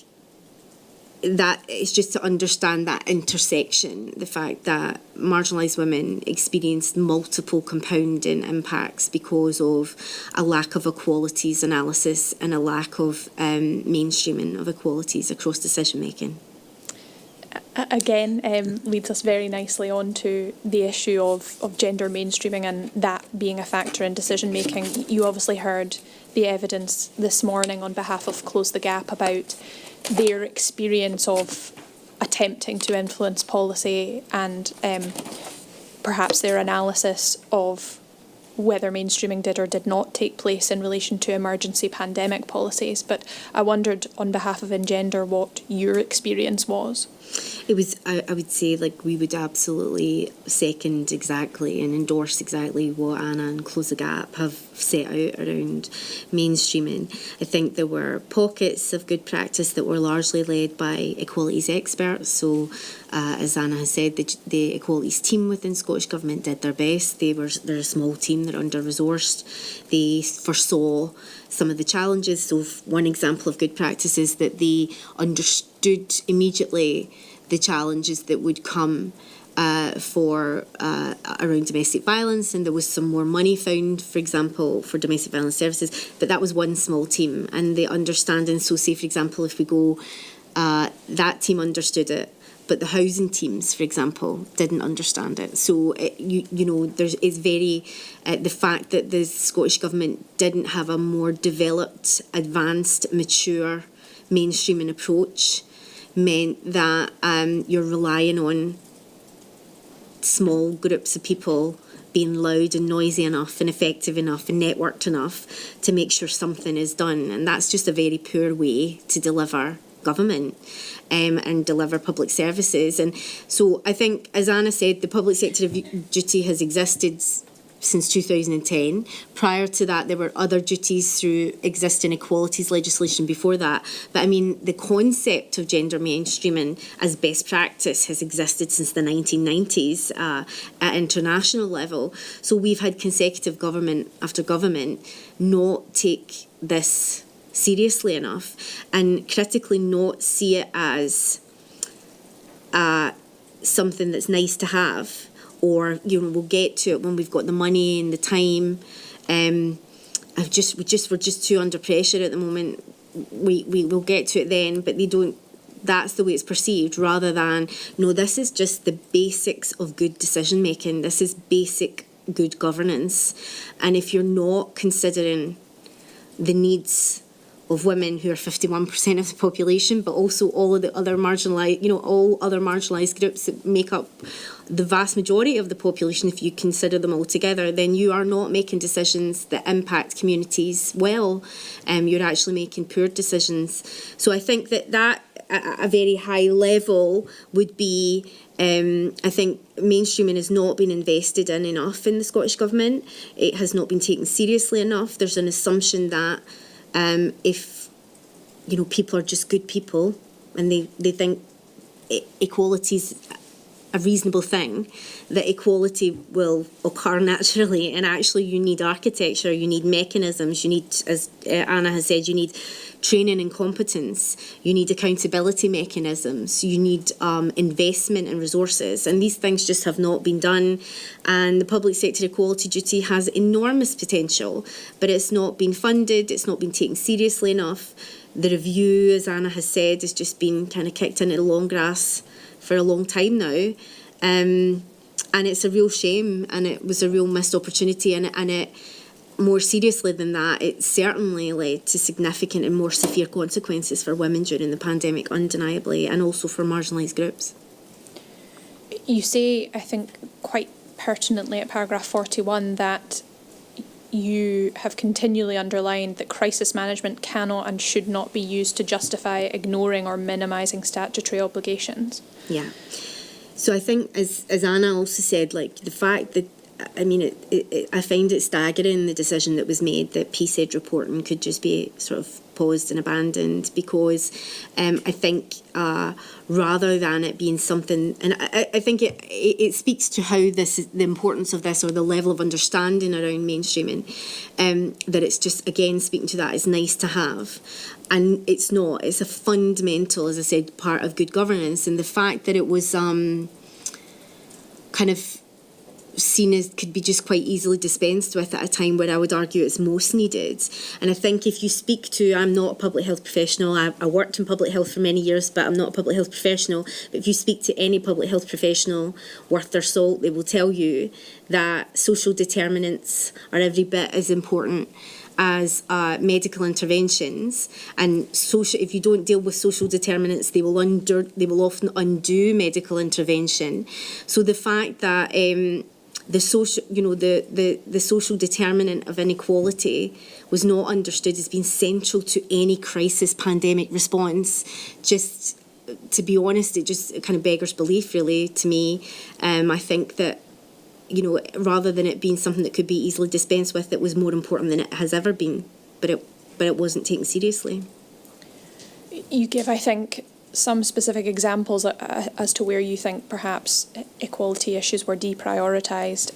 that it's just to understand that intersection, the fact that marginalised women experienced multiple compounding impacts because of a lack of equalities analysis and a lack of mainstreaming of equalities across decision making. Again, leads us very nicely on to the issue of gender mainstreaming and that being a factor in decision making. You obviously heard the evidence this morning on behalf of Close the Gap about their experience of attempting to influence policy and perhaps their analysis of whether mainstreaming did or did not take place in relation to emergency pandemic policies. But I wondered, on behalf of Engender, what your experience was. It was, I would say, we would absolutely second exactly and endorse exactly what Anna and Close the Gap have set out around mainstreaming. I think there were pockets of good practice that were largely led by equalities experts. So, as Anna has said, the equalities team within Scottish Government did their best. They're a small team, they're under-resourced. They foresaw some of the challenges. So one example of good practice is that they understood immediately the challenges that would come around domestic violence, and there was some more money found, for example, for domestic violence services, but that was one small team, and the understanding, so say for example if we go, that team understood it, but the housing teams, for example, didn't understand it. So, it's very, the fact that the Scottish Government didn't have a more developed, advanced, mature mainstreaming approach meant that you're relying on small groups of people being loud and noisy enough and effective enough and networked enough to make sure something is done. And that's just a very poor way to deliver government and deliver public services. And so I think, as Anna said, the public sector duty has existed since 2010. Prior to that, there were other duties through existing equalities legislation before that. But I mean, the concept of gender mainstreaming as best practice has existed since the 1990s at international level. So we've had consecutive government after government not take this seriously enough and critically not see it as something that's nice to have, or we'll get to it when we've got the money and the time. We're just too under pressure at the moment. We will get to it then, but they don't. That's the way it's perceived, rather than no. This is just the basics of good decision making. This is basic good governance, and if you're not considering the needs of women, who are 51% of the population, but also all of the other marginalised, all other marginalised groups that make up the vast majority of the population, if you consider them all together, then you are not making decisions that impact communities well. You're actually making poor decisions. So I think that at a very high level would be, I think mainstreaming has not been invested in enough in the Scottish Government. It has not been taken seriously enough. There's an assumption that if people are just good people and they think equality is a reasonable thing, that equality will occur naturally. And actually you need architecture, you need mechanisms, you need, as Anna has said, you need training and competence, you need accountability mechanisms, you need investment and resources, and these things just have not been done. And the public sector equality duty has enormous potential, but it's not been funded, it's not been taken seriously enough. The review, as Anna has said, has just been kind of kicked into the long grass for a long time now, and it's a real shame, and it was a real missed opportunity, and it more seriously than that, it certainly led to significant and more severe consequences for women during the pandemic, undeniably, and also for marginalised groups. You say, I think, quite pertinently at paragraph 41 that you have continually underlined that crisis management cannot and should not be used to justify ignoring or minimising statutory obligations. Yeah. So I think, as Anna also said, the fact that, I find it staggering, the decision that was made that PSED reporting could just be sort of paused and abandoned, because I think rather than it being something, and I think it speaks to how the importance of this, or the level of understanding around mainstreaming, that it's just, again, speaking to that, is nice to have. And it's not. It's a fundamental, as I said, part of good governance. And the fact that it was kind of seen as could be just quite easily dispensed with at a time where I would argue it's most needed. And I think if you speak to, I'm not a public health professional, I worked in public health for many years, but I'm not a public health professional. But if you speak to any public health professional worth their salt, they will tell you that social determinants are every bit as important as medical interventions, and if you don't deal with social determinants, they will often undo medical intervention. So the fact that the social determinant of inequality was not understood as being central to any crisis pandemic response, just to be honest, it just kind of beggars belief, really, to me. I think that, rather than it being something that could be easily dispensed with, it was more important than it has ever been, but it wasn't taken seriously. You give, I think, some specific examples as to where you think perhaps equality issues were deprioritised.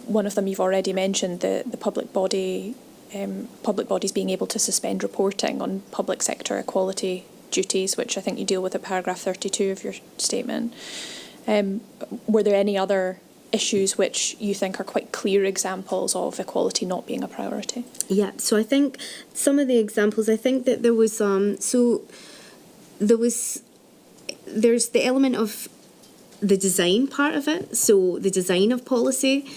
One of them you've already mentioned, the public bodies being able to suspend reporting on public sector equality duties, which I think you deal with at paragraph 32 of your statement. Were there any other issues which you think are quite clear examples of equality not being a priority? Yeah, so I think some of the examples, I think that there was, there's the element of the design part of it, so the design of policy,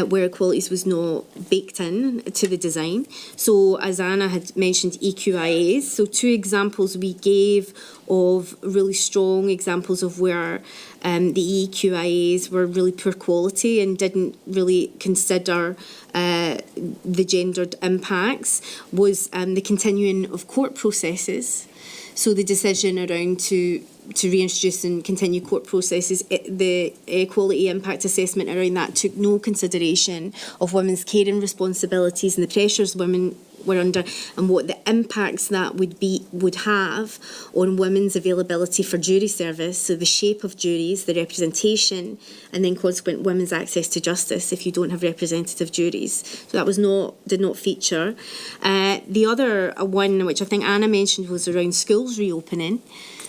where equalities was not baked in to the design. So as Anna had mentioned, EQIAs, so 2 examples we gave of really strong examples of where the EQIAs were really poor quality and didn't really consider the gendered impacts was the continuing of court processes. So the decision around to reintroduce and continue court processes, the equality impact assessment around that took no consideration of women's caring responsibilities and the pressures women were under and what the impacts that would have on women's availability for jury service, so the shape of juries, the representation, and then consequent women's access to justice if you don't have representative juries. So that did not feature. The other one, which I think Anna mentioned, was around schools reopening.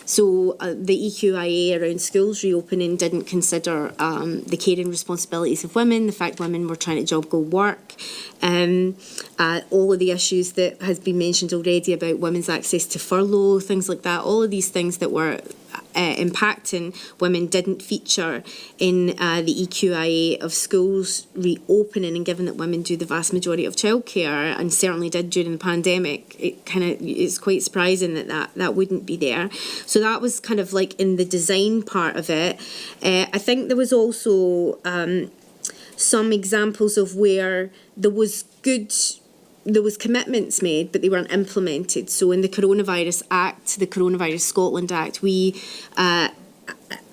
So the EQIA around schools reopening didn't consider the caring responsibilities of women, the fact women were trying to job go work, all of the issues that has been mentioned already about women's access to furlough, things like that, all of these things that were impacting women didn't feature in the EQIA of schools reopening, and given that women do the vast majority of childcare and certainly did during the pandemic, it's quite surprising that wouldn't be there. So that was kind of like in the design part of it. I think there was also some examples of where there was commitments made, but they weren't implemented. So in the Coronavirus Act, the Coronavirus Scotland Act, we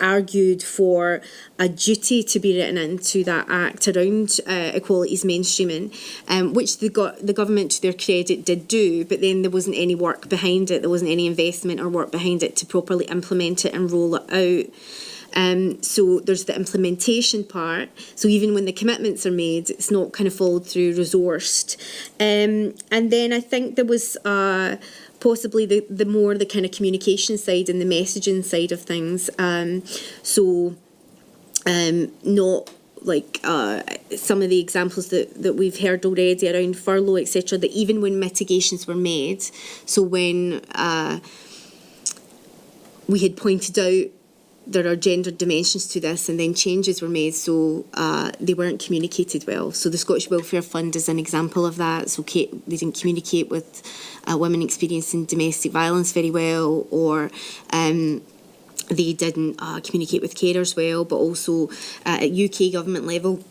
argued for a duty to be written into that act around equalities mainstreaming, which the government, to their credit, did do, but then there wasn't any work behind it, there wasn't any investment or work behind it to properly implement it and roll it out. So there's the implementation part. So even when the commitments are made, it's not kind of followed through, resourced. And then I think there was possibly the kind of communication side and the messaging side of things. Not like some of the examples that we've heard already around furlough, etc., that even when mitigations were made, so when we had pointed out there are gendered dimensions to this, and then changes were made, so they weren't communicated well. So the Scottish Welfare Fund is an example of that. So they didn't communicate with women experiencing domestic violence very well, or they didn't communicate with carers well, but also at UK government level,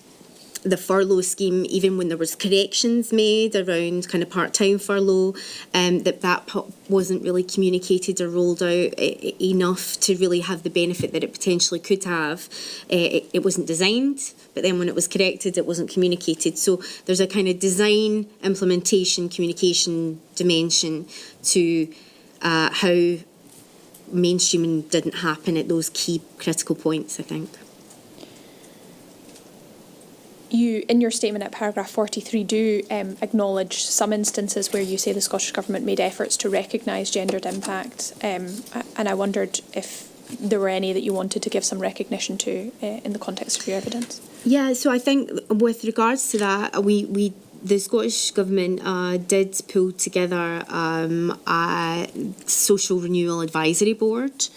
the furlough scheme, even when there was corrections made around kind of part-time furlough, that wasn't really communicated or rolled out enough to really have the benefit that it potentially could have. It wasn't designed, but then when it was corrected, it wasn't communicated. So there's a kind of design, implementation, communication dimension to how mainstreaming didn't happen at those key critical points, I think. You, in your statement at paragraph 43, do acknowledge some instances where you say the Scottish Government made efforts to recognise gendered impact, and I wondered if there were any that you wanted to give some recognition to in the context of your evidence. Yeah, so I think with regards to that, the Scottish Government did pull together a social renewal advisory board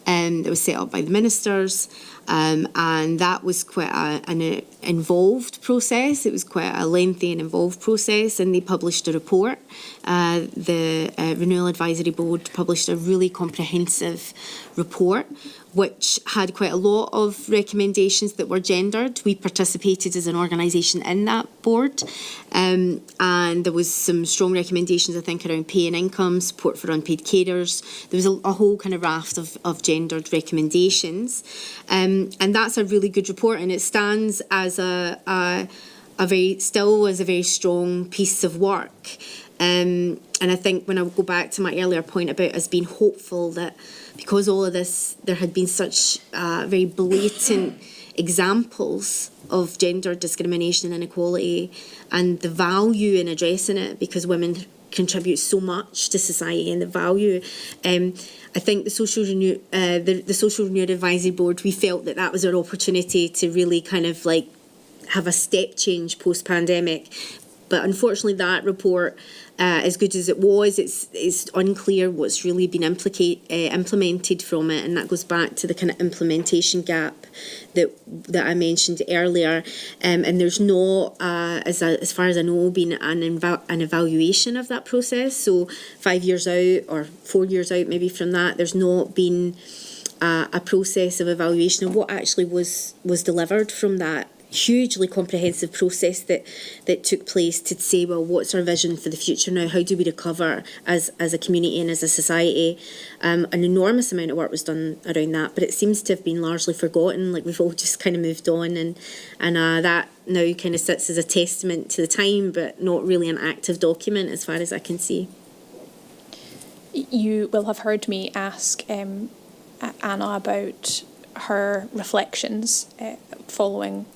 that was set up by the ministers. And that was quite an involved process. It was quite a lengthy and involved process, and they published a report. The Renewal Advisory Board published a really comprehensive report, which had quite a lot of recommendations that were gendered. We participated as an organisation in that board, and there was some strong recommendations, I think, around pay and income, support for unpaid carers. There was a whole kind of raft of gendered recommendations. And that's a really good report, and it stands as a very strong piece of work. And I think when I go back to my earlier point about us being hopeful that because all of this, there had been such very blatant examples of gender discrimination and inequality, and the value in addressing it, because women contribute so much to society, and the value. I think the Social Renewal Advisory Board, we felt that was our opportunity to really kind of like have a step change post-pandemic, But unfortunately, that report, as good as it was, it's unclear what's really been implemented from it, and that goes back to the kind of implementation gap that I mentioned earlier. And there's no, as far as I know, been an evaluation of that process. So 5 years out or 4 years out, maybe from that, there's not been a process of evaluation of what actually was delivered from that hugely comprehensive process that took place to say, well, what's our vision for the future now? How do we recover as a community and as a society? An enormous amount of work was done around that, but it seems to have been largely forgotten. Like, we've all just kind of moved on, and that now kind of sits as a testament to the time, but not really an active document as far as I can see. You will have heard me ask Anna about her reflections following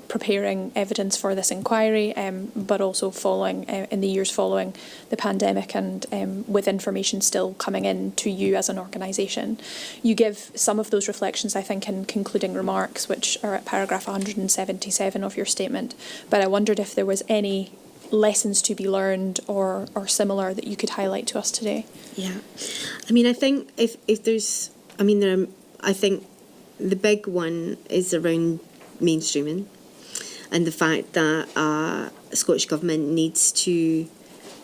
preparing evidence for this inquiry, but also following in the years following the pandemic, and with information still coming in to you as an organisation. You give some of those reflections, I think, in concluding remarks, which are at paragraph 177 of your statement. But I wondered if there was any lessons to be learned or similar that you could highlight to us today. Yeah, I mean, I think if there's, I mean, I think the big one is around mainstreaming, and the fact that Scottish Government needs to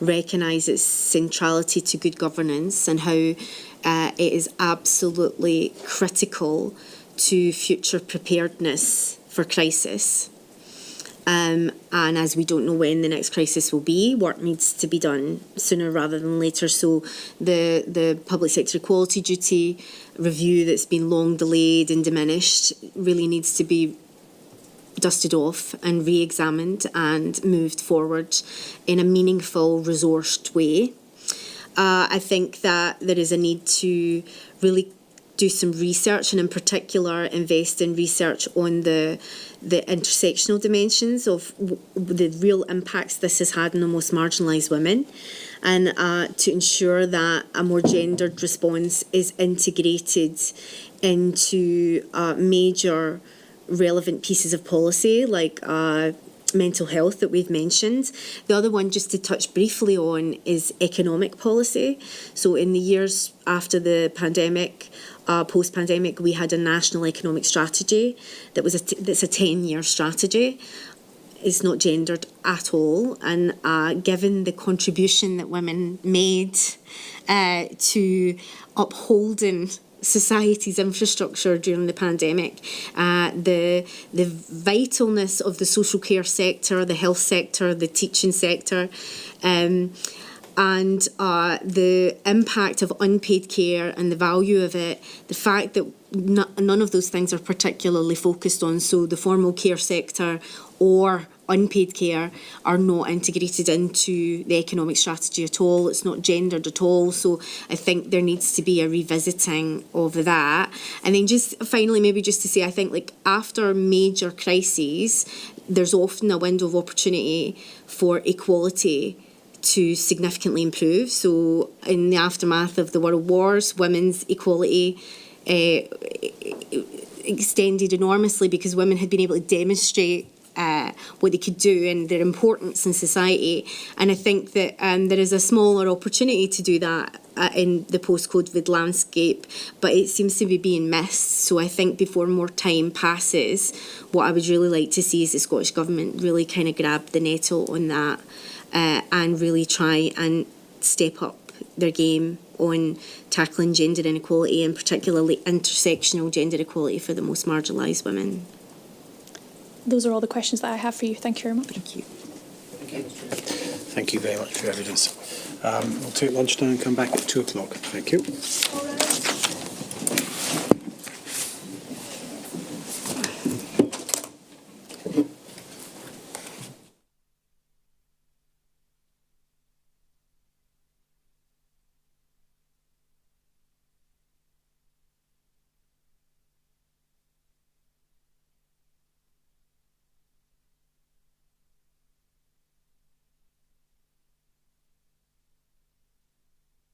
recognise its centrality to good governance, and how it is absolutely critical to future preparedness for crisis. And as we don't know when the next crisis will be, work needs to be done sooner rather than later. So the public sector equality duty review that's been long delayed and diminished really needs to be dusted off and re-examined and moved forward in a meaningful, resourced way. I think that there is a need to really do some research, and in particular invest in research on the intersectional dimensions of the real impacts this has had on the most marginalised women, and to ensure that a more gendered response is integrated into major relevant pieces of policy, like mental health that we've mentioned. The other one, just to touch briefly on, is economic policy. So in the years after the pandemic, post-pandemic, we had a national economic strategy that's a 10-year strategy. It's not gendered at all, and given the contribution that women made to upholding society's infrastructure during the pandemic, the vitalness of the social care sector, the health sector, the teaching sector, and the impact of unpaid care and the value of it, the fact that none of those things are particularly focused on. So the formal care sector or unpaid care are not integrated into the economic strategy at all. It's not gendered at all. So I think there needs to be a revisiting of that. And then just finally, maybe just to say, I think like after major crises, there's often a window of opportunity for equality to significantly improve. So in the aftermath of the World Wars, women's equality extended enormously because women had been able to demonstrate what they could do and their importance in society. And I think that there is a smaller opportunity to do that in the post-COVID landscape, but it seems to be being missed. So I think before more time passes, what I would really like to see is the Scottish Government really kind of grab the nettle on that and really try and step up their game on tackling gender inequality, and particularly intersectional gender equality for the most marginalised women. Those are all the questions that I have for you. Thank you very much. Thank you. Thank you very much for your evidence. We'll take lunch now and come back at 2 o'clock. Thank you.